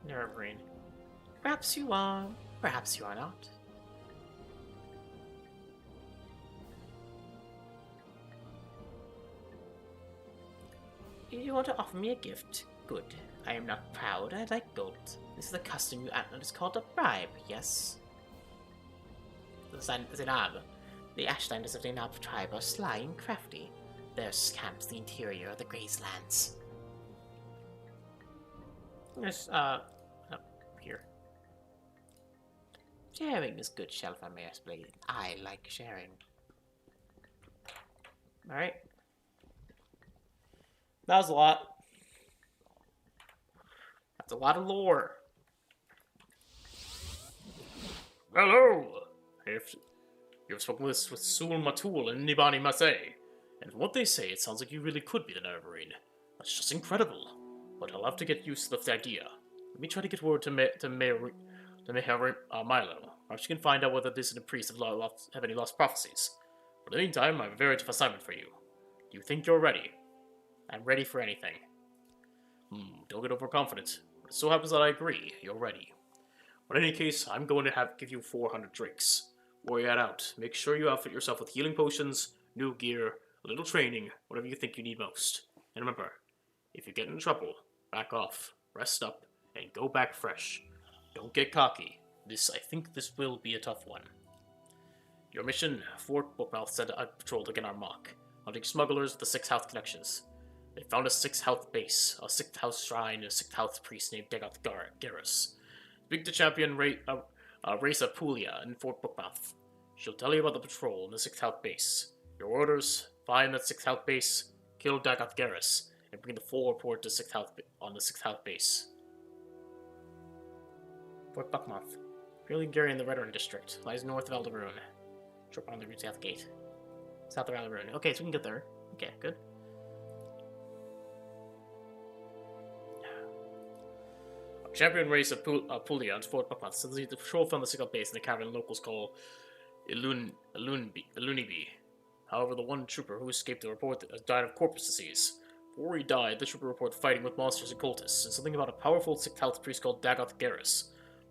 Nerevarine. Perhaps you are, perhaps you are not. You want to offer me a gift? Good. I am not proud. I like gold. This is the custom you outlined. It's called a bribe, yes? The Zenab. The Ashlanders of the Zenab tribe are sly and crafty. Theirs camps the interior of the Grazelands. There's, up here. Sharing is good, Shelfa Mayor's Blade. I like sharing. Alright. That was a lot. That's a lot of lore. Hello! You've spoken with Sul Matul and Nibani Masay, and from what they say, it sounds like you really could be the nerevarine. That's just incredible. But I'll have to get used to the idea. Let me try to get word to Milo. Perhaps you can find out whether this and the priest have any lost prophecies. But in the meantime, I have a very tough assignment for you. Do you think you're ready? I'm ready for anything. Don't get overconfident. But it so happens that I agree. You're ready. But in any case, I'm going to give you 400 drinks. Warrior out. Make sure you outfit yourself with healing potions, new gear, a little training, whatever you think you need most. And remember, if you get in trouble, back off, rest up, and go back fresh. Don't get cocky. I think this will be a tough one. Your mission, Fort Bookmouth sent a patrol to get our mock, hunting smugglers with the 6th House connections. They found a 6th House base, a 6th House shrine, and a 6th House priest named dagoth-ur. Speak to champion Reza Pulia in Fort Bookmouth. She'll tell you about the patrol in the 6th House base. Your orders: find that 6th House base, kill dagoth-ur, and bring the full report to 6th House on the 6th House base. Fort Bookmouth. Purely Gary in the Redern district. Lies north of Alderune. Drop on the route south gate. South of Alderune. Okay, so we can get there. Okay, good. Champion race of Pulia and Fort Buckmouth says the patrol found the signal base in the cavern locals call Ilunibi. However, the one trooper who escaped the report died of corpus disease. Before he died, the trooper reported fighting with monsters and cultists, and something about a powerful 6th House priest called dagoth-ur.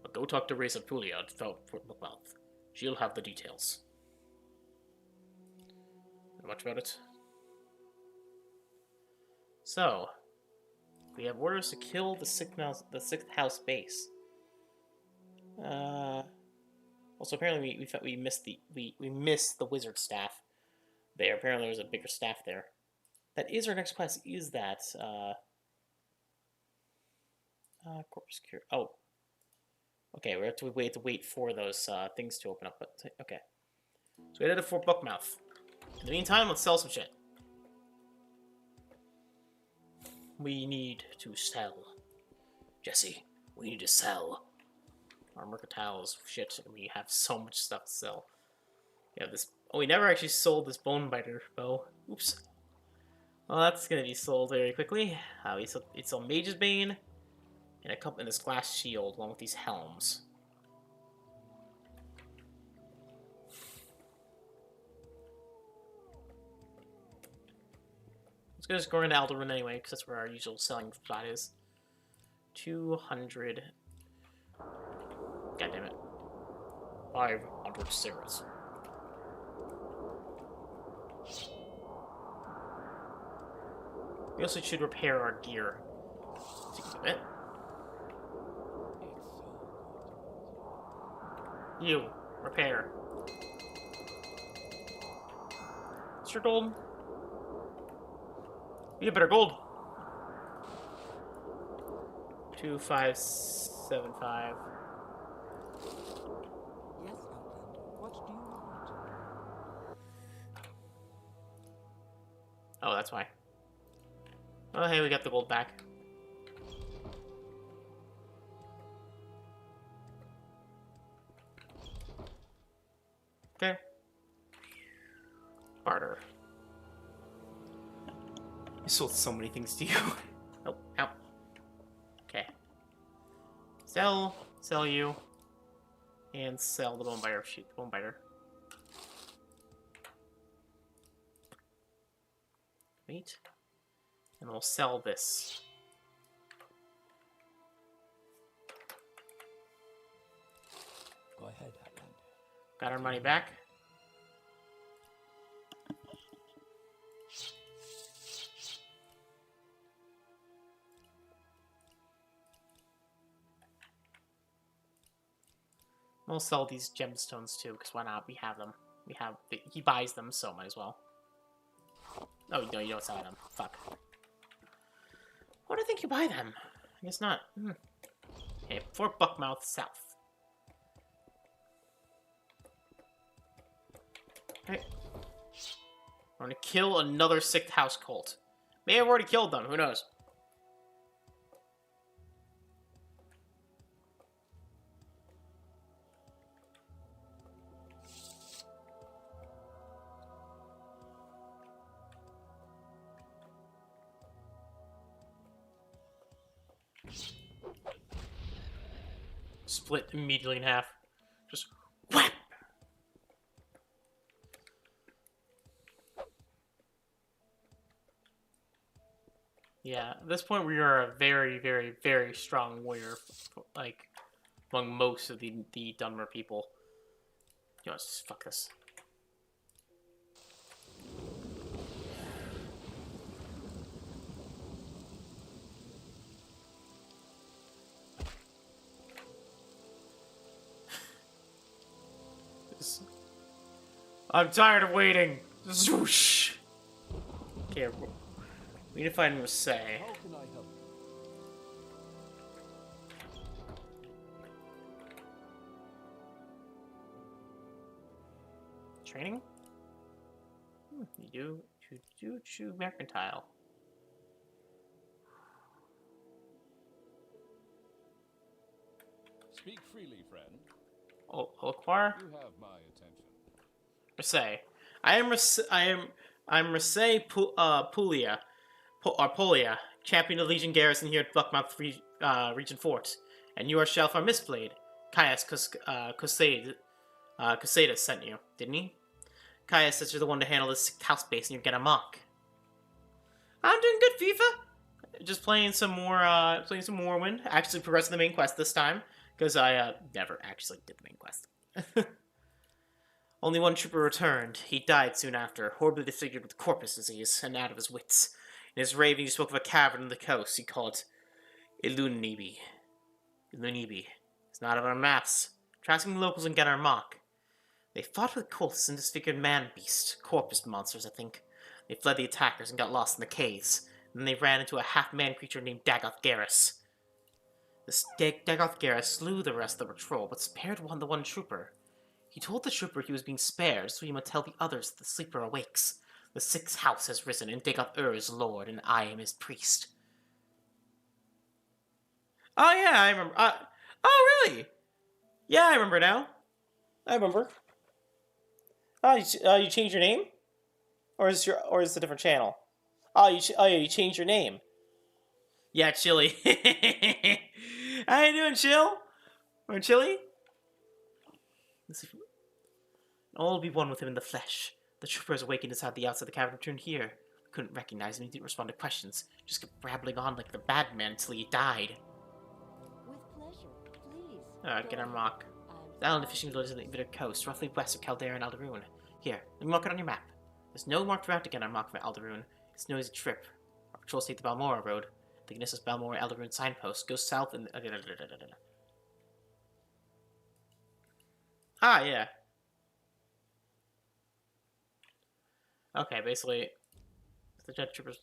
But go talk to Reza Pulia at Fort Buckmouth. She'll have the details. Not much about it. So, we have orders to kill the 6th House base. Also, apparently we missed the wizard staff there. Apparently, there's a bigger staff there. That is our next quest. Is that corpus cure? Oh, okay. We have to wait for those things to open up. But okay, so we headed to Fort Buckmouth. In the meantime, let's sell some shit. We need to sell. Jesse, we need to sell. Our mercantiles, shit, we have so much stuff to sell. We have this. Oh, we never actually sold this bone biter bow. Oops. Well, that's gonna be sold very quickly. We sold Mage's Bane and this glass shield along with these helms. Let's go just go into Alderaan anyway, because that's where our usual selling spot is. 200. God damn it. 500 cigarettes. We also should repair our gear. Seems a bit. You, repair. What's your gold? You get better gold. 2575. Yes, Outlander. What do you want? Oh, that's why. Oh, hey, we got the gold back. Okay. Barter. I sold so many things to you. Oh, ow. Okay. Sell you, and sell the bone biter. Shoot, the bone biter. Wait. And we'll sell this. Go ahead, Outlander. Got our money back. We'll sell these gemstones too, because why not? We have them. He buys them, so might as well. Oh, no, you don't sell them. Fuck. Why do I think you buy them? I guess not. Okay, Fort Buckmouth South. Okay. We're gonna kill another 6th house cult. May have already killed them, who knows? Split immediately in half. Just whap! Yeah, at this point we are a very, very, very strong warrior, like, among most of the Dunmer people. You know, let's just fuck this. I'm tired of waiting. Zwoosh. Okay, we need to find Marseille. How can I help you? Training? You do mercantile. Speak freely, friend. Olquar? You have my attention. Marseille. I'm Marseille Puglia, Polia, champion of Legion garrison here at Buckmouth Region Fort, and you are Shelf are misplayed. Caius Cosadas sent you, didn't he? Caius says you're the one to handle this house base and you get a mock. I'm doing good, FIFA. Just playing some more Morrowind. Actually progressing the main quest this time, because I never actually did the main quest. Only one trooper returned. He died soon after, horribly disfigured with corpus disease and out of his wits. In his raving, he spoke of a cavern on the coast he called Ilunibi. It's not on our maps. Tracking the locals and get our mock. They fought with cultists and disfigured man-beast, corpus monsters, I think. They fled the attackers and got lost in the caves. And then they ran into a half-man creature named Dagoth-ur. This Dagoth-ur slew the rest of the patrol, but spared the one trooper. He told the trooper he was being spared, so he might tell the others that the sleeper awakes. The 6th house has risen, and Dagoth-ur is lord, and I am his priest. Oh yeah, I remember. Oh really? Yeah, I remember now. I remember. Oh, you changed your name, or is it a different channel? Oh, you changed your name. Yeah, Chili. How you doing, Chill? Or Chili? Let's see. All will be one with him in the flesh. The trooper has awakened inside the outside the cavern, returned here. We couldn't recognize him, he didn't respond to questions. Just kept babbling on like the bad man until he died. Get our mock. The island of fishing village on the Vivec coast, roughly west of Caldera and Alderoon. Here, let me mark it on your map. There's no marked route to get our mock from Alderoon. It's no easy trip. Our patrols take the Balmora road. The Gnissus Balmora Alderoon signpost goes south and... Ah, yeah. Okay, basically... The jet troopers...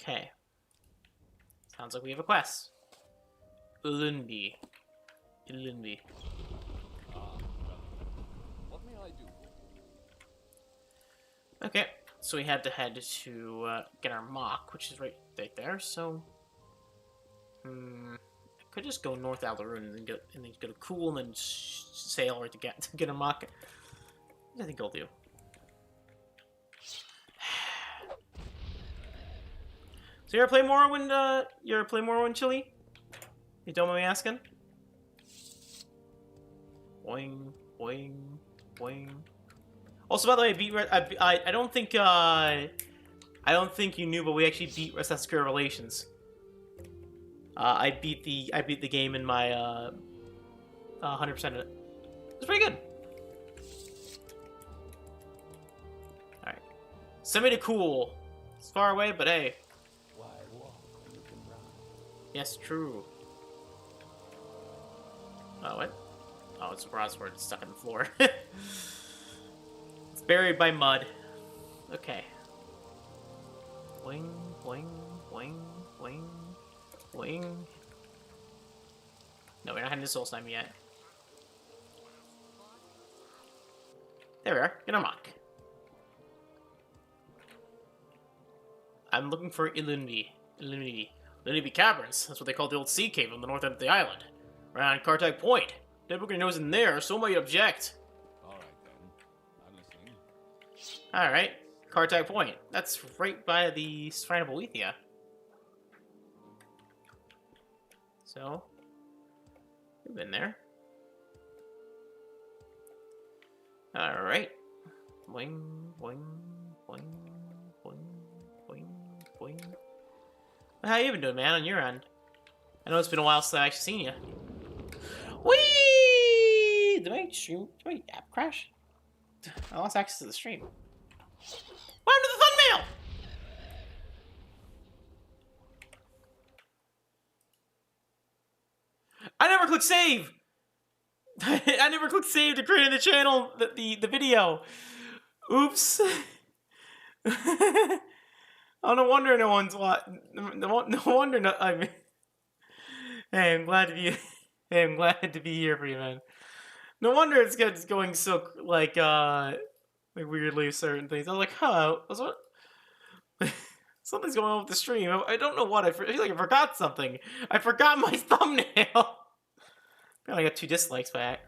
Okay. Sounds like we have a quest. Ulundi. Ulundi. What may I do? Okay, so we had to head to get our mock, which is right there. So, I could just go north Alderoon and then go to Cool and then sail right to get a mock. I think I'll do. So you ever play Morrowind? You ever play Morrowind, Chili? You don't mind me asking? Boing, boing, boing. Also, by the way, I don't think you knew, but we actually beat Assassin's Creed Revelations. I beat the game in my 100% of it. It's pretty good. All right, send me to Cool. It's far away, but hey. Why walk when you can run? Yes, true. Oh, what? Oh, it's a crossword stuck in the floor. It's buried by mud. Okay. Wing, wing, wing, wing, wing. No, we're not having the solstheim yet. There we are. Get a mock. I'm looking for Ilundi. Ilundi Caverns. That's what they call the old sea cave on the north end of the island. Right on Kartag Point. Nobody knows in there, so might object. Alright then. I'm listening. Alright. Kartag Point. That's right by the shrine of boethiah. So, we've been there. Alright. Wing, wing, wing, wing, wing, wing. How you been doing, man, on your end? I know it's been a while since I've actually seen you. Whee! Did my app crash? I lost access to the stream. What happened to the thumbnail? I never clicked save! I never clicked save to create the channel, the video. Oops. Oh, no wonder no one's no wonder no. I mean, hey, I'm glad to be. Hey, I'm glad to be here for you, man. No wonder it's going so like weirdly with certain things. I was like, huh, what? Something's going on with the stream. I don't know what. I feel like I forgot something. I forgot my thumbnail. Apparently, I got 2 dislikes, but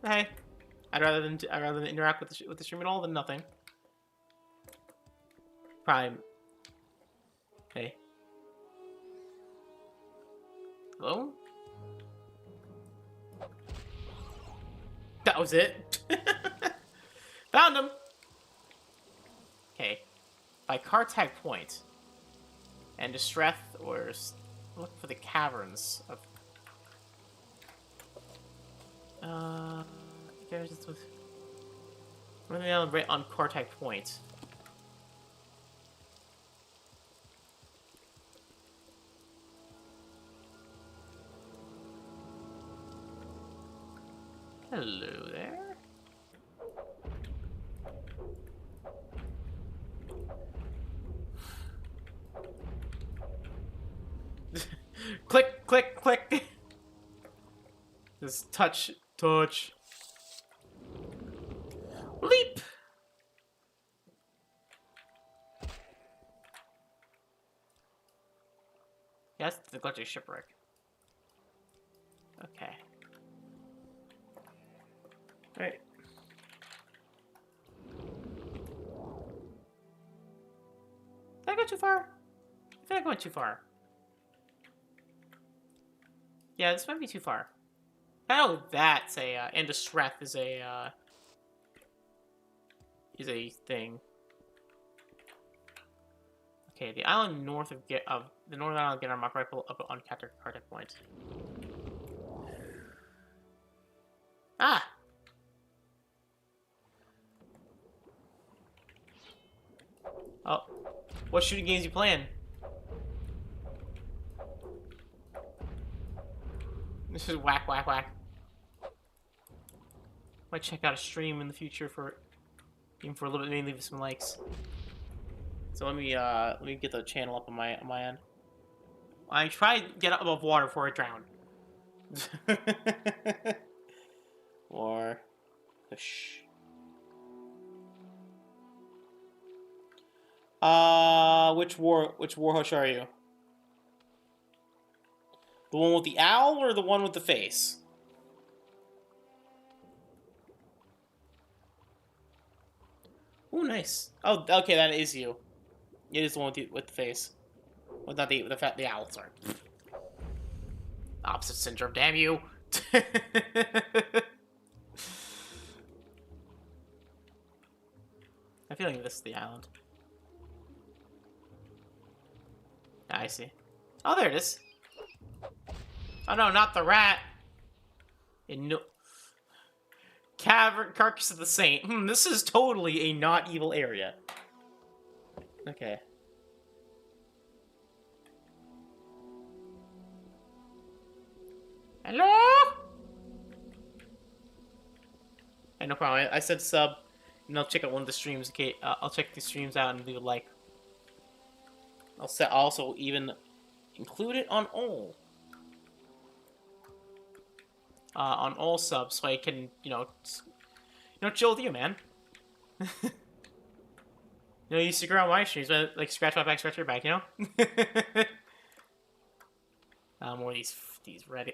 hey, I'd rather than interact with the stream at all than nothing. Prime. Hey. Hello? That was it. Found him. Okay. By Kartag Point. And Distreth, or look for the caverns of. There's this with. We're right on Kartag Point. Hello there. Click, click, click. Just touch. Leap. Yes, the glitchy shipwreck. Okay. Right. Did I go too far? I feel like I went too far. Yeah, this might be too far. I know that's a, and Distreth is a thing. Okay, the island north of the northern island get our mock rifle up on Carter Point. Ah! Oh, what shooting games you playing? This is whack, whack, whack. Might check out a stream in the future for, even for a little bit, maybe leave some likes. So let me get the channel up on my end. I try to get above water before I drown. Or push. Which warhush are you? The one with the owl or the one with the face? Oh, nice. Oh, okay, that is you. It is the one with the face. Well, not the owl. Sorry. Opposite syndrome. Damn you. I feel like this is the island. I see. Oh, there it is. Oh no, not the rat. No. Cavern Carcass of the Saint. This is totally a not evil area. Okay. Hello? Hey, no problem. I said sub, and I'll check out one of the streams. Okay, I'll check these streams out and leave a like. I'll also even include it on all. On all subs, so I can, chill with you, man. You stick around my streams, but like scratch my back, scratch your back, More of these red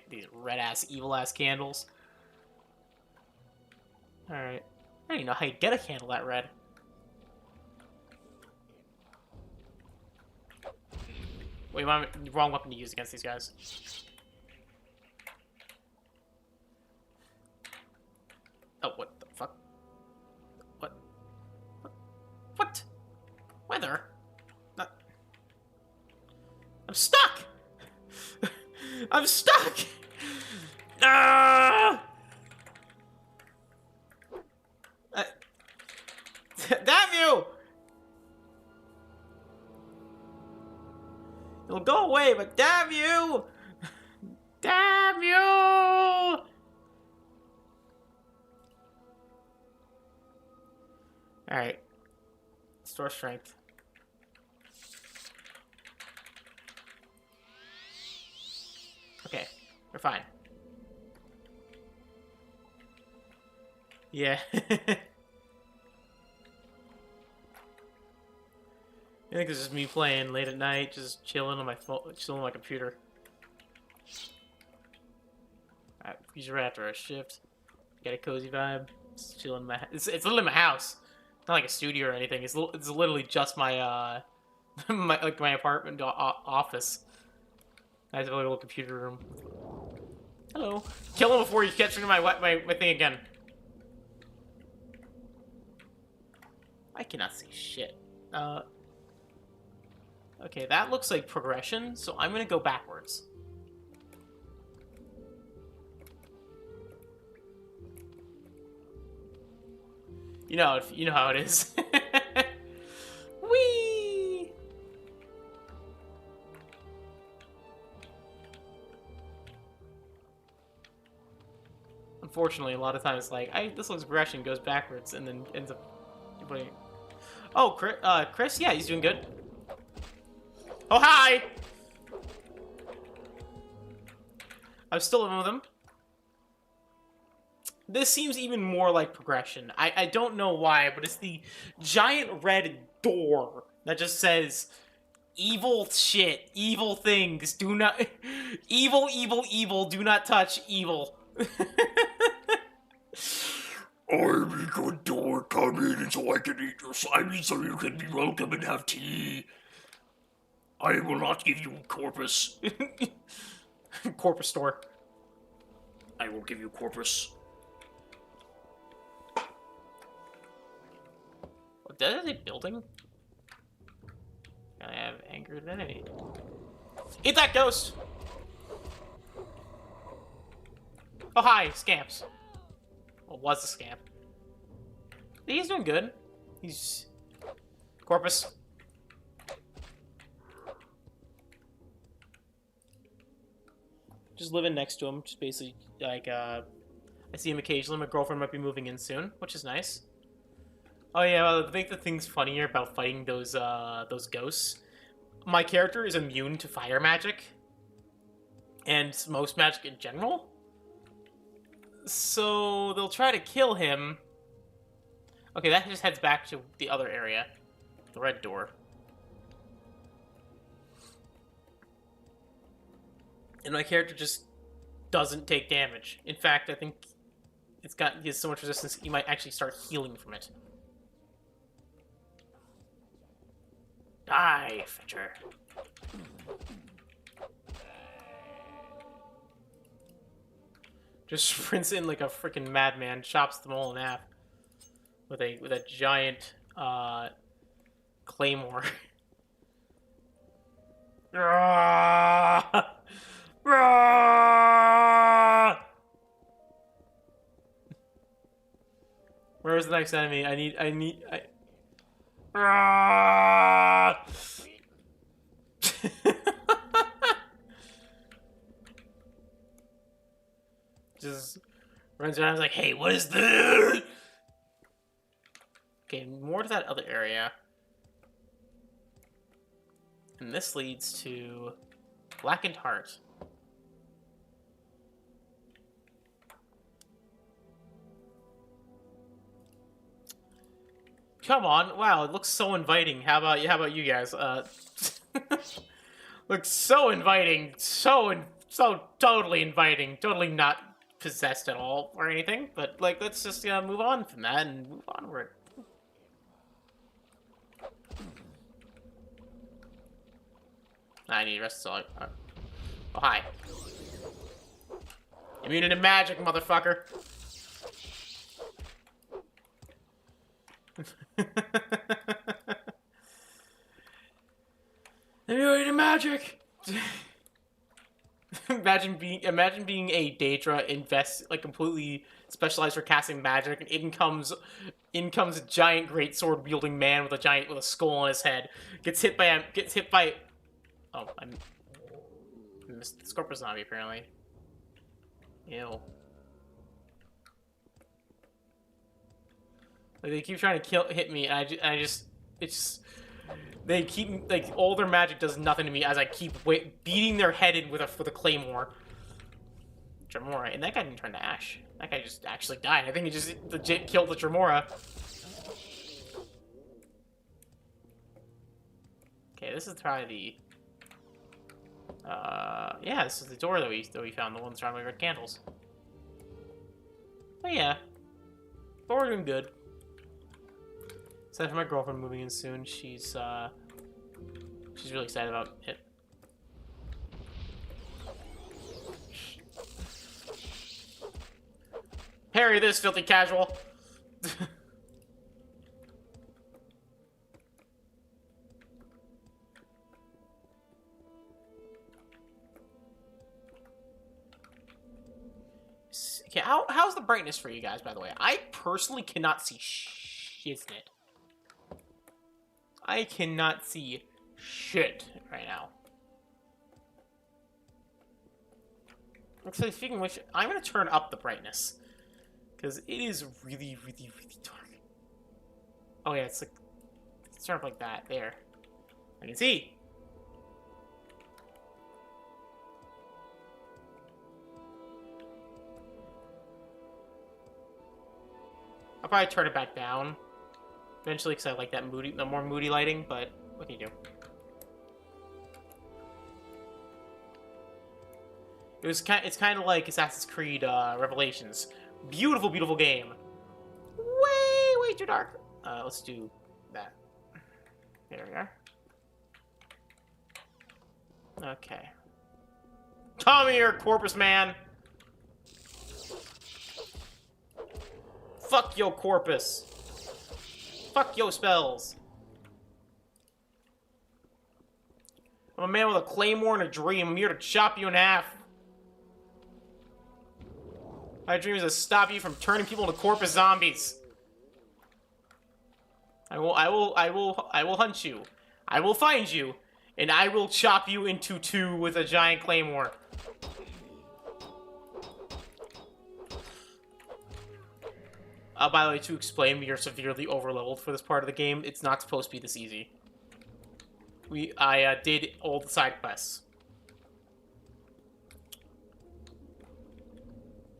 ass evil ass candles. All right, I don't even know how you get a candle that red. Wait, wrong weapon to use against these guys. Oh, what the fuck? What? What? Weather? I'm stuck! I'm stuck! Ah! Damn you! It'll go away, but damn you! Damn you! Alright. Store strength. Okay, we're fine. Yeah. I think it's just me playing late at night, just chilling on my phone, chilling on my computer. Alright, usually right after a shift. Got a cozy vibe. Just chilling in my. It's literally my house. Not like a studio or anything. It's literally just my my apartment office. I have a little computer room. Hello. Kill him before you catch me my thing again. I cannot see shit. Okay, that looks like progression, so I'm gonna go backwards. You know how it is. Whee! Unfortunately, a lot of times, like, this looks progression, goes backwards, and then ends up. Oh, Chris, yeah, he's doing good. Oh, hi! I'm still in with him. This seems even more like progression. I don't know why, but it's the giant red door that just says, evil shit, evil things, do not... evil, evil, evil, do not touch evil. I'm a good door, come in so I can eat your slimy so you can be welcome and have tea. I will not give you corpus. Corpus store. I will give you corpus. That is a building? I have angered an enemy. Eat that ghost! Oh, hi, scamps. Well, was a scamp. He's doing good. He's... Corpus. Just living next to him. Just basically, like, I see him occasionally. My girlfriend might be moving in soon, which is nice. Oh yeah, well, I think the thing's funnier about fighting those ghosts. My character is immune to fire magic. And most magic in general. So they'll try to kill him. Okay, that just heads back to the other area. The red door. And my character just doesn't take damage. In fact, I think he has so much resistance, he might actually start healing from it. Die, Fetcher. Just sprints in like a freaking madman, chops them all in half with a giant claymore. Where's the next enemy? Just runs around and is like, hey, what is this? Okay, more to that other area. And this leads to Blackened Heart. Come on. Wow, it looks so inviting. How about you guys? Looks so inviting. So totally inviting. Totally not possessed at all or anything. But, like, let's just move on from that and move onward. I need rest so oh, hi. Immune to magic, motherfucker. Immune to magic. Imagine being a daedra like completely specialized for casting magic, and in comes a giant greatsword wielding man with a skull on his head. Gets hit by oh, I missed the Scorpion zombie, apparently. Ew. Like, they keep trying to hit me, and they keep, like, all their magic does nothing to me as I keep beating their head in with a claymore. Tremora, and that guy didn't turn to ash. That guy just actually died. I think he just legit killed the Tremora. Okay, this is probably the... yeah, this is the door that we found, the one surrounded by red candles. But yeah, but we're doing good. Except for my girlfriend moving in soon, she's really excited about it. Parry this, filthy casual. Okay, how's the brightness for you guys, by the way? I personally cannot see shit in it. I cannot see shit right now. Actually, speaking of which, I'm going to turn up the brightness. Because it is really, really, really dark. Oh yeah, it's like... It's sort of like that. There. I can see. I'll probably turn it back down eventually, because I like that the more moody lighting, but what can you do? It's kind of like Assassin's Creed Revelations. Beautiful, beautiful game. Way too dark. Let's do that. There we are. Okay. Come here, corpus man. Fuck yo corpus. Fuck yo spells. I'm a man with a claymore and a dream. I'm here to chop you in half. My dream is to stop you from turning people into corpus zombies. I will hunt you. I will find you, and I will chop you into two with a giant claymore. By the way, to explain, we are severely overleveled for this part of the game. It's not supposed to be this easy. I did all the side quests.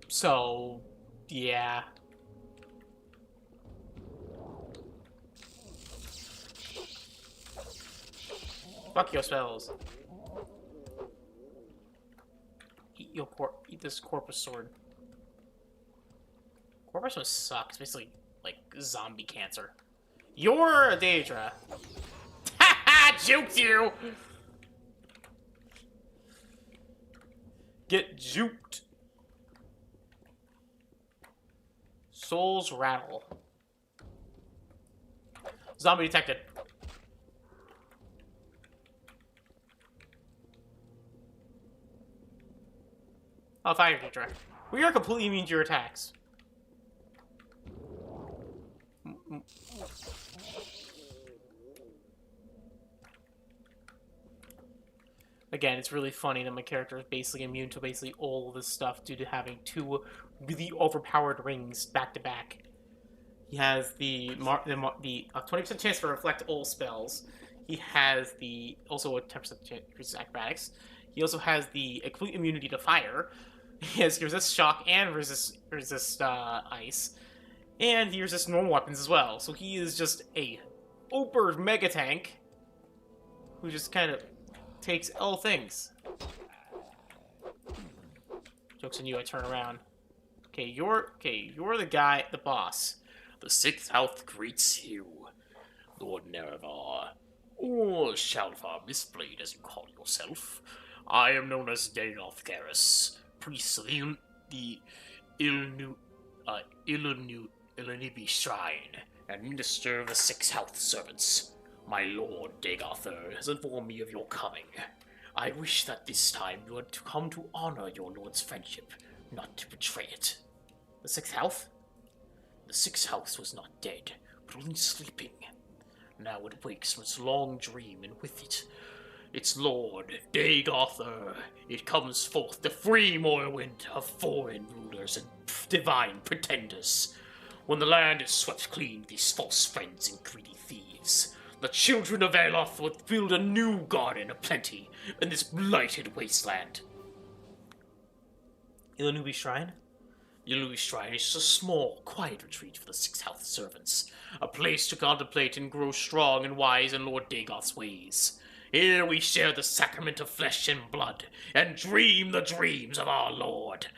So, yeah. Fuck your spells. Eat this corpus sword. Corpus must suck. It's basically like zombie cancer. You're a daedra. Haha! Juked you! Get juked. Souls rattle. Zombie detected. Oh, fire daedra. We are completely immune to your attacks. Again, it's really funny that my character is basically immune to basically all of this stuff due to having two really overpowered rings back to back. He has the 20% chance to reflect all spells. He has also a 10% chance to resist acrobatics. He also has the complete immunity to fire. He resists shock and resist ice. And he resists normal weapons as well. So he is just a uber mega tank who just kind of takes all things. Joke's on you, I turn around. Okay, you're the guy, the boss. The sixth house greets you, Lord Nerevar, or Shalvar Misblade, as you call yourself. I am known as dagoth-ur, priest of the Ilunibi Shrine, and minister of the sixth house servants. My lord dagoth-ur has informed me of your coming. I wish that this time you had come to honor your lord's friendship, not to betray it. The sixth house? The sixth house was not dead, but only sleeping. Now it wakes from its long dream, and with it, its lord, dagoth-ur. It comes forth to free Morrowind of foreign rulers and divine pretenders. When the land is swept clean of these false friends and greedy thieves, the children of Aloth will build a new garden of plenty in this blighted wasteland. Illunubi Shrine? Illunubi Shrine is just a small, quiet retreat for the sixth house servants, a place to contemplate and grow strong and wise in Lord Dagoth's ways. Here we share the sacrament of flesh and blood, and dream the dreams of our Lord.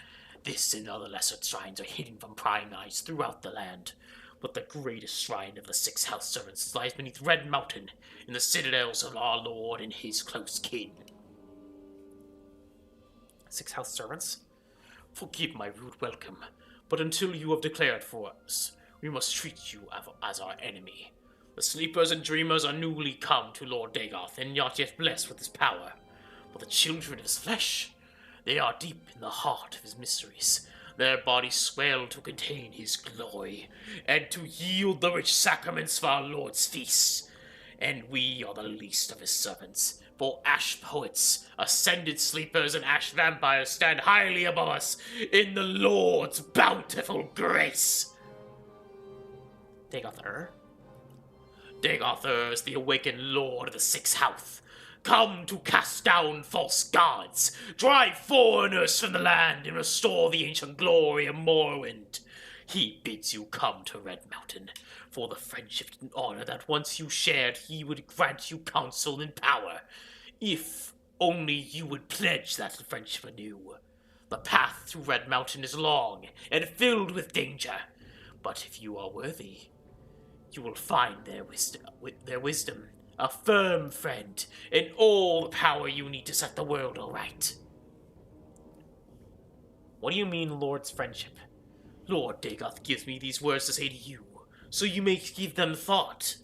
This and other lesser shrines are hidden from prying eyes throughout the land, but the greatest shrine of the six house servants lies beneath Red Mountain, in the citadels of our Lord and his close kin. Six house servants? Forgive my rude welcome, but until you have declared for us, we must treat you as our enemy. The sleepers and dreamers are newly come to Lord Dagoth, and not yet blessed with his power. But the children of his flesh, they are deep in the heart of his mysteries. Their bodies swell to contain his glory, and to yield the rich sacraments of our Lord's feasts. And we are the least of his servants, for ash poets, ascended sleepers, and ash vampires stand highly above us in the Lord's bountiful grace. Dagoth-ur? Dagoth-ur is the awakened lord of the sixth house, come to cast down false gods, drive foreigners from the land, and restore the ancient glory of Morrowind. He bids you come to Red Mountain, for the friendship and honor that once you shared, he would grant you counsel and power, if only you would pledge that friendship anew. The path to Red Mountain is long and filled with danger, but if you are worthy, you will find their wisdom, a firm friend, and all the power you need to set the world aright. What do you mean, Lord's friendship? Lord Dagoth gives me these words to say to you, so you may give them thought.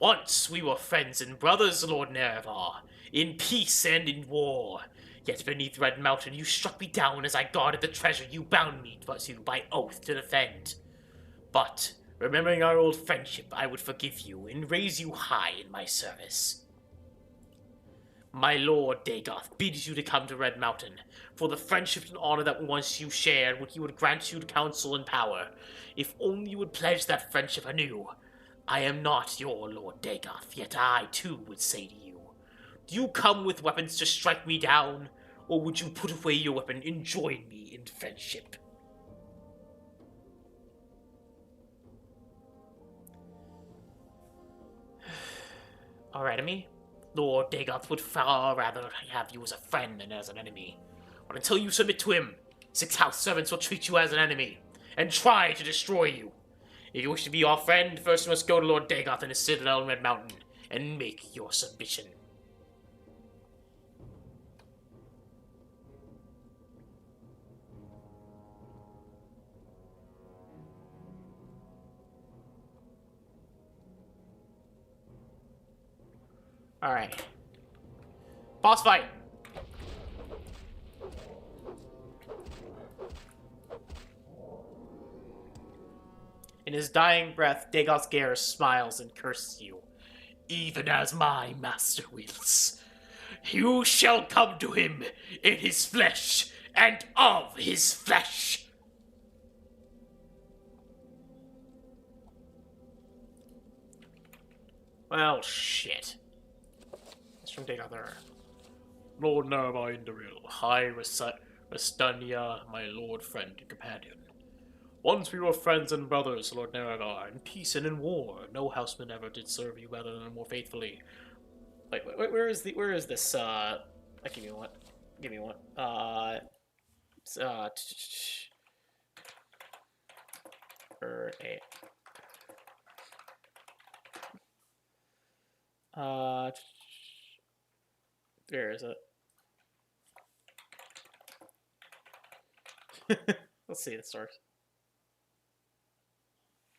Once we were friends and brothers, Lord Nerevar, in peace and in war. Yet beneath Red Mountain you struck me down as I guarded the treasure you bound me to by oath to defend. But, remembering our old friendship, I would forgive you and raise you high in my service. My lord Dagoth bids you to come to Red Mountain, for the friendship and honor that once you shared, he would grant you counsel and power, if only you would pledge that friendship anew. I am not your Lord Dagoth, yet I too would say to you, do you come with weapons to strike me down, or would you put away your weapon and join me in friendship? Our enemy? Lord Dagoth would far rather have you as a friend than as an enemy. But until you submit to him, 6 house servants will treat you as an enemy, and try to destroy you. If you wish to be our friend, first you must go to Lord Dagoth in his citadel in Red Mountain, and make your submission. Alright. Boss fight! In his dying breath, Dagoth-ur smiles and curses you. Even as my master wills. You shall come to him in his flesh and of his flesh. Well, shit. It's from Dagoth-ur. Lord Nerevar Imperial, High Restania, my lord, friend, and companion. Once we were friends and brothers, Lord Nerevar, in peace and in war. No houseman ever did serve you better and more faithfully. Wait, where is this, give me one. Give me one. Where is it? Let's see the stars.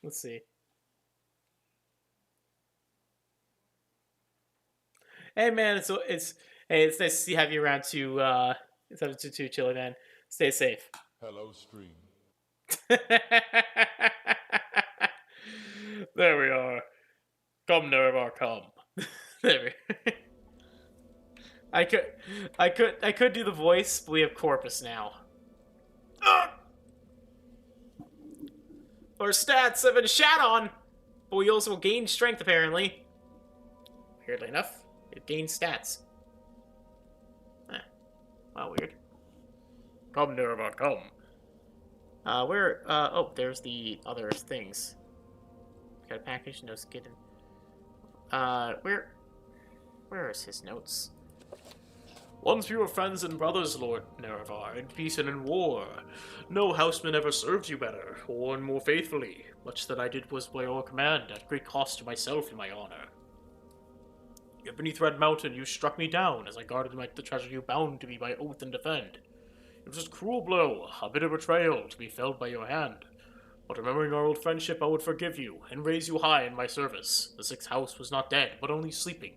Let's see. Hey man, it's nice to have you around to it's up to chilly man. Stay safe. Hello, stream. There we are. Come, Nerevar, come. There we. I could do the voice, but we have Corpus now. Our stats have been shat on, but we also gain strength apparently. Weirdly enough, it gains stats. Wow, weird. Come, Nerevar, come. Oh, there's the other things. Got a package, no skin. Where is his notes? Once we were friends and brothers, Lord Nerevar, in peace and in war. No houseman ever served you better, or more faithfully. Much that I did was by your command, at great cost to myself and my honor. Yet beneath Red Mountain you struck me down, as I guarded the treasure you bound to me by oath and defend. It was a cruel blow, a bitter betrayal, to be felled by your hand. But remembering our old friendship, I would forgive you, and raise you high in my service. The 6th house was not dead, but only sleeping.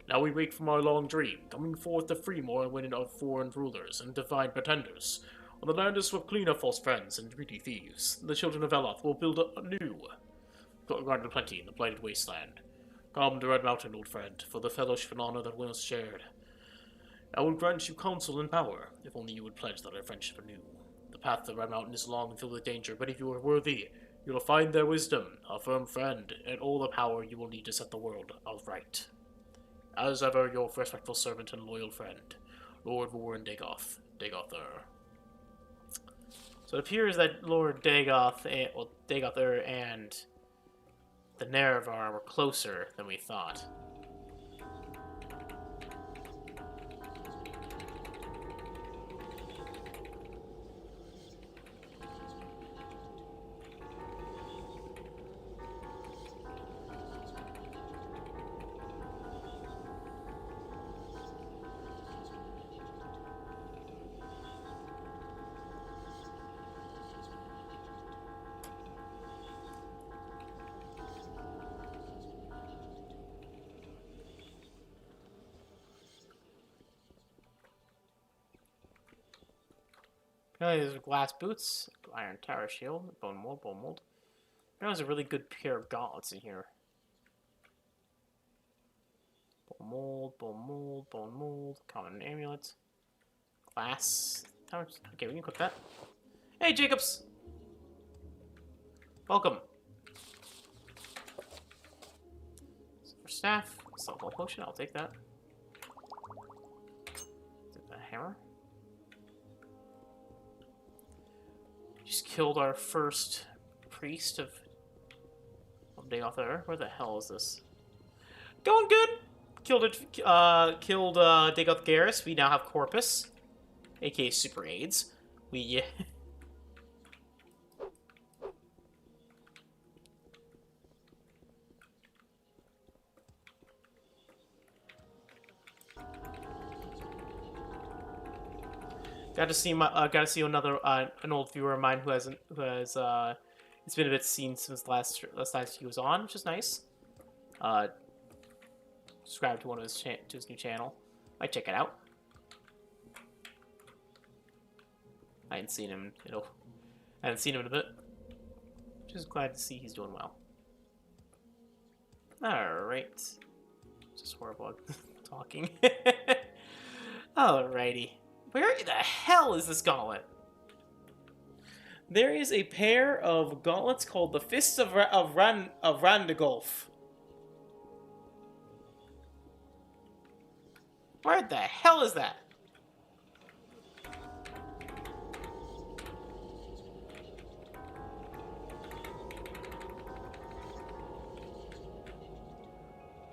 Now we wake from our long dream, coming forth to free more women of foreign rulers and divine pretenders. On the land is swept clean of false friends and greedy thieves. The children of Eloth will build anew. Garden plenty in the blighted wasteland. Come to Red Mountain, old friend, for the fellowship and honor that once shared. I will grant you counsel and power, if only you would pledge that our friendship anew. The path to Red Mountain is long and filled with danger, but if you are worthy, you will find their wisdom, a firm friend, and all the power you will need to set the world right. As ever, your respectful servant and loyal friend, Lord Dagoth, Dagoth-ur. So it appears that Lord Dagoth-ur and the Nerevar were closer than we thought. Apparently there's glass boots, iron tower shield, bone mold, bone mold. There's a really good pair of gauntlets in here. Bone mold, bone mold, bone mold, common amulet, glass. Okay, we can equip that. Hey, Jacobs! Welcome. Silver staff, silver potion, I'll take that. Take the hammer. Just killed our first priest of dagoth-ur. Where the hell is this? Going good! Killed Dagoth-Garrus. We now have Corpus, aka Super AIDS. We got to see another an old viewer of mine who has it's been a bit seen since last time he was on, which is nice. Subscribe to one of his to his new channel. Might check it out. I hadn't seen him. I haven't seen him in a bit. Just glad to see he's doing well. All right. Just horrible talking. Alrighty. Where the hell is this gauntlet? There is a pair of gauntlets called the Fists of Randagolf. Where the hell is that?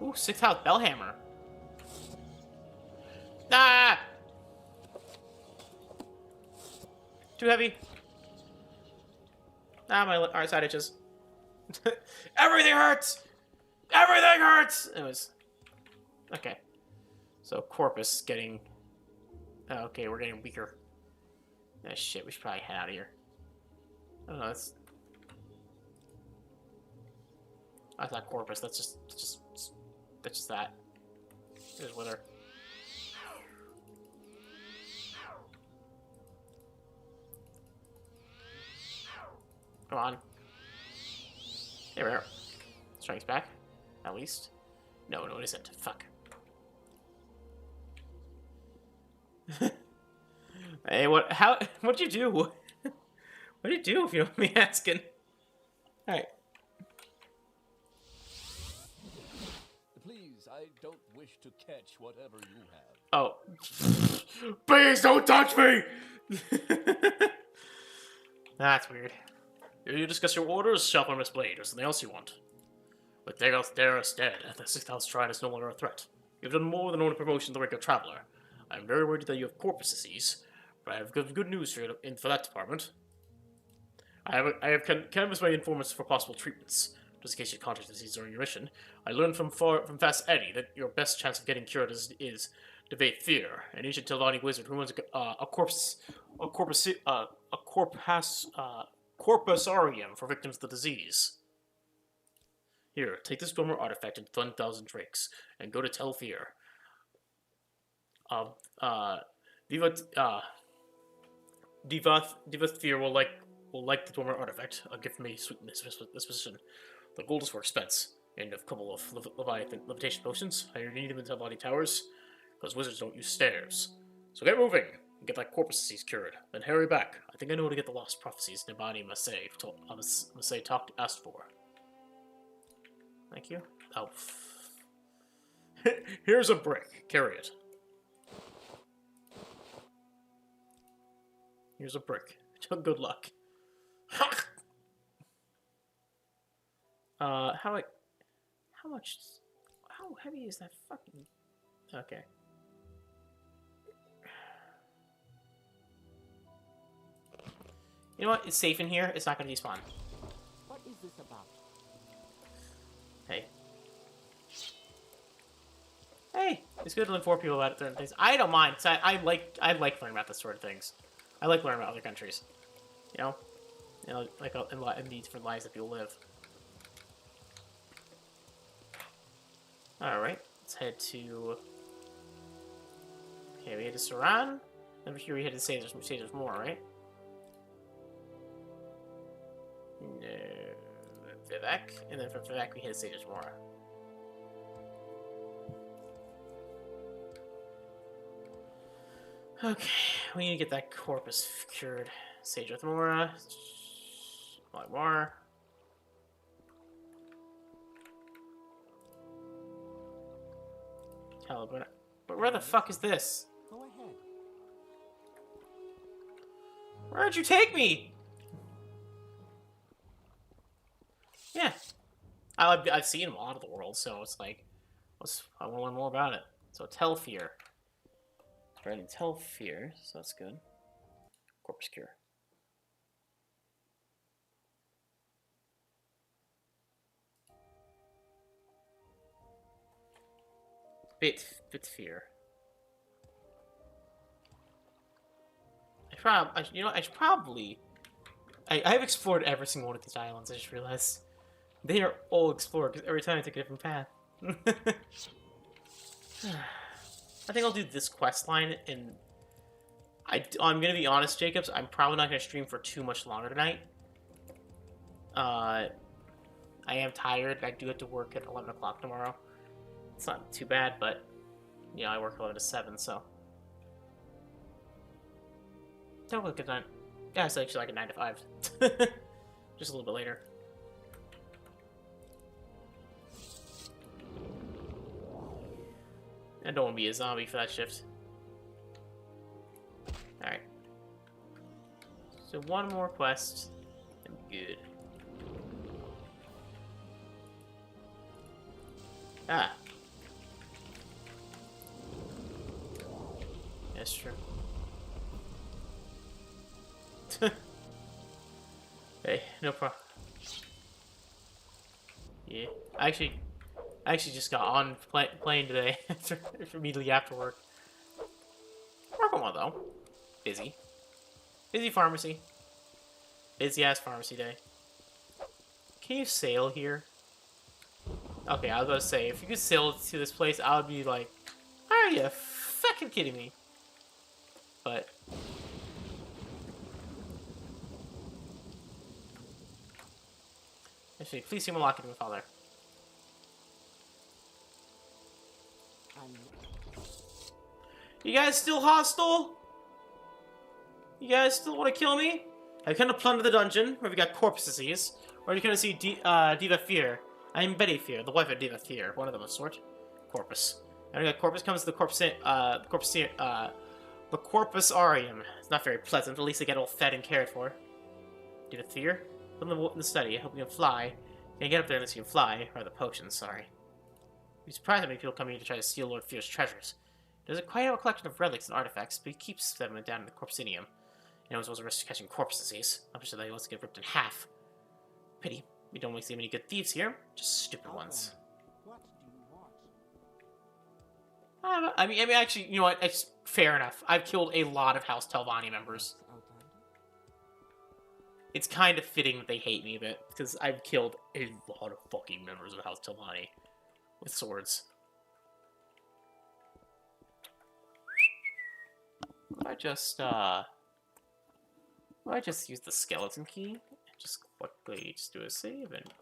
Ooh, 6th house Bellhammer. Ah! Too heavy. Ah, my side itches. Everything hurts! Everything hurts! It was... Okay. So, Corpus getting... Oh, okay, we're getting weaker. Ah, shit, we should probably head out of here. I don't know, that's not Corpus, that's just that. There's Wither. Come on. There we are. Strikes back. At least. No, it isn't. Fuck. Hey, what'd you do? What'd you do, if you don't mind me asking? Alright. Please, I don't wish to catch whatever you have. Oh. Please don't touch me! That's weird. You discuss your orders, sharpen this blade, or something else you want. With Dagoth-Garrus dead, the 6th House Shrine is no longer a threat. You've done more than own a promotion to the rank of Traveler. I am very worried that you have corpus disease, but I have good news for you for that department. I have canvassed my informants for possible treatments, just in case you contract disease during your mission. I learned from Fast Eddie that your best chance of getting cured is dagoth-ur, an ancient Telvanni wizard who owns corpusarium for victims of the disease. Here, take this dwemer artifact and 1,000 drakes, and go to dagoth-ur. dagoth-ur will like the dwemer artifact. A gift from me sweeten this position. The gold is for expense, and a couple of levitation potions. I need them in Telvanni towers, because wizards don't use stairs. So get moving, and get that corpus disease cured. Then hurry back. I think I know how to get the lost prophecies Nibani asked for. Thank you. Oh. Here's a brick. Carry it. Here's a brick. Good luck. How heavy is that fucking... Okay. You know what? It's safe in here. It's not going to despawn. What is this about? Hey. Hey! It's good to inform people about certain things. I don't mind. I like learning about this sort of things. I like learning about other countries. You know, like in these different lives that people live. All right, let's head to. Okay, we had to Saran. Over here we had to say there's more, right? vivec, and then from vivec we hit Sage of Mora. Okay, we need to get that corpus cured. Sage of Mora, Molagbal. But where the fuck is this? Go ahead. Where'd you take me? Yeah. I've seen a lot of the world, so it's like, I want to learn more about it. So Telfear. Right in Telfear, so that's good. Corpus Cure. Bit fear. I should probably. I've explored every single one of these islands. I just realized they are all explored because every time I take a different path. I think I'll do this quest line, and I'm gonna be honest, Jacobs. I'm probably not gonna stream for too much longer tonight. I am tired. I do have to work at 11 o'clock tomorrow. It's not too bad, but you know, I work 11 to 7, so. Don't look at that. Yeah, it's actually like a 9 to 5. Just a little bit later. I don't want to be a zombie for that shift. Alright. So one more quest, and good. Ah. That's true. Hey, no problem. Yeah, I actually just got on plane today immediately after work. Working well though. Busy. Busy pharmacy. Busy ass pharmacy day. Can you sail here? Okay, I was about to say, if you could sail to this place, I would be like, are you fucking kidding me? But actually, please see Malacath, my father. You guys still hostile? You guys still want to kill me? I kind of plundered the dungeon where we got corpse disease. Or you kind of see Diva Fear. I'm Betty Fear, the wife of Diva Fear, one of them of sort. Corpus. And we got corpus comes to the corpus aureum. It's not very pleasant. At least they get all fed and cared for. Diva Fear. From the study. I hope you can fly. Can't get up there unless you can fly. Or the potions, sorry. You'd be surprised how many people come here to try to steal Lord Fear's treasures. He doesn't quite have a collection of relics and artifacts, but he keeps them down in the corpusinium. He knows a risk of catching corpse disease. I'm sure that he wants to get ripped in half. Pity. We don't really see many good thieves here. Just stupid ones. What do you want? I mean, actually, you know what? It's fair enough. I've killed a lot of House Telvanni members. It's kind of fitting that they hate me a bit, because I've killed a lot of fucking members of House Telvanni with swords. I just use the skeleton key, just quickly just do a save and.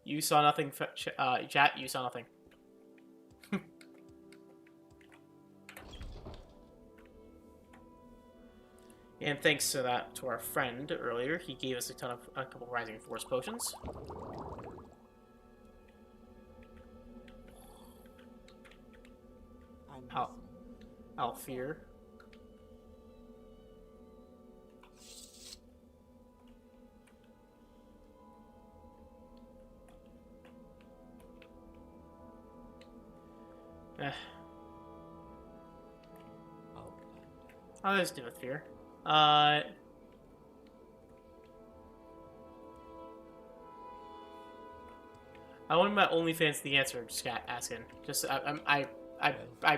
You saw nothing, chat, you saw nothing. And thanks to our friend earlier, he gave us a couple Rising Force potions. Alfear. Oh, there's dagoth-ur. I want my OnlyFans the answer. Just asking. Just I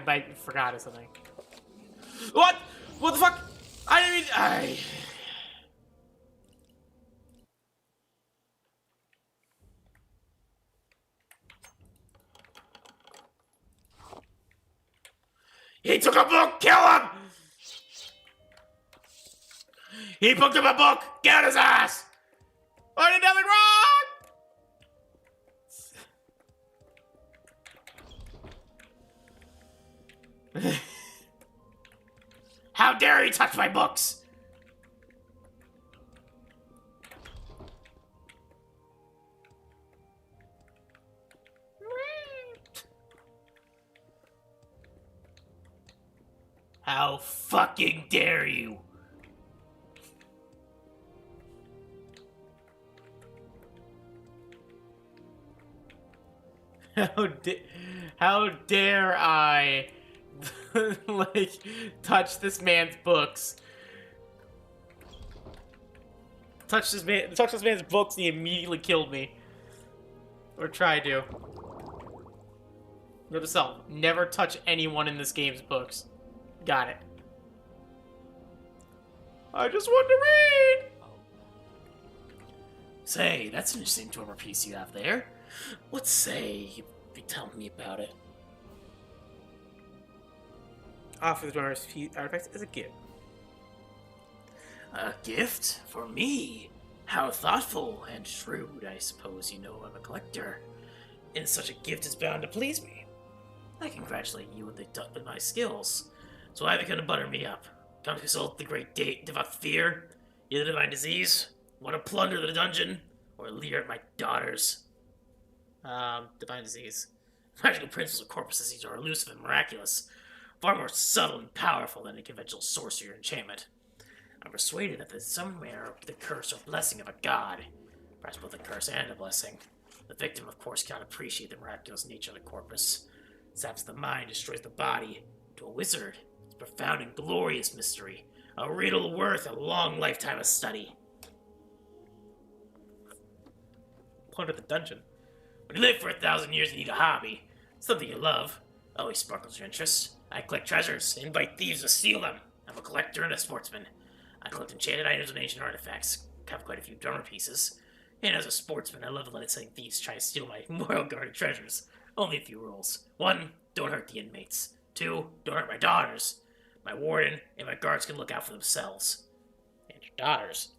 might forgot or something. What? What the fuck? I didn't mean. took a book! Kill him! He picked up a book! Get his ass! I did nothing wrong! How dare you touch my books! How fucking dare you! How dare I like touch this man's books? Touch this man's books and he immediately killed me. Or tried to. Note to self, never touch anyone in this game's books. Got it. I just want to read! Say, that's an interesting dwemer piece you have there. What say you be telling me about it? Offer the dwemer's artifact as a gift. A gift? For me? How thoughtful and shrewd. I suppose you know I'm a collector. And such a gift is bound to please me. I congratulate you with my skills. So either gonna butter me up, come to consult the great dagoth-ur, either divine disease, want to plunder the dungeon, or leer at my daughters. Divine disease. Magical principles of corpus disease are elusive and miraculous, far more subtle and powerful than a conventional sorcery or enchantment. I'm persuaded that there's somewhere the curse or blessing of a god, perhaps both a curse and a blessing. The victim, of course, cannot appreciate the miraculous nature of the corpus. Saps the mind, destroys the body. To a wizard, it's a profound and glorious mystery, a riddle worth a long lifetime of study. Plunder the dungeon. When you live for 1,000 years and need a hobby, something you love, always sparkles your interest. I collect treasures, invite thieves to steal them. I'm a collector and a sportsman. I collect enchanted items and ancient artifacts. I have quite a few dwemer pieces. And as a sportsman, I love letting thieves try to steal my royal guarded treasures. Only a few rules. 1, don't hurt the inmates. 2, don't hurt my daughters. My warden and my guards can look out for themselves. And your daughters?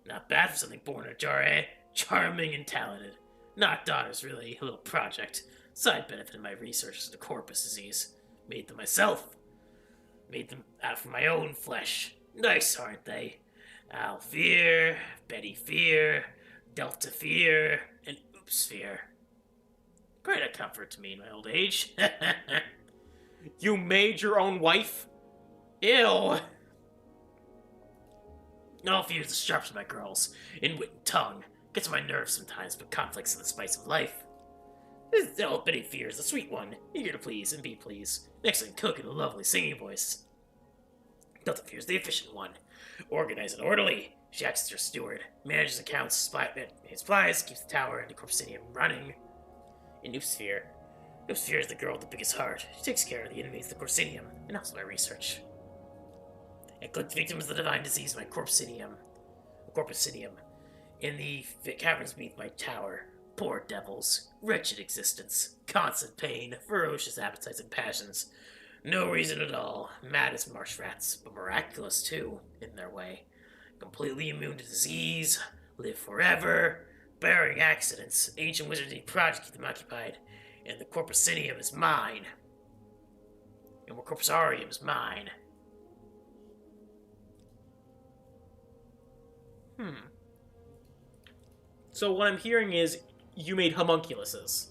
Not bad for something born in a jar, eh? Charming and talented. Not daughters, really. A little project. Side benefit of my research into corpus disease. Made them myself. Made them out from my own flesh. Nice, aren't they? Alfear, Betty Fear, Delta-ur, and Oopsphere. Quite a comfort to me in my old age. You made your own wife? Ew. All fears the sharps of my girls, in wit and tongue. Gets on my nerves sometimes, but conflicts are the spice of life. Betty Fear is the sweet one, eager to please and be pleased. An excellent cook and a lovely singing voice. Delta-ur is the efficient one, organized and orderly. She acts as your steward, manages accounts, supplies, keeps the tower and the corpusinium running. In Oopsphere is the girl with the biggest heart. She takes care of the enemies of the corpusinium, and also my research. I collect victims of the divine disease of my corpusinium. In the caverns beneath my tower. Poor devils. Wretched existence. Constant pain. Ferocious appetites and passions. No reason at all. Mad as marsh rats, but miraculous too, in their way. Completely immune to disease. Live forever. Barring accidents. Ancient wizardry project keep them occupied. And the corpusinium is mine. And the corpusarium is mine. So what I'm hearing is you made homunculuses.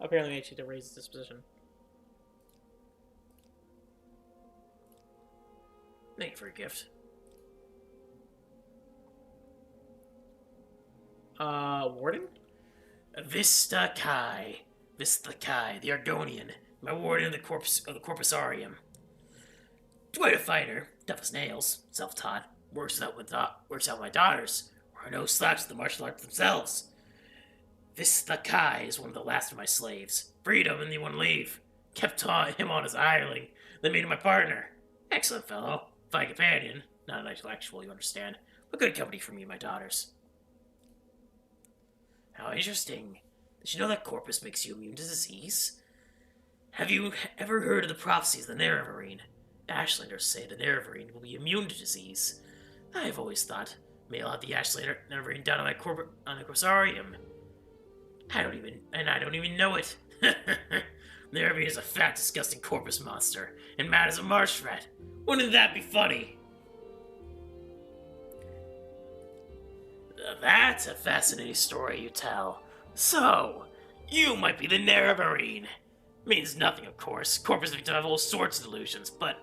Apparently I need to raise this position. Thank you for a gift. Warden? Vista Kai, the Argonian, my warden of the corpusarium. Quite a fighter, tough as nails, self-taught, works out with my daughters, or are no slouch of the martial arts themselves. Vista Kai is one of the last of my slaves. Freedom and they won't leave. Kept him on his hireling, then made him my partner. Excellent fellow. Fine companion. Not intellectual, you understand, but good company for me and my daughters. How interesting. Did you know that corpus makes you immune to disease? Have you ever heard of the prophecies of the nerevarine? Ashlanders say the nerevarine will be immune to disease. I've always thought mail out the Ashlander nerevarine down on my corsarium. I don't even know it. Nerevarine is a fat, disgusting corpus monster, and mad as a marsh rat. Wouldn't that be funny? That's a fascinating story you tell. So, you might be the nerevarine. Means nothing, of course. Corpus victims have all sorts of delusions, but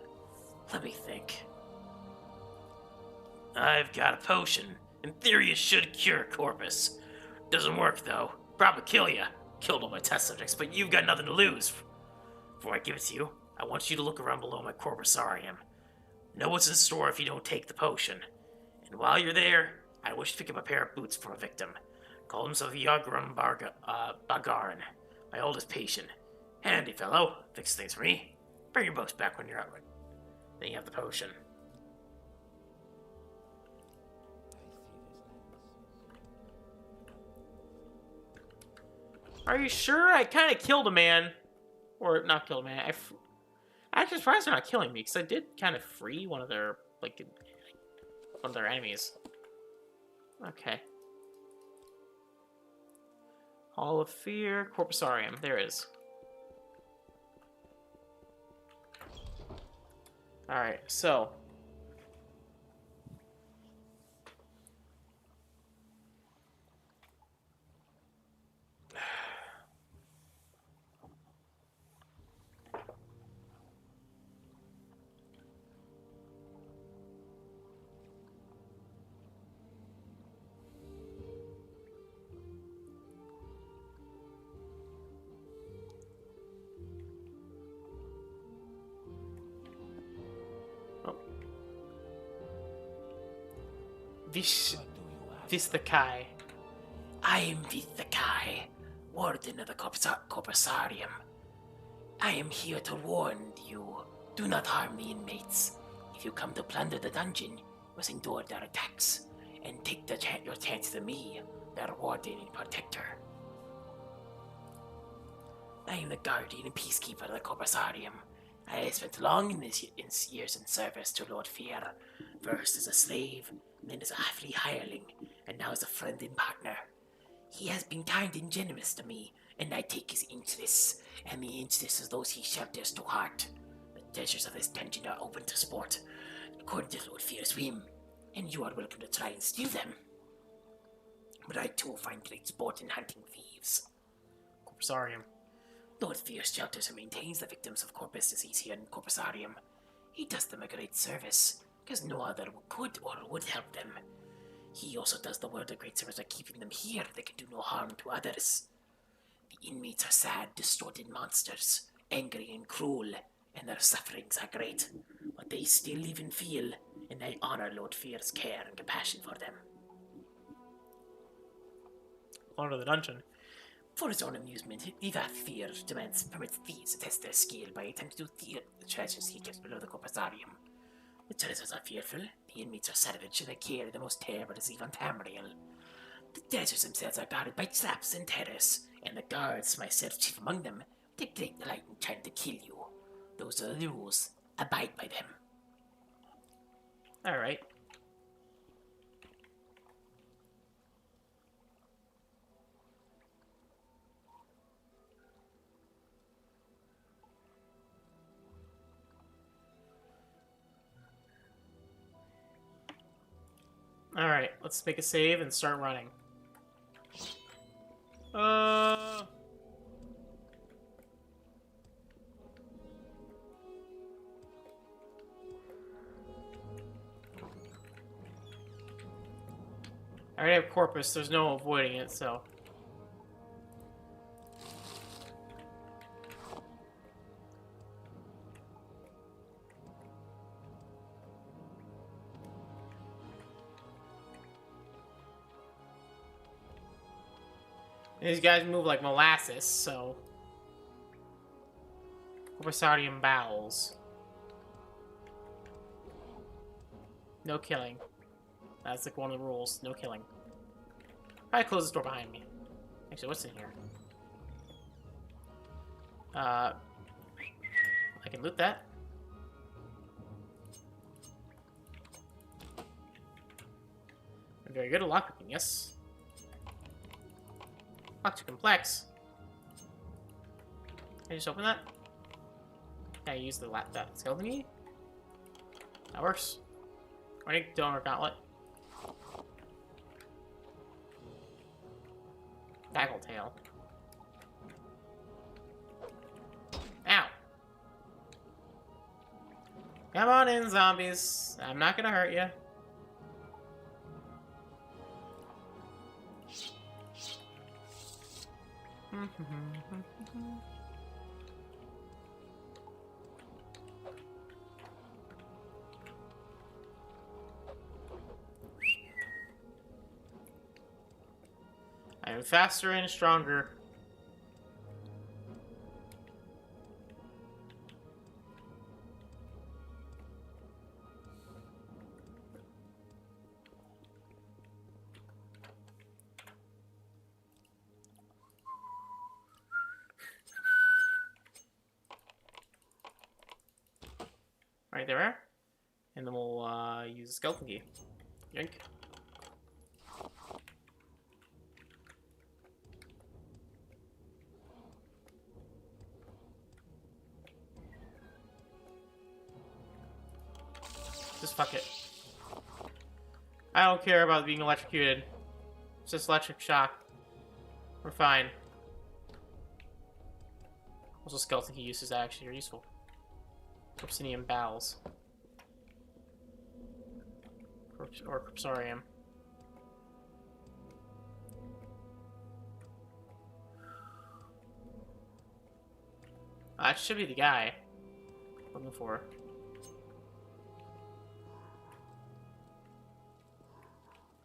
let me think. I've got a potion. In theory, it should cure corpus. Doesn't work, though. Probably kill ya. Killed all my test subjects, but you've got nothing to lose. Before I give it to you, I want you to look around below my corpusarium. Know what's in store if you don't take the potion. And while you're there, I wish to pick up a pair of boots for a victim. Call himself Yagram Bagarin, my oldest patient. Handy fellow, fix things for me. Bring your books back when you're out. Then you have the potion. Are you sure? I kind of killed a man. Or, not killed a man. I'm actually surprised they're not killing me, because I did kind of free one of their, one of their enemies. Okay. Hall of Fear, Corpusarium. There it is. Alright, so. Vistakai. I am Vithacai, warden of the Corpusarium. I am here to warn you. Do not harm the inmates. If you come to plunder the dungeon, you must endure their attacks, and take your chance to me, their warden and protector. I am the guardian and peacekeeper of the Corpusarium. I have spent long years in service to Lord Fear, first as a slave, then as a free hireling, and now as a friend and partner. He has been kind and generous to me, and I take his interests, and the interests of those he shelters to heart. The treasures of this dungeon are open to sport, according to Lord Fear's whim, and you are welcome to try and steal them. But I too find great sport in hunting thieves. Corpusarium. Lord Fear shelters and maintains the victims of corpus disease here in Corpusarium. He does them a great service, because no other could or would help them. He also does the world a great service by keeping them here. They can do no harm to others. The inmates are sad, distorted monsters, angry and cruel, and their sufferings are great. But they still live and feel, and I honor Lord Fear's care and compassion for them. Lord of the dungeon. For his own amusement, Vivat Fear permits thieves to test their skill by attempting to steal the treasures he keeps below the Corpusarium. The treasures are fearful, the inmates are savage, and they carry the most terrible disease on Tamriel. The treasures themselves are guarded by traps and terrors, and the guards, myself chief among them, take great delight in trying to kill you. Those are the rules. Abide by them. Alright. Alright, let's make a save and start running. I already have Corpus, there's no avoiding it, so... These guys move like molasses, so... Corpusarium bowels. No killing. That's like one of the rules. No killing. Probably close this door behind me. Actually, what's in here? I can loot that. I'm very good at lockpicking, yes. Not too complex. Can I just open that? Can I use that skeleton key? That works. I need donor gauntlet. Tail. Ow! Come on in, zombies. I'm not gonna hurt you. I am faster and stronger. Right there. And then we'll use the skeleton key. Yoink. Just fuck it. I don't care about being electrocuted. It's just electric shock. We're fine. Also, skeleton key uses actually are useful. Corpusinium bowels. Or corpusarium. That should be the guy I'm looking for.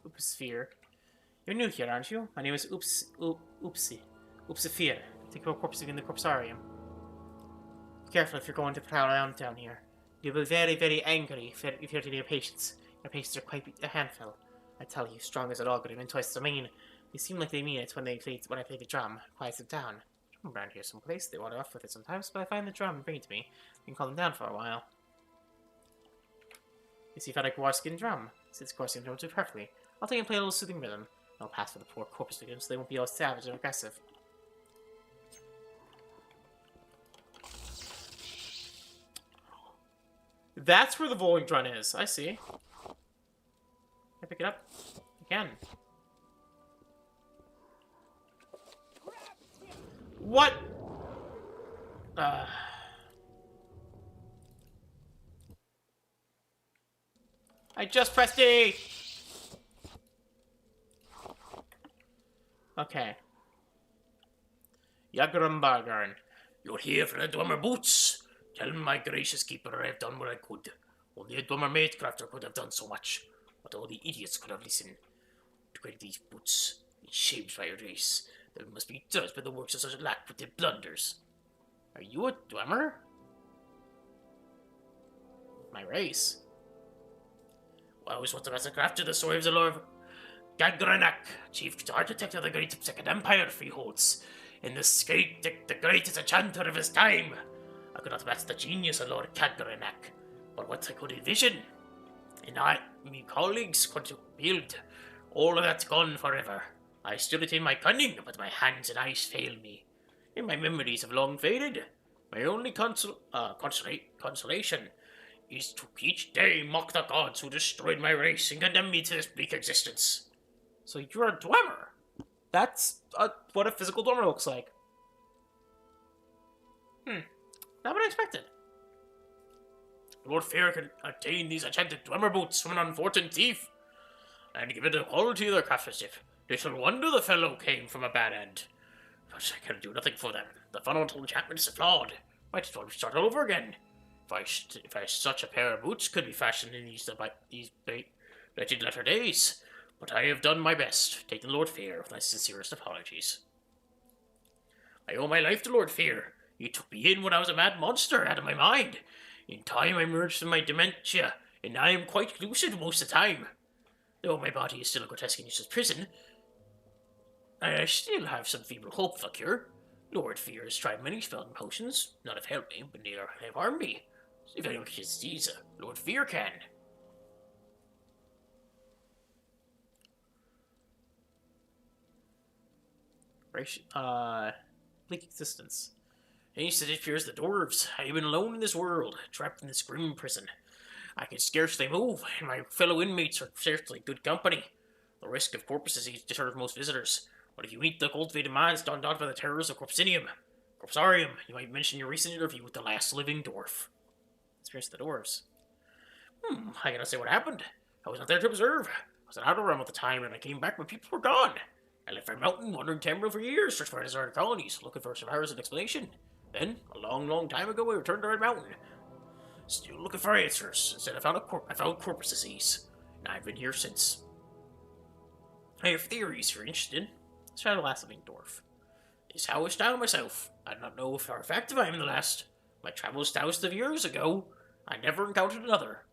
Oopsphere. You're new here, aren't you? My name is Oopsie. Oopsifere. Take your corpse in the corpusarium. Be careful if you're going to prowl around down here. You'll be very, very angry if you're to your patients. Your patients are quite a handful. I tell you, strong as an augury and twice as mean. They seem like they mean it when I play the drum. Quiets them down. I'm around here someplace. They wander off with it sometimes, but I find the drum and bring it to me. I can calm them down for a while. You see, if I like Warskin drum. Since Warskin drum do perfectly. I'll take and play a little soothing rhythm. I'll pass for the poor corpse victims so they won't be all savage and aggressive. That's where the bowling drum is. I see. Can I pick it up? Again. What? I just pressed E! Okay. Yagrambargarn. You're here for the Dwemer boots. Tell him my gracious keeper I've done what I could. Only a Dwemer maidcrafter could have done so much. But all the idiots could have listened. To get these boots. It shames my race. They must be judged by the works of such a lack with their blunders. Are you a Dwemer? My race? Well, I was once a master crafter, the story of the Lord Gagranak, chief architect of the great Second Empire freeholds. In the skate, the greatest enchanter of his time. I could not match the genius of Lord Gagranak, but what I could envision, and me colleagues could build, all of that's gone forever. I still retain my cunning, but my hands and eyes fail me, and my memories have long faded. My only consolation is to each day mock the gods who destroyed my race and condemn me to this bleak existence. So you're a Dwemer? That's what a physical Dwemer looks like. Not what I expected. Lord Fair can obtain these enchanted Dwemer boots from an unfortunate thief, and give it a quality of their craftsmanship. Little wonder the fellow came from a bad end. But I can do nothing for them. The fundamental enchantment is flawed. Might as well start all over again. If such a pair of boots could be fashioned in these wretched latter days. But I have done my best. Taking Lord Fear with my sincerest apologies. I owe my life to Lord Fear. You took me in when I was a mad monster, out of my mind. In time I emerged from my dementia, and I am quite lucid most of the time. Though my body is still a grotesque and useless prison, I still have some feeble hope for cure. Lord Fear has tried many spells and potions. None have helped me, but neither have harmed me. If anyone can disease, Lord Fear can. Bleak existence. He said it fears the dwarves. I have been alone in this world, trapped in this grim prison. I can scarcely move, and my fellow inmates are certainly good company. The risk of corpus disease deters most visitors, but if you meet the cultivated minds done by the terrors of corpsarium, you might mention your recent interview with the last living dwarf. Experience the dwarves. I cannot say what happened. I was not there to observe. I was in Outer Realm at the time, and I came back when people were gone. I lived for a mountain, wandering Tamriel for years, searched for deserted colonies, looking for survivors and explanation. Then, a long, long time ago, I returned to Red Mountain. Still looking for answers. Instead, I found corpus disease, and I've been here since. I have theories if you're interested. Let's try the last living dwarf. It's how I style myself. I do not know if are effective I am the last. My travels thousands of years ago, I never encountered another.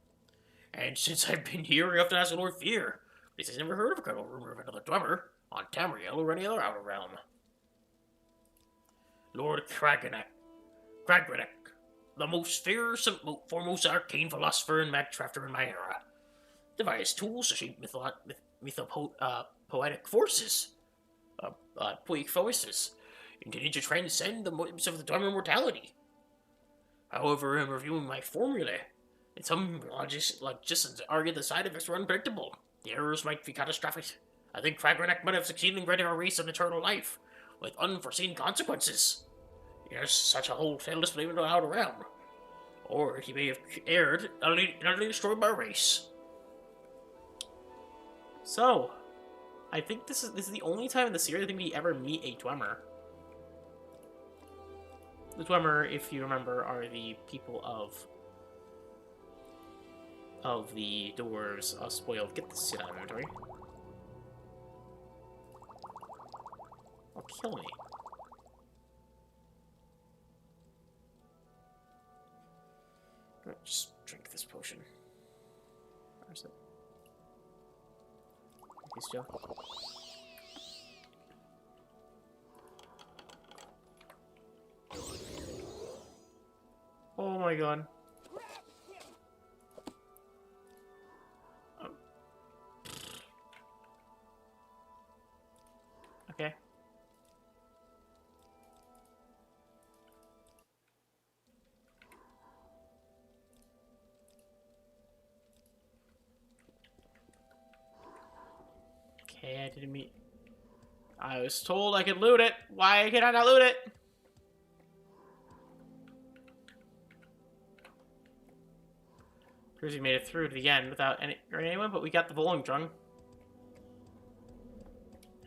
And since I've been here, I often ask Lord Fear, but he says never heard of a credible rumor of another dwemer on Tamriel or any other outer realm. Lord Cragrenek, the most fearsome, foremost arcane philosopher and magtrafter in my era, devised tools to shape poetic forces, intended to transcend the motives of the dwemer mortality. However, in reviewing my formulae, and some logicians argue the side effects were unpredictable. The errors might be catastrophic. I think Cragrenek might have succeeded in granting our race an eternal life, with unforeseen consequences. Yes, such a wholesale display of the outer realm. Or he may have erred and utterly destroyed my race. So, I think this is the only time in the series I think we ever meet a dwemer. The dwemer, if you remember, are the people of the dwarves spoiled. Get this shit out of inventory. Or kill me. Just drink this potion. Where's it? Okay, still. Oh my god. Okay. Okay, I didn't meet. I was told I could loot it. Why can I not loot it? Because we made it through to the end without anyone, but we got the bowling drum.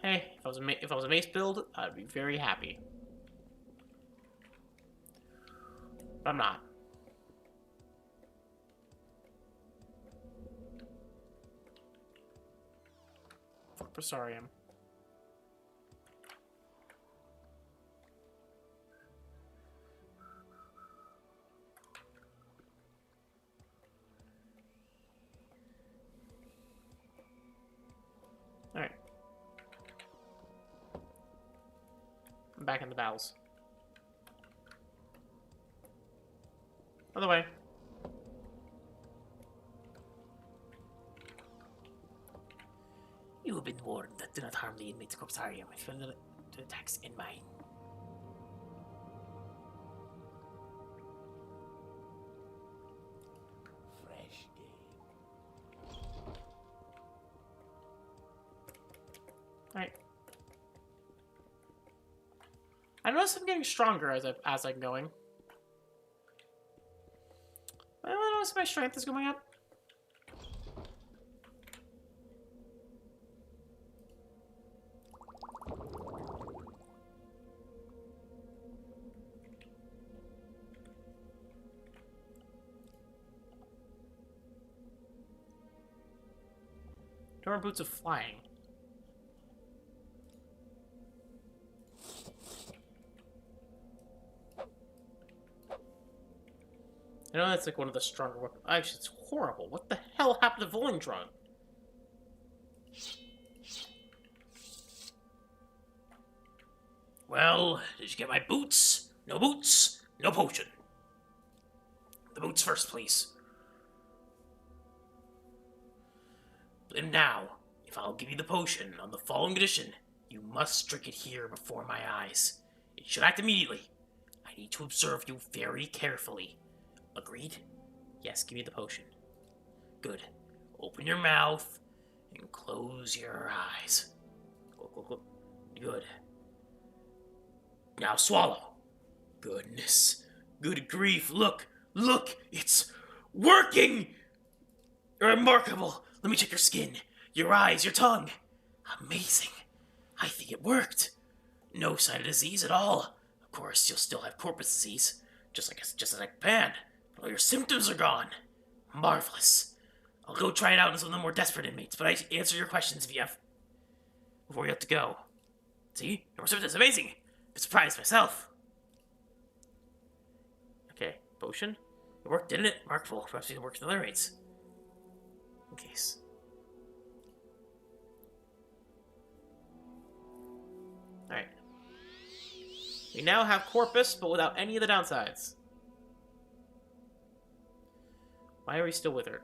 Hey, if I was a mace build, I'd be very happy. But I'm not. Corpusarium. Alright. I'm back in the battles. Other way. You have been warned that do not harm the inmates of Corpsarium if you will to attacks in mine. Fresh game. Alright. I notice I'm getting stronger as I'm going. I notice my strength is going up. Door boots of flying. I know that's like one of the stronger weapons. Actually, it's horrible. What the hell happened to Volendron? Well, did you get my boots? No boots, no potion. The boots first, please. And now, if I'll give you the potion on the following condition, you must drink it here before my eyes. It should act immediately. I need to observe you very carefully. Agreed? Yes, give me the potion. Good. Open your mouth and close your eyes. Good. Now swallow. Goodness. Good grief. Look. Look. It's working. Remarkable. Let me check your skin, your eyes, your tongue. Amazing. I think it worked. No sign of disease at all. Of course, you'll still have corpus disease, just like Pan. But all your symptoms are gone. Marvelous. I'll go try it out on some of the more desperate inmates, but I answer your questions if you have before you have to go. See? No more symptoms. Amazing. I'm surprised myself. Okay, potion. It worked, didn't it? Remarkable. Perhaps it works in other rates. In case. Alright. We now have Corpus, but without any of the downsides. Why are we still with her?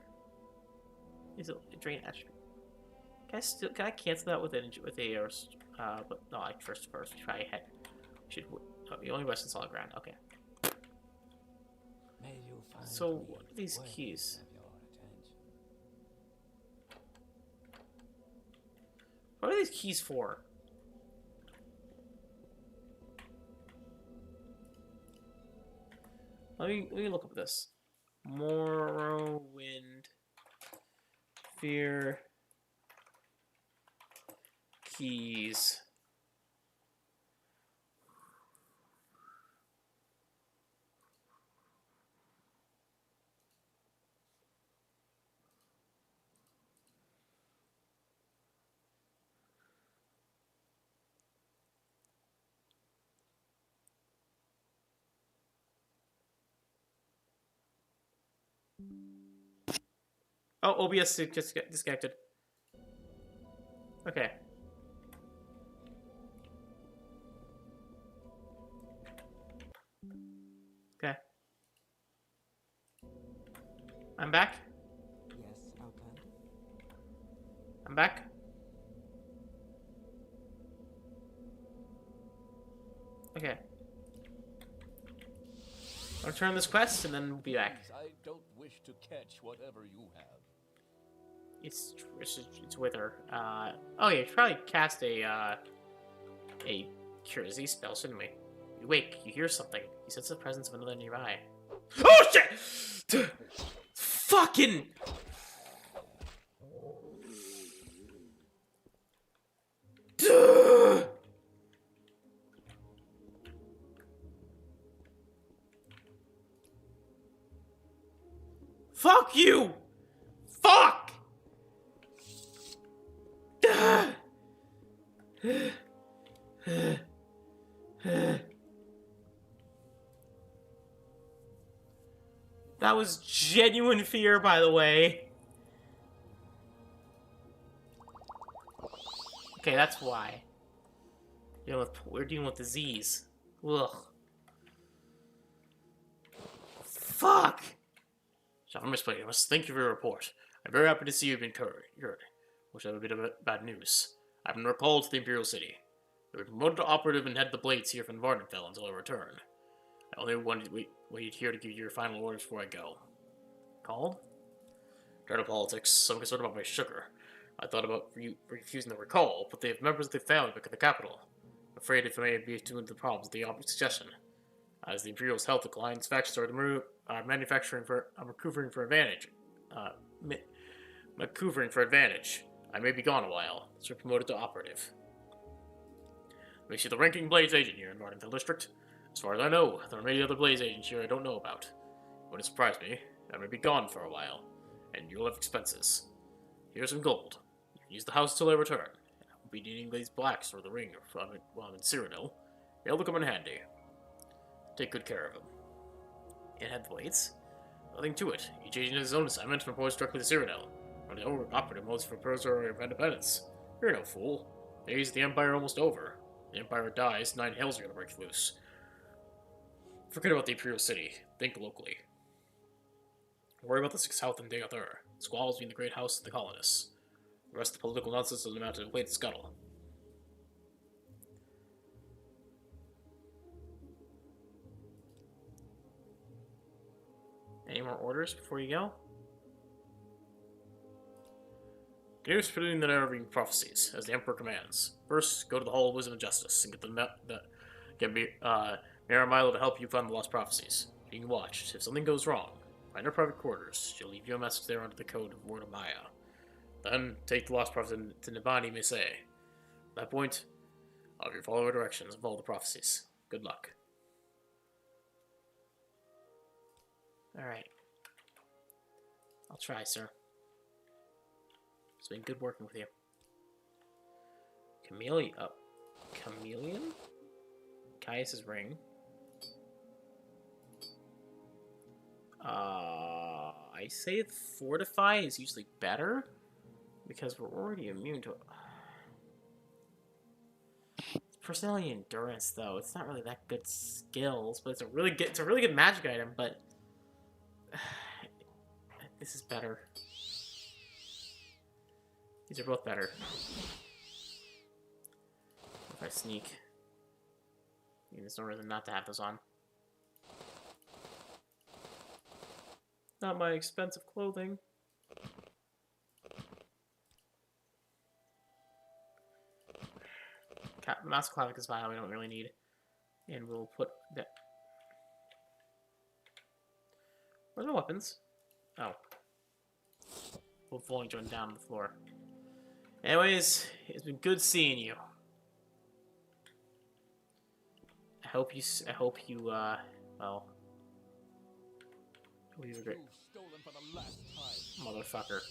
Is it a drain attribute? Can I cancel that with a but no, like first try ahead. The only Western solid ground. Okay. So what are these keys? What are these keys for? Let me look up this. Morrowind Fear keys. Oh, OBS just got disconnected. Okay. Okay. I'm back. Yes, Outlander. I'm back. Okay. I'll turn this quest and then we'll be back. I don't wish to catch whatever you have. It's with her. Oh yeah, you should probably cast a cure disease spell, shouldn't we? You wake, you hear something. You sense the presence of another nearby. Oh shit! Fucking! Fuck you! Fuck! That was genuine fear, by the way. Okay, that's why. We're dealing with disease. Ugh. Fuck! So I must thank you for your report. I'm very happy to see you've been cured. Which I have a bit of bad news. I've been recalled to the Imperial City. I was promoted to operative and head the blades here from Vardenfell until I return. I only waited here to give you your final orders before I go. Called? Tired of politics, some concerned about my sugar. I thought about refusing the recall, but they have members of the family back at the capital. I'm afraid if I may be too into the problems with the opposite suggestion. As the Imperial's health declines, factions are maneuvering for advantage. Maneuvering for advantage. I may be gone a while, so promoted to operative. Let me see the ranking Blaze agent here in Vardenfell District. As far as I know, there are many other Blaze agents here I don't know about. It wouldn't surprise me. I may be gone for a while, and you'll have expenses. Here's some gold. You can use the house till I return. I won't be needing these blacks or the ring while I'm in Cyrodiil. They'll come in handy. Take good care of them. It had blades. Nothing to it. He changed his own assignment and reports directly to Cyrodiil. Or the operative modes for Prozer of Independence. You're no fool. The days of the Empire are almost over. The Empire dies, 9 hells are gonna break loose. Forget about the Imperial City. Think locally. Worry about the 6th House and dagoth-ur. Squabbles between the Great House and the colonists. The rest of the political nonsense doesn't amount to inflate the scuttle. Any more orders before you go? Continue spreading the nerevarine prophecies, as the Emperor commands. First, go to the Hall of Wisdom and Justice, and get Milo to help you find the lost prophecies. Being watched. If something goes wrong, find her private quarters. She'll leave you a message there under the code of boethiah. Then, take the lost prophecy to Nibani may say. At that point, I'll have you follow her directions and follow the prophecies. Good luck. Alright. I'll try, sir. It's been good working with you. Chameleon? Caius's ring. I say fortify is usually better because we're already immune to it. Personality endurance, though, it's not really that good skills, but it's a really good magic item. But this is better. These are both better. If I sneak, I mean, there's no reason not to have those on. Not my expensive clothing. Master Clavic is fine, we don't really need. And we'll put that. Where's my weapons? Oh. We'll fully join down on the floor. Anyways, it's been good seeing you. I hope you, well. Hope you were great. Motherfucker.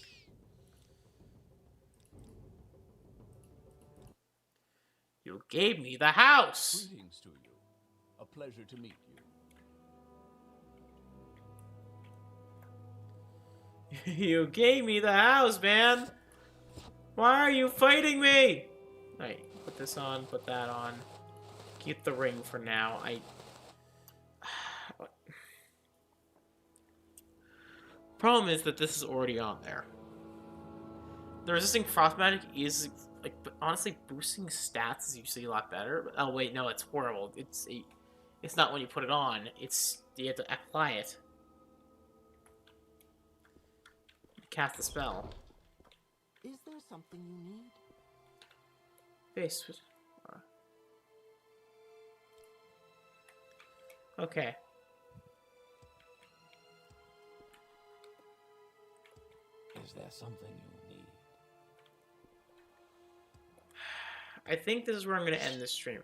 You gave me the house! Greetings to you. A pleasure to meet you. You gave me the house, man! Why are you fighting me? Alright, put this on, put that on. Keep the ring for now. Problem is that this is already on there. The resisting frost magic is, like, honestly, boosting stats is usually a lot better. But, oh wait, no, it's horrible. It's not when you put it on. It's you have to apply it. Cast the spell. Is there something you need? Face. Okay. Is there something you need? I think this is where I'm going to end this stream.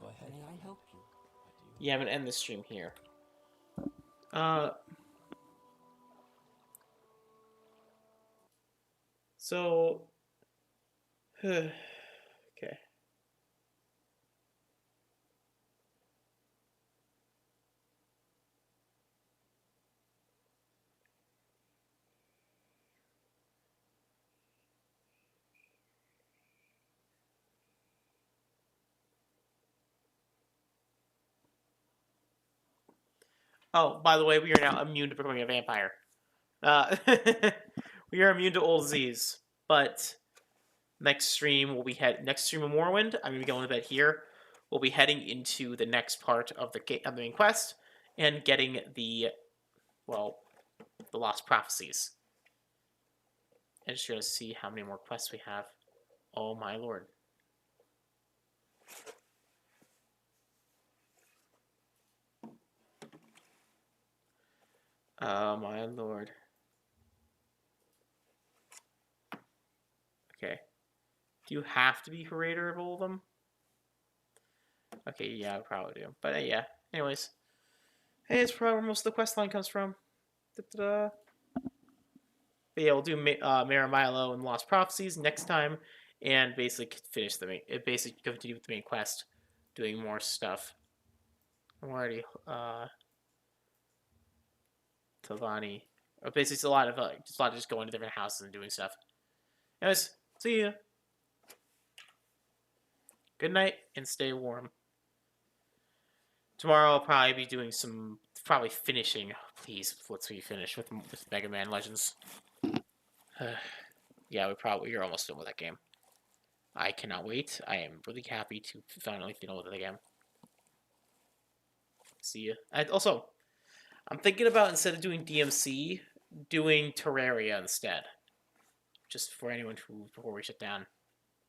Go ahead. May I help you? Yeah, I'm going to end this stream here. So, okay. Oh, by the way, we are now immune to becoming a vampire. We are immune to old disease, but next stream of Morrowind, I'm gonna be going to bed here. We'll be heading into the next part of the main quest and getting the lost prophecies. And just gonna see how many more quests we have. Oh my lord. Oh my lord. Okay. Do you have to be curator of all of them? Okay, yeah, I probably do. But yeah, anyways. Hey, it's probably where most of the quest line comes from. Da-da-da. But yeah, we'll do Milo and Lost Prophecies next time, and basically finish basically continue with the main quest, doing more stuff. I'm already Tavani. Basically, it's a lot of just going to different houses and doing stuff. Anyways, see ya. Good night and stay warm. Tomorrow I'll probably be doing probably finishing. Please, let's be finished with Mega Man Legends. Yeah, you're almost done with that game. I cannot wait. I am really happy to finally finish with the game. See ya. Also, I'm thinking about, instead of doing DMC, doing Terraria instead. Just for anyone before we shut down.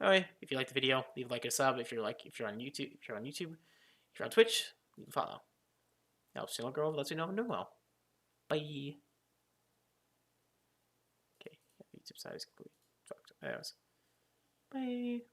Anyway, if you like the video, leave a like and a sub. If you're on YouTube, if you're on Twitch, leave a follow. Helps channel grow, lets you know I'm doing well. Bye. Okay, YouTube side is complete. Anyways, bye.